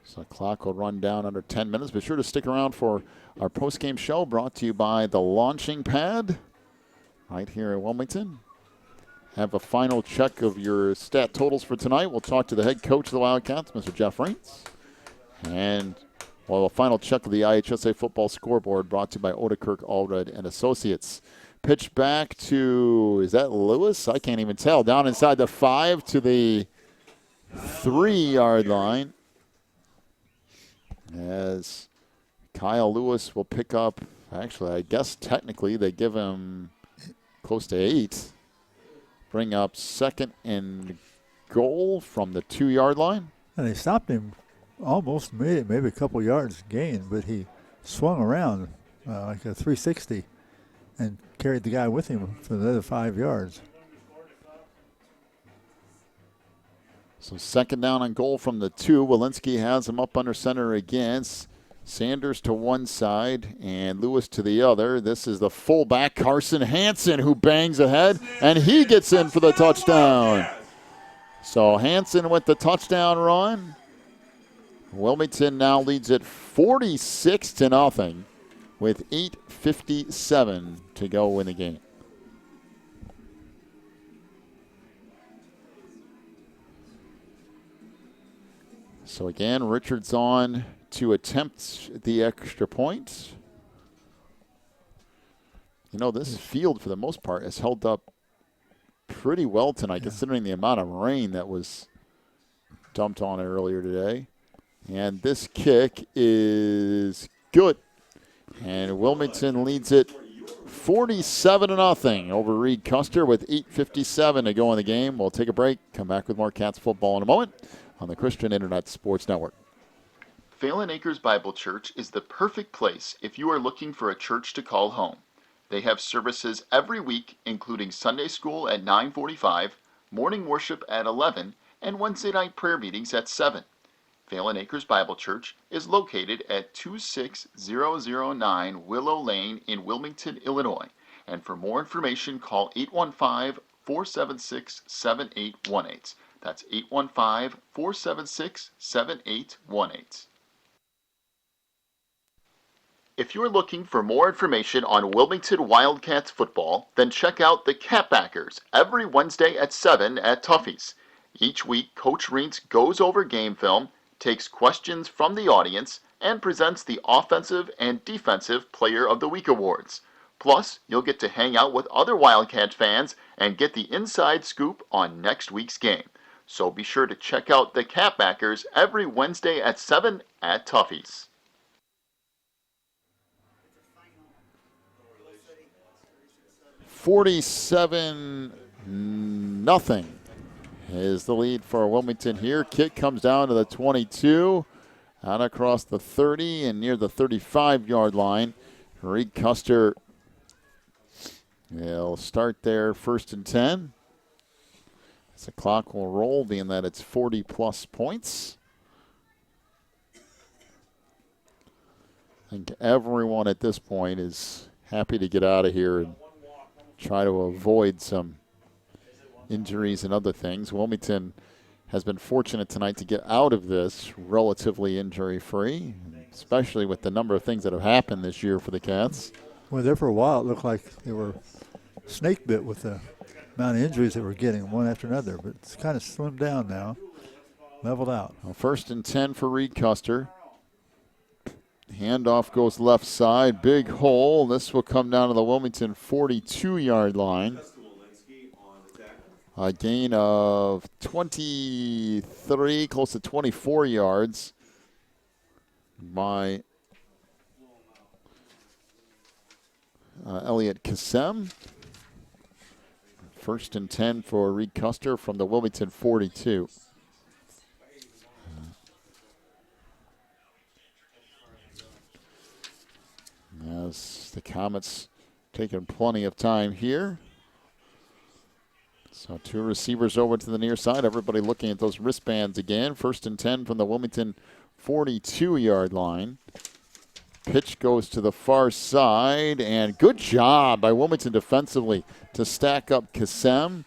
So the clock will run down under 10 minutes. Be sure to stick around for our post-game show brought to you by the Launching Pad right here in Wilmington. Have a final check of your stat totals for tonight. We'll talk to the head coach of the Wildcats, Mr. Jeff Raines. And we'll have a final check of the IHSA football scoreboard brought to you by Odekirk Allred and Associates. Pitch back to, is that Lewis? I can't even tell. Down inside the 5 to the 3-yard line. As Kyle Lewis will pick up, actually, I guess technically they give him close to 8. Bring up second and goal from the 2-yard line. And they stopped him, almost made it, maybe a couple yards gain, but he swung around like a 360 and carried the guy with him for the other 5 yards. So second down and goal from the 2. Walensky has him up under center again. Sanders to one side and Lewis to the other. This is the fullback, Carson Hansen, who bangs ahead, and he gets in for the touchdown. So Hansen with the touchdown run. Wilmington now leads it 46-0 with 8:57 to go in the game. So again, Richards on to attempt the extra point. You know, this field, for the most part, has held up pretty well tonight, considering the amount of rain that was dumped on it earlier today. And this kick is good. And Wilmington leads it 47-0 over Reed Custer with 8:57 to go in the game. We'll take a break, come back with more Cats football in a moment on the Christian Internet Sports Network. Phelan Acres Bible Church is the perfect place if you are looking for a church to call home. They have services every week, including Sunday school at 9:45, morning worship at 11, and Wednesday night prayer meetings at 7. Phelan Acres Bible Church is located at 26009 Willow Lane in Wilmington, Illinois. And for more information, call 815-476-7818. That's 815-476-7818. If you're looking for more information on Wilmington Wildcats football, then check out the Catbackers every Wednesday at 7 at Tuffy's. Each week, Coach Reentz goes over game film, takes questions from the audience, and presents the Offensive and Defensive Player of the Week awards. Plus, you'll get to hang out with other Wildcat fans and get the inside scoop on next week's game. So be sure to check out the Catbackers every Wednesday at 7 at Tuffy's. 47-0 is the lead for Wilmington here. Kick comes down to the 22, out across the 30 and near the 35-yard line. Reed Custer will start there 1st and 10. As the clock will roll, being that it's 40-plus points. I think everyone at this point is happy to get out of here and try to avoid some injuries and other things. Wilmington has been fortunate tonight to get out of this relatively injury-free, especially with the number of things that have happened this year for the Cats. Well, there for a while it looked like they were snake bit with the amount of injuries they were getting one after another, but it's kind of slimmed down now, leveled out. Well, 1st and 10 for Reed Custer. Handoff goes left side, big hole. This will come down to the Wilmington 42-yard line. A gain of 23, close to 24 yards by Elliot Kassem. 1st and 10 for Reed Custer from the Wilmington 42. As the Comets taking plenty of time here. So 2 receivers over to the near side. Everybody looking at those wristbands again. 1st and 10 from the Wilmington 42-yard line. Pitch goes to the far side, and good job by Wilmington defensively to stack up Kassem.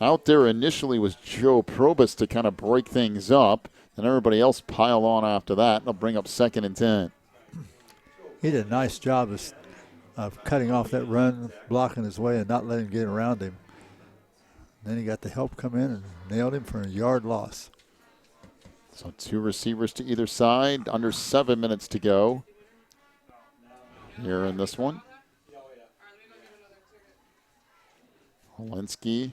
Out there initially was Joe Probus to kind of break things up, and everybody else pile on after that. They'll bring up 2nd and 10. He did a nice job of cutting off that run, blocking his way, and not letting him get around him. Then he got the help come in and nailed him for a yard loss. So 2 receivers to either side, under 7 minutes to go here in this one. Walensky.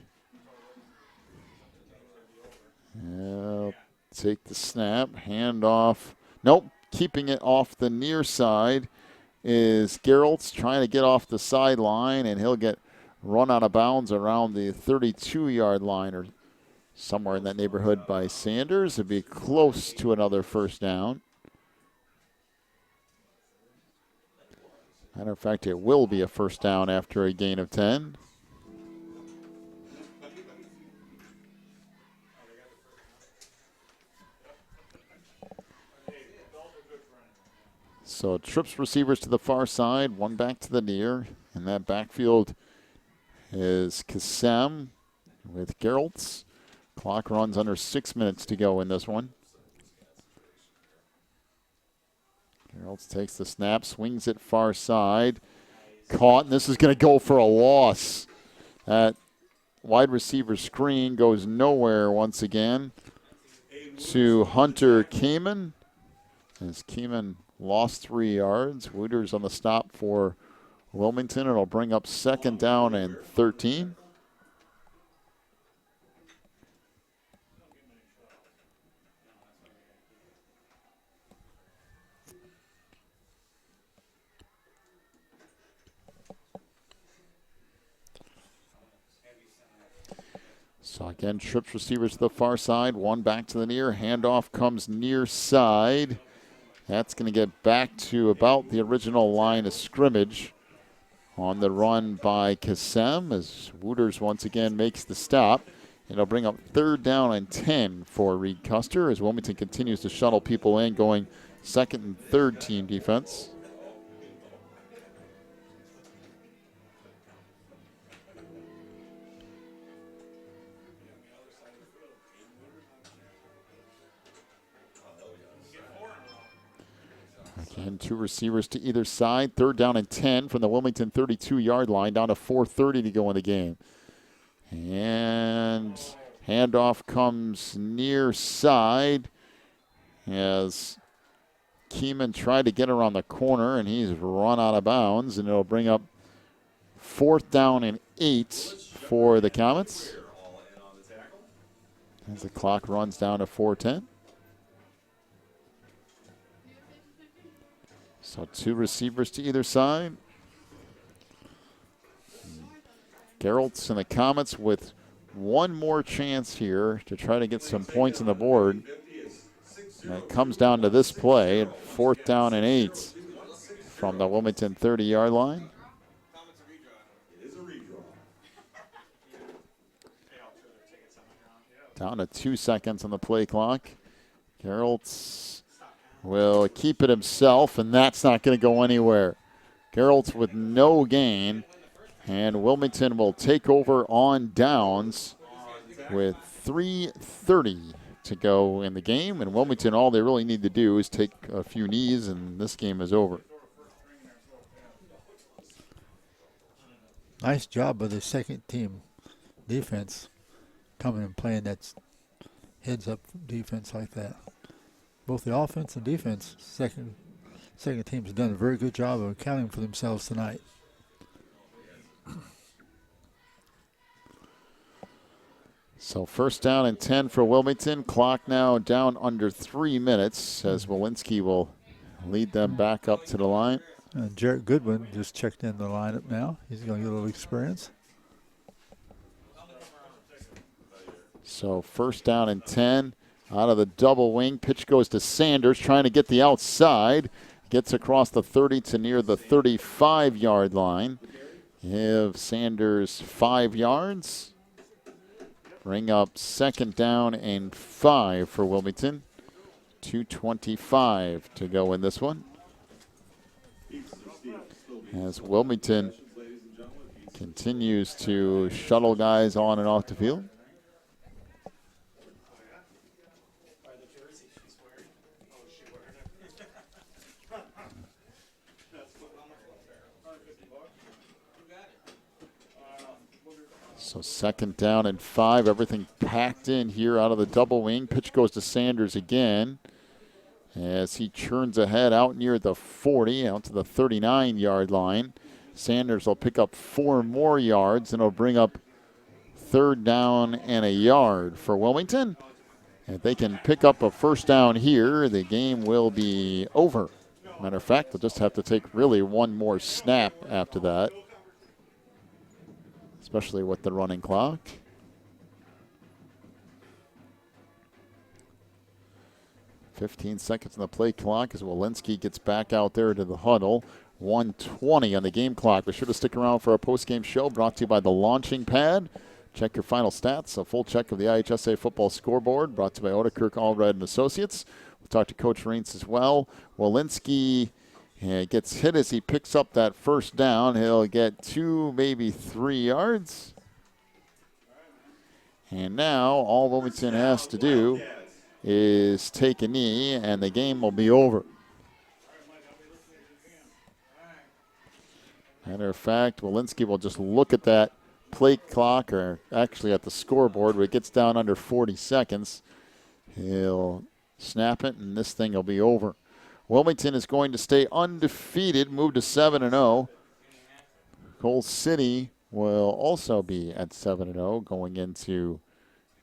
Take the snap, hand off. Nope, keeping it off the near side is Geralt's trying to get off the sideline, and he'll get run out of bounds around the 32-yard line or somewhere in that neighborhood by Sanders. It'd be close to another 1st down. Matter of fact, it will be a 1st down after a gain of 10. So trips receivers to the far side, 1 back to the near. In that backfield is Kassem with Geraltz. Clock runs under 6 minutes to go in this one. Geraltz takes the snap, swings it far side. Caught, and this is going to go for a loss. That wide receiver screen goes nowhere once again to Hunter Kamen. As Kamen lost 3 yards. Wooters on the stop for Wilmington. It'll bring up 2nd down and 13. So again, trips receivers to the far side, one back to the near. Handoff comes near side. That's going to get back to about the original line of scrimmage on the run by Kassem as Wooters once again makes the stop. It'll bring up 3rd down and 10 for Reed Custer as Wilmington continues to shuttle people in, going 2nd and 3rd team defense. Again, 2 receivers to either side. 3rd down and 10 from the Wilmington 32-yard line, down to 4:30 to go in the game. And handoff comes near side as Keeman tried to get around the corner, and he's run out of bounds, and it'll bring up 4th down and 8 for the Comets as the clock runs down to 4:10. So 2 receivers to either side. Geralt's and the Comets with one more chance here to try to get some points on the board. And it comes down to this play at 4th down and 8 from the Wilmington 30-yard line. Down to 2 seconds on the play clock. Geralt's will keep it himself, and that's not going to go anywhere. Geralt's with no gain, and Wilmington will take over on downs with 3:30 to go in the game. And Wilmington, all they really need to do is take a few knees, and this game is over. Nice job by the second team defense coming and playing that heads-up defense like that. Both the offense and defense, second team's done a very good job of accounting for themselves tonight. So 1st down and 10 for Wilmington. Clock now down under 3 minutes as Walensky will lead them back up to the line. Jarrett Goodwin just checked in the lineup now. He's going to get a little experience. So 1st down and 10. Out of the double wing, pitch goes to Sanders, trying to get the outside. Gets across the 30 to near the 35-yard line. Give Sanders 5 yards. Bring up 2nd down and 5 for Wilmington. 2:25 to go in this one. As Wilmington continues to shuttle guys on and off the field. So 2nd down and 5, everything packed in here out of the double wing. Pitch goes to Sanders again as he churns ahead out near the 40, out to the 39-yard line. Sanders will pick up 4 more yards, and it'll bring up 3rd down and a yard for Wilmington. If they can pick up a 1st down here, the game will be over. Matter of fact, they'll just have to take really one more snap after that, especially with the running clock. "15 seconds on the play clock as Walensky gets back out there to the huddle. 1:20 on the game clock. Be sure to stick around for our post-game show brought to you by the Launching Pad. Check your final stats. A full check of the IHSA football scoreboard brought to you by Odekirk Allred and Associates. We'll talk to Coach Reintz as well. Walensky gets hit as he picks up that 1st down. He'll get 2, maybe 3 yards. And now all Wilmington has to do is take a knee, and the game will be over. Matter of fact, Walensky will just look at that play clock, or actually at the scoreboard, where it gets down under 40 seconds. He'll snap it, and this thing will be over. Wilmington is going to stay undefeated, move to 7-0. Coal City will also be at 7-0 going into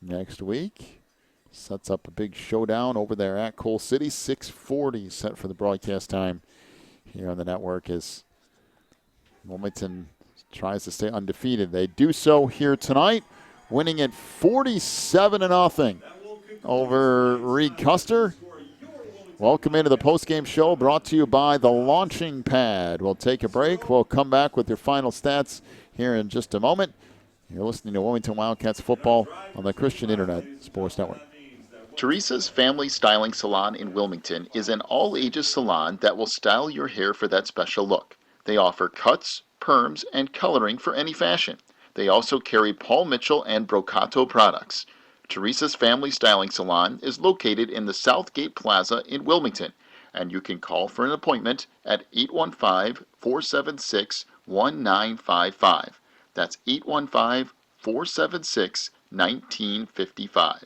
next week. Sets up a big showdown over there at Coal City. 6:40 set for the broadcast time here on the network as Wilmington tries to stay undefeated. They do so here tonight winning it 47-0 over Reed Custer. Welcome into the postgame show brought to you by the Launching Pad. We'll take a break. We'll come back with your final stats here in just a moment. You're listening to Wilmington Wildcats football on the Christian Internet Sports Network. Teresa's Family Styling Salon in Wilmington is an all-ages salon that will style your hair for that special look. They offer cuts, perms, and coloring for any fashion. They also carry Paul Mitchell and Brocato products. Teresa's Family Styling Salon is located in the Southgate Plaza in Wilmington, and you can call for an appointment at 815-476-1955. That's 815-476-1955.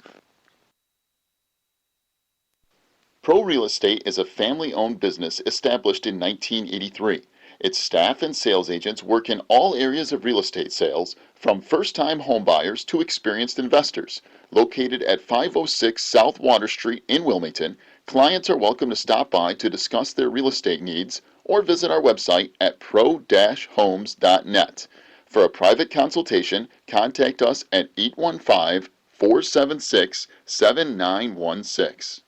Pro Real Estate is a family-owned business established in 1983. Its staff and sales agents work in all areas of real estate sales, from first-time homebuyers to experienced investors. Located at 506 South Water Street in Wilmington, clients are welcome to stop by to discuss their real estate needs or visit our website at pro-homes.net. For a private consultation, contact us at 815-476-7916.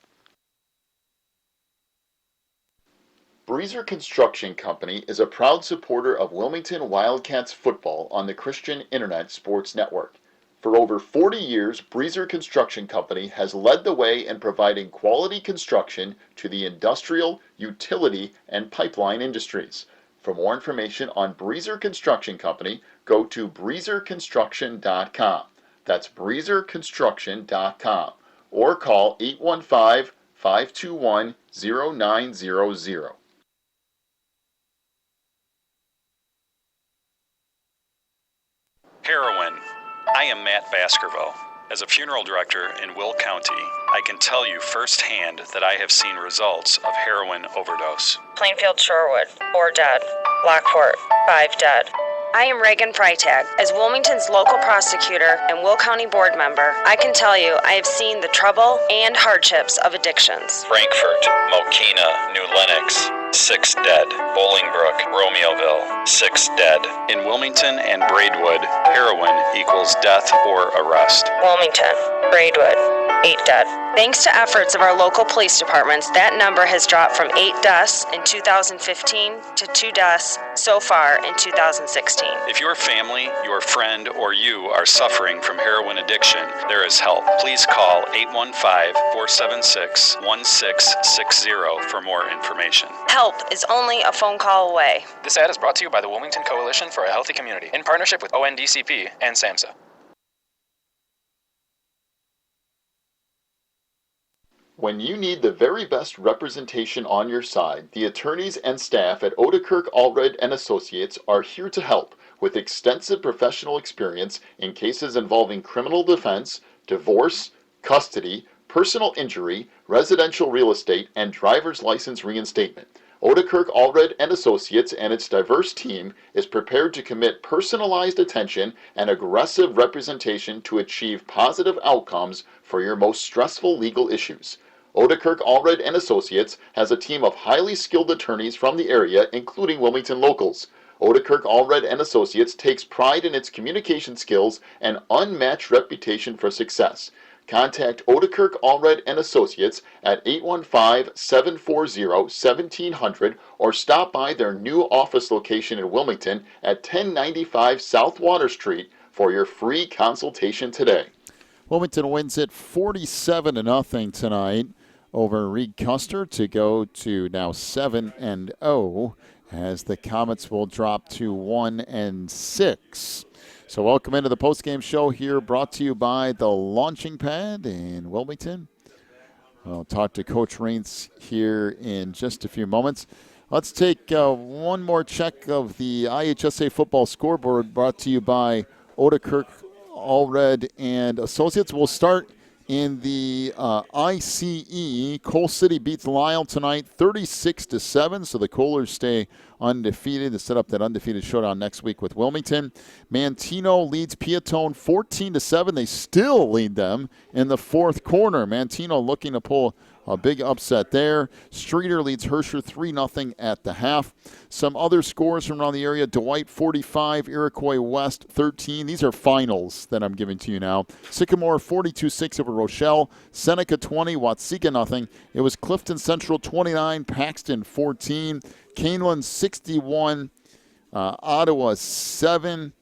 Breezer Construction Company is a proud supporter of Wilmington Wildcats football on the Christian Internet Sports Network. For over 40 years, Breezer Construction Company has led the way in providing quality construction to the industrial, utility, and pipeline industries. For more information on Breezer Construction Company, go to breezerconstruction.com. That's breezerconstruction.com. Or call 815-521-0900. Heroin. I am Matt Baskerville. As a funeral director in Will County, I can tell you firsthand that I have seen results of heroin overdose. Plainfield Shorewood, 4 dead. Lockport, 5 dead. I am Reagan Freitag. As Wilmington's local prosecutor and Will County board member, I can tell you I have seen the trouble and hardships of addictions. Frankfort, Mokina, New Lenox, 6 dead. Bolingbrook, Romeoville, 6 dead. In Wilmington and Braidwood, heroin equals death or arrest. Wilmington, Braidwood, 8 dead. Thanks to efforts of our local police departments, that number has dropped from 8 deaths in 2015 to 2 deaths so far in 2016. If your family, your friend, or you are suffering from heroin addiction, there is help. Please call 815-476-1660 for more information. Help is only a phone call away. This ad is brought to you by the Wilmington Coalition for a Healthy Community in partnership with ONDCP and SAMHSA. When you need the very best representation on your side, the attorneys and staff at Odekirk Allred & Associates are here to help with extensive professional experience in cases involving criminal defense, divorce, custody, personal injury, residential real estate, and driver's license reinstatement. Odekirk Allred & Associates and its diverse team is prepared to commit personalized attention and aggressive representation to achieve positive outcomes for your most stressful legal issues. Odekirk Allred & Associates has a team of highly skilled attorneys from the area, including Wilmington locals. Odekirk Allred & Associates takes pride in its communication skills and unmatched reputation for success. Contact Odekirk Allred & Associates at 815-740-1700 or stop by their new office location in Wilmington at 1095 South Water Street for your free consultation today. Wilmington wins it 47-0 tonight over Reed Custer to go to now 7-0 as the Comets will drop to 1-6. So welcome into the postgame show here, brought to you by the Launching Pad in Wilmington. I'll talk to Coach Raines here in just a few moments. Let's take one more check of the IHSA football scoreboard, brought to you by Odekirk Allred and Associates. We'll start in the ICE. Coal City beats Lyle tonight 36-7, so the Coalers stay undefeated to set up that undefeated showdown next week with Wilmington. Mantino leads Piatone 14-7. They still lead them in the fourth quarter. Mantino looking to pull a big upset there. Streeter leads Herscher 3-0 at the half. Some other scores from around the area. Dwight 45, Iroquois West 13. These are finals that I'm giving to you now. Sycamore 42-6 over Rochelle. Seneca 20, Watsika nothing. It was Clifton Central 29, Paxton 14. Canelan 61, Ottawa 7.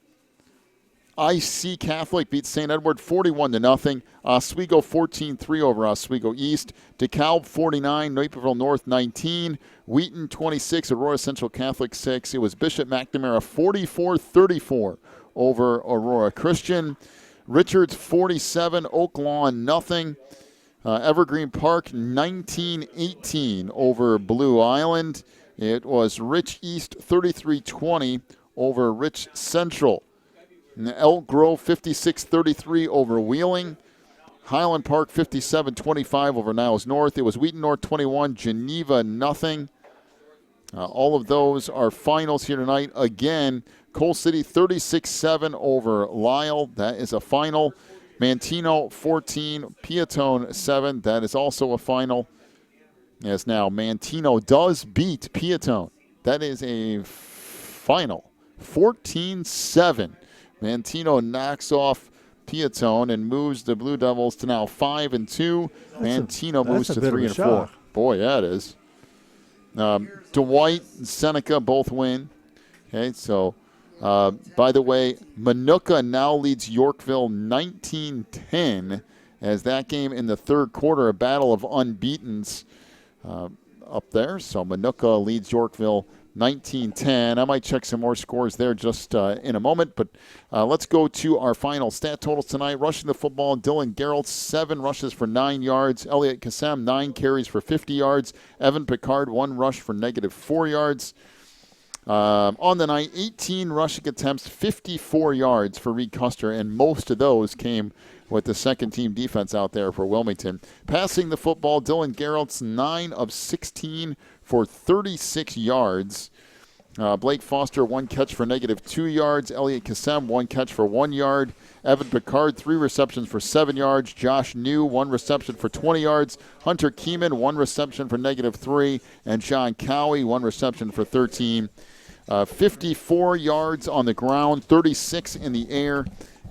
IC Catholic beats St. Edward 41-0. Oswego 14-3 over Oswego East. DeKalb 49, Naperville North 19. Wheaton 26, Aurora Central Catholic 6. It was Bishop McNamara 44-34 over Aurora Christian. Richards 47, Oak Lawn nothing. Evergreen Park 19-18 over Blue Island. It was Rich East 33-20 over Rich Central. Elk Grove 56-33 over Wheeling. Highland Park 57-25 over Niles North. It was Wheaton North 21, Geneva nothing. All of those are finals here tonight. Again, Coal City 36-7 over Lisle. That is a final. Mantino 14, Piatone 7. That is also a final. Yes, now Mantino does beat Piatone. That is a final. 14-7. Mantino knocks off Piatone and moves the Blue Devils to now 5-2. Mantino moves to 3-4. Boy, yeah, it is. Dwight and Seneca both win. Okay, so by the way, Minooka now leads Yorkville 19-10 as that game in the third quarter, a battle of unbeatens up there. So Minooka leads Yorkville 19-10. I might check some more scores there just in a moment, but let's go to our final stat totals tonight. Rushing the football, Dylan Geralt, 7 rushes for 9 yards. Elliot Kassem, 9 carries for 50 yards. Evan Picard, 1 rush for -4 yards. On the night, 18 rushing attempts, 54 yards for Reed Custer, and most of those came with the second-team defense out there for Wilmington. Passing the football, Dylan Geralt's 9 of 16 for 36 yards. Blake Foster, 1 catch for -2 yards. Elliot Kassem, 1 catch for 1 yard. Evan Picard, 3 receptions for 7 yards. Josh New, 1 reception for 20 yards. Hunter Keeman, 1 reception for -3. And John Cowie, 1 reception for 13. 54 yards on the ground, 36 in the air.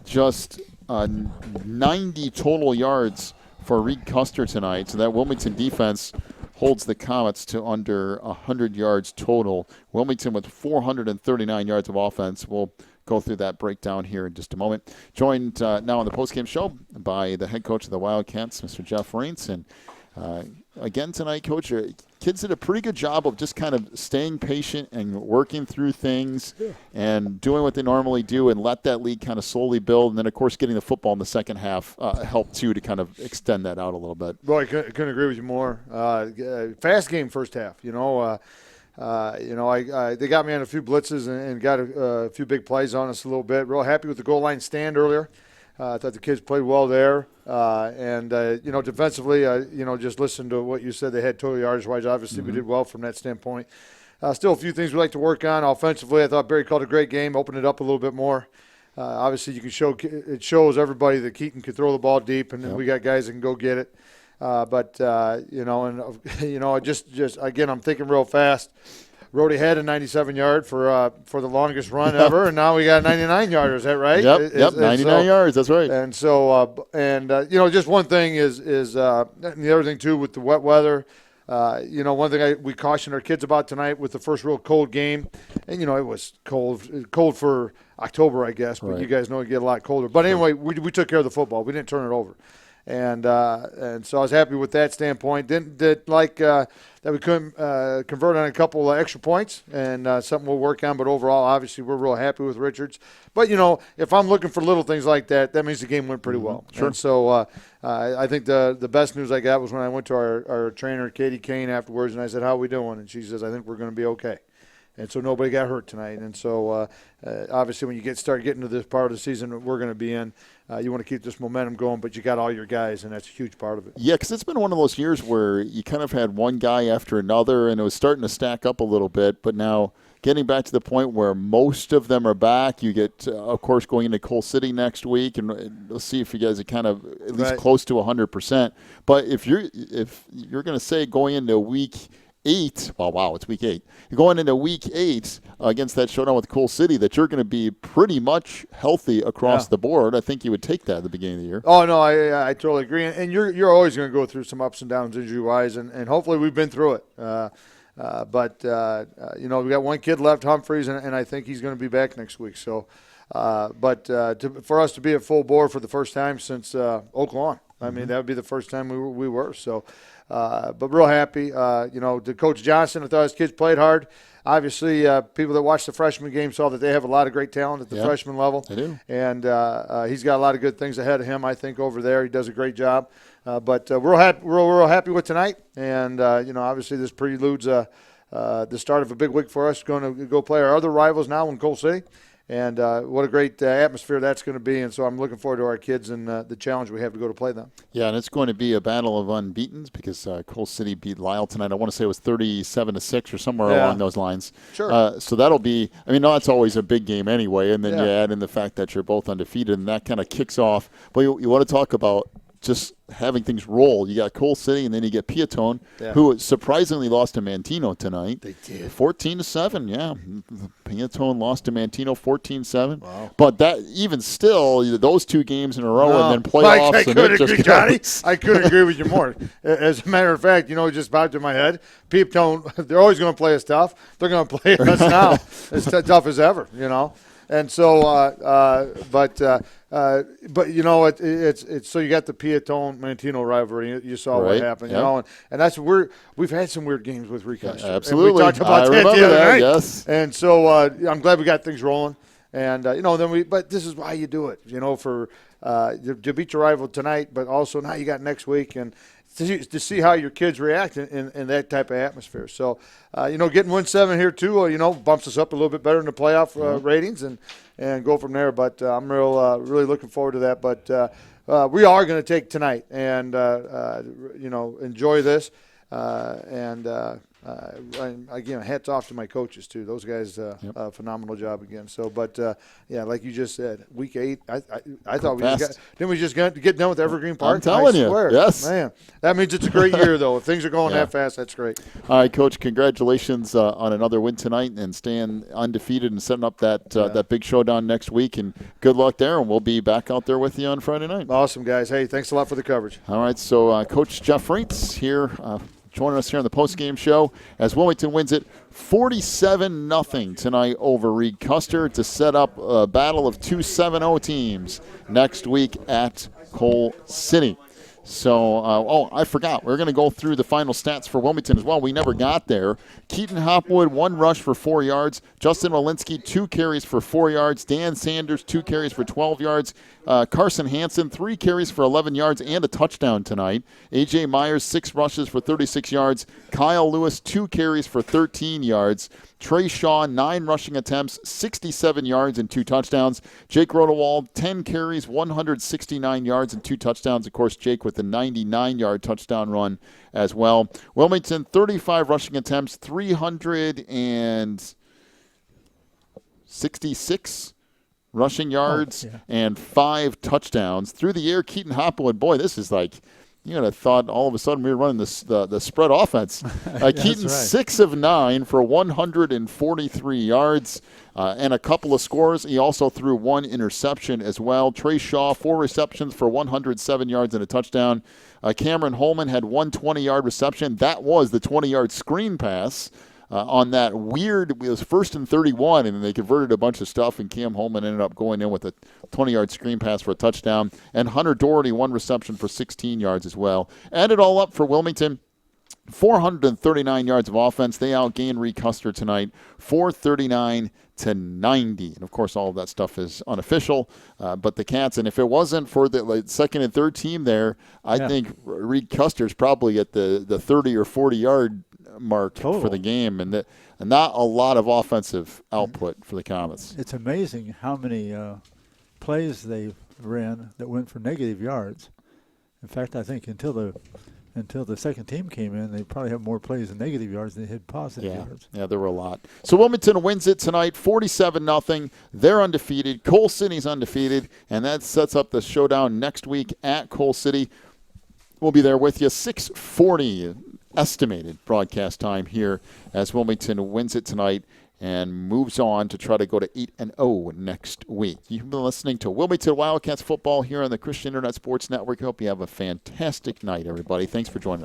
Just 90 total yards for Reed Custer tonight. So that Wilmington defense holds the Comets to under 100 yards total. Wilmington with 439 yards of offense. We'll go through that breakdown here in just a moment. Joined now on the postgame show by the head coach of the Wildcats, Mr. Jeff Raints. And again tonight, Coach, your kids did a pretty good job of just kind of staying patient and working through things and doing what they normally do and let that lead kind of slowly build. And then, of course, getting the football in the second half helped, too, to kind of extend that out a little bit. Boy, I couldn't agree with you more. Fast game first half, they got me on a few blitzes and got a few big plays on us a little bit. Real happy with the goal line stand earlier. I thought the kids played well there. Defensively, just listen to what you said. They had total yardage-wise. Obviously, we did well from that standpoint. Still a few things we'd like to work on. Offensively, I thought Barry called a great game, opened it up a little bit more. Obviously, it shows everybody that Keaton can throw the ball deep, and we got guys that can go get it. Again, I'm thinking real fast. Rhodey had a 97-yard for the longest run ever, and now we got a 99-yarder. Is that right? Yep, 99 yards. That's right. And so, just one thing is the other thing too with the wet weather. One thing we cautioned our kids about tonight with the first real cold game, and it was cold for October, I guess, but you guys know it get a lot colder. But anyway, we took care of the football. We didn't turn it over. And so I was happy with that standpoint. Didn't like that we couldn't convert on a couple of extra points, and something we'll work on. But overall, obviously, we're real happy with Richards. But, if I'm looking for little things like that, that means the game went pretty well. Sure. And so I think the best news I got was when I went to our trainer, Katie Kane, afterwards, and I said, how are we doing? And she says, I think we're going to be okay. And so nobody got hurt tonight. And so obviously when you start getting to this part of the season that we're going to be in, you want to keep this momentum going, but you got all your guys, and that's a huge part of it. Yeah, because it's been one of those years where you kind of had one guy after another, and it was starting to stack up a little bit. But now getting back to the point where most of them are back. You get, of course, going into Coal City next week, and we'll see if you guys are kind of at least close to 100%. But if you're going to say going into week 8, it's week 8. You're going into week 8 against that showdown with Coal City that you're going to be pretty much healthy across the board. I think you would take that at the beginning of the year. Oh, no, I totally agree. And you're always going to go through some ups and downs injury-wise, and hopefully we've been through it. But we got one kid left, Humphreys, and I think he's going to be back next week. So, for us to be at full bore for the first time since Oak Lawn, I mean, that would be the first time we were. So, but real happy. To Coach Johnson, I thought his kids played hard. Obviously, people that watched the freshman game saw that they have a lot of great talent at the freshman level. They do. And he's got a lot of good things ahead of him, I think, over there. He does a great job. But we're real happy with tonight. And, obviously this preludes the start of a big week for us. Going to go play our other rivals now in Coal City. And what a great atmosphere that's going to be. And so I'm looking forward to our kids and the challenge we have to go to play them. Yeah, and it's going to be a battle of unbeatens because Coal City beat Lisle tonight. I want to say it was 37-6 or somewhere along those lines. Sure. So that'll be – that's always a big game anyway. And then you add in the fact that you're both undefeated, and that kind of kicks off. But you want to talk about just having things roll. You got Coal City, and then you get Piatone, who surprisingly lost to Mantino tonight. They did. 14-7, yeah. Piatone lost to Mantino 14-7. Wow. But that even still, those 2 games in a row and then playoffs. I couldn't agree, Johnny. I couldn't agree with you more. As a matter of fact, it just popped in my head. Piatone, they're always going to play us tough. They're going to play us now as tough as ever, And so, but it's so you got the Piatone-Mantino rivalry. You saw what happened, and that's we've had some weird games with Custer. Absolutely, and we talked about that the other night. Yes, and so I'm glad we got things rolling, and but this is why you do it, for to beat your rival tonight, but also now you got next week and. To see how your kids react in that type of atmosphere. So, getting 1-7 here too, bumps us up a little bit better in the playoff ratings and go from there. But I'm really looking forward to that. But we are going to take tonight and, enjoy this. Again, hats off to my coaches too. Those guys, phenomenal job again. So, but like you just said, week 8. I thought didn't we just get done with Evergreen Park? I'm telling you, yes, man. That means it's a great year though. If things are going that fast, that's great. All right, Coach. Congratulations on another win tonight and staying undefeated and setting up that big showdown next week. And good luck there. And we'll be back out there with you on Friday night. Awesome, guys. Hey, thanks a lot for the coverage. All right, so Coach Jeff Reitz here. Joining us here on the postgame show as Wilmington wins it 47-0 tonight over Reed Custer to set up a battle of 2 7-0 teams next week at Coal City. So, I forgot. We're going to go through the final stats for Wilmington as well. We never got there. Keaton Hopwood, 1 rush for 4 yards. Justin Walensky, 2 carries for 4 yards. Dan Sanders, 2 carries for 12 yards. Carson Hansen, 3 carries for 11 yards and a touchdown tonight. A.J. Myers, 6 rushes for 36 yards. Kyle Lewis, 2 carries for 13 yards. Trey Shaw, 9 rushing attempts, 67 yards and 2 touchdowns. Jake Rodewald, 10 carries, 169 yards and 2 touchdowns. Of course, Jake with the 99-yard touchdown run as well. Wilmington, 35 rushing attempts, 366 rushing yards and 5 touchdowns. Through the air, Keaton Hopwood, boy, this is like – you would have thought all of a sudden we were running the spread offense. Keaton, 6 of 9 for 143 yards and a couple of scores. He also threw 1 interception as well. Trey Shaw, 4 receptions for 107 yards and a touchdown. Cameron Holman had 1 20-yard reception. That was the 20-yard screen pass. On that weird, it was 1st and 31, and they converted a bunch of stuff, and Cam Holman ended up going in with a 20-yard screen pass for a touchdown. And Hunter Doherty, 1 reception for 16 yards as well. Add it all up for Wilmington, 439 yards of offense. They outgained Reed Custer tonight, 439-90. And, of course, all of that stuff is unofficial. But the Cats, and if it wasn't for the second and third team there, I think Reed Custer's probably at the 30 or 40-yard mark for the game, and not a lot of offensive output for the Comets. It's amazing how many plays they ran that went for negative yards. In fact, I think until until the second team came in, they probably had more plays in negative yards than they had positive yards. Yeah, there were a lot. So Wilmington wins it tonight, 47-0. They're undefeated. Coal City's undefeated, and that sets up the showdown next week at Coal City. We'll be there with you, 6:40 estimated broadcast time here as Wilmington wins it tonight and moves on to try to go to 8-0 next week. You've been listening to Wilmington Wildcats football here on the Christian Internet Sports Network. Hope you have a fantastic night, everybody. Thanks for joining us.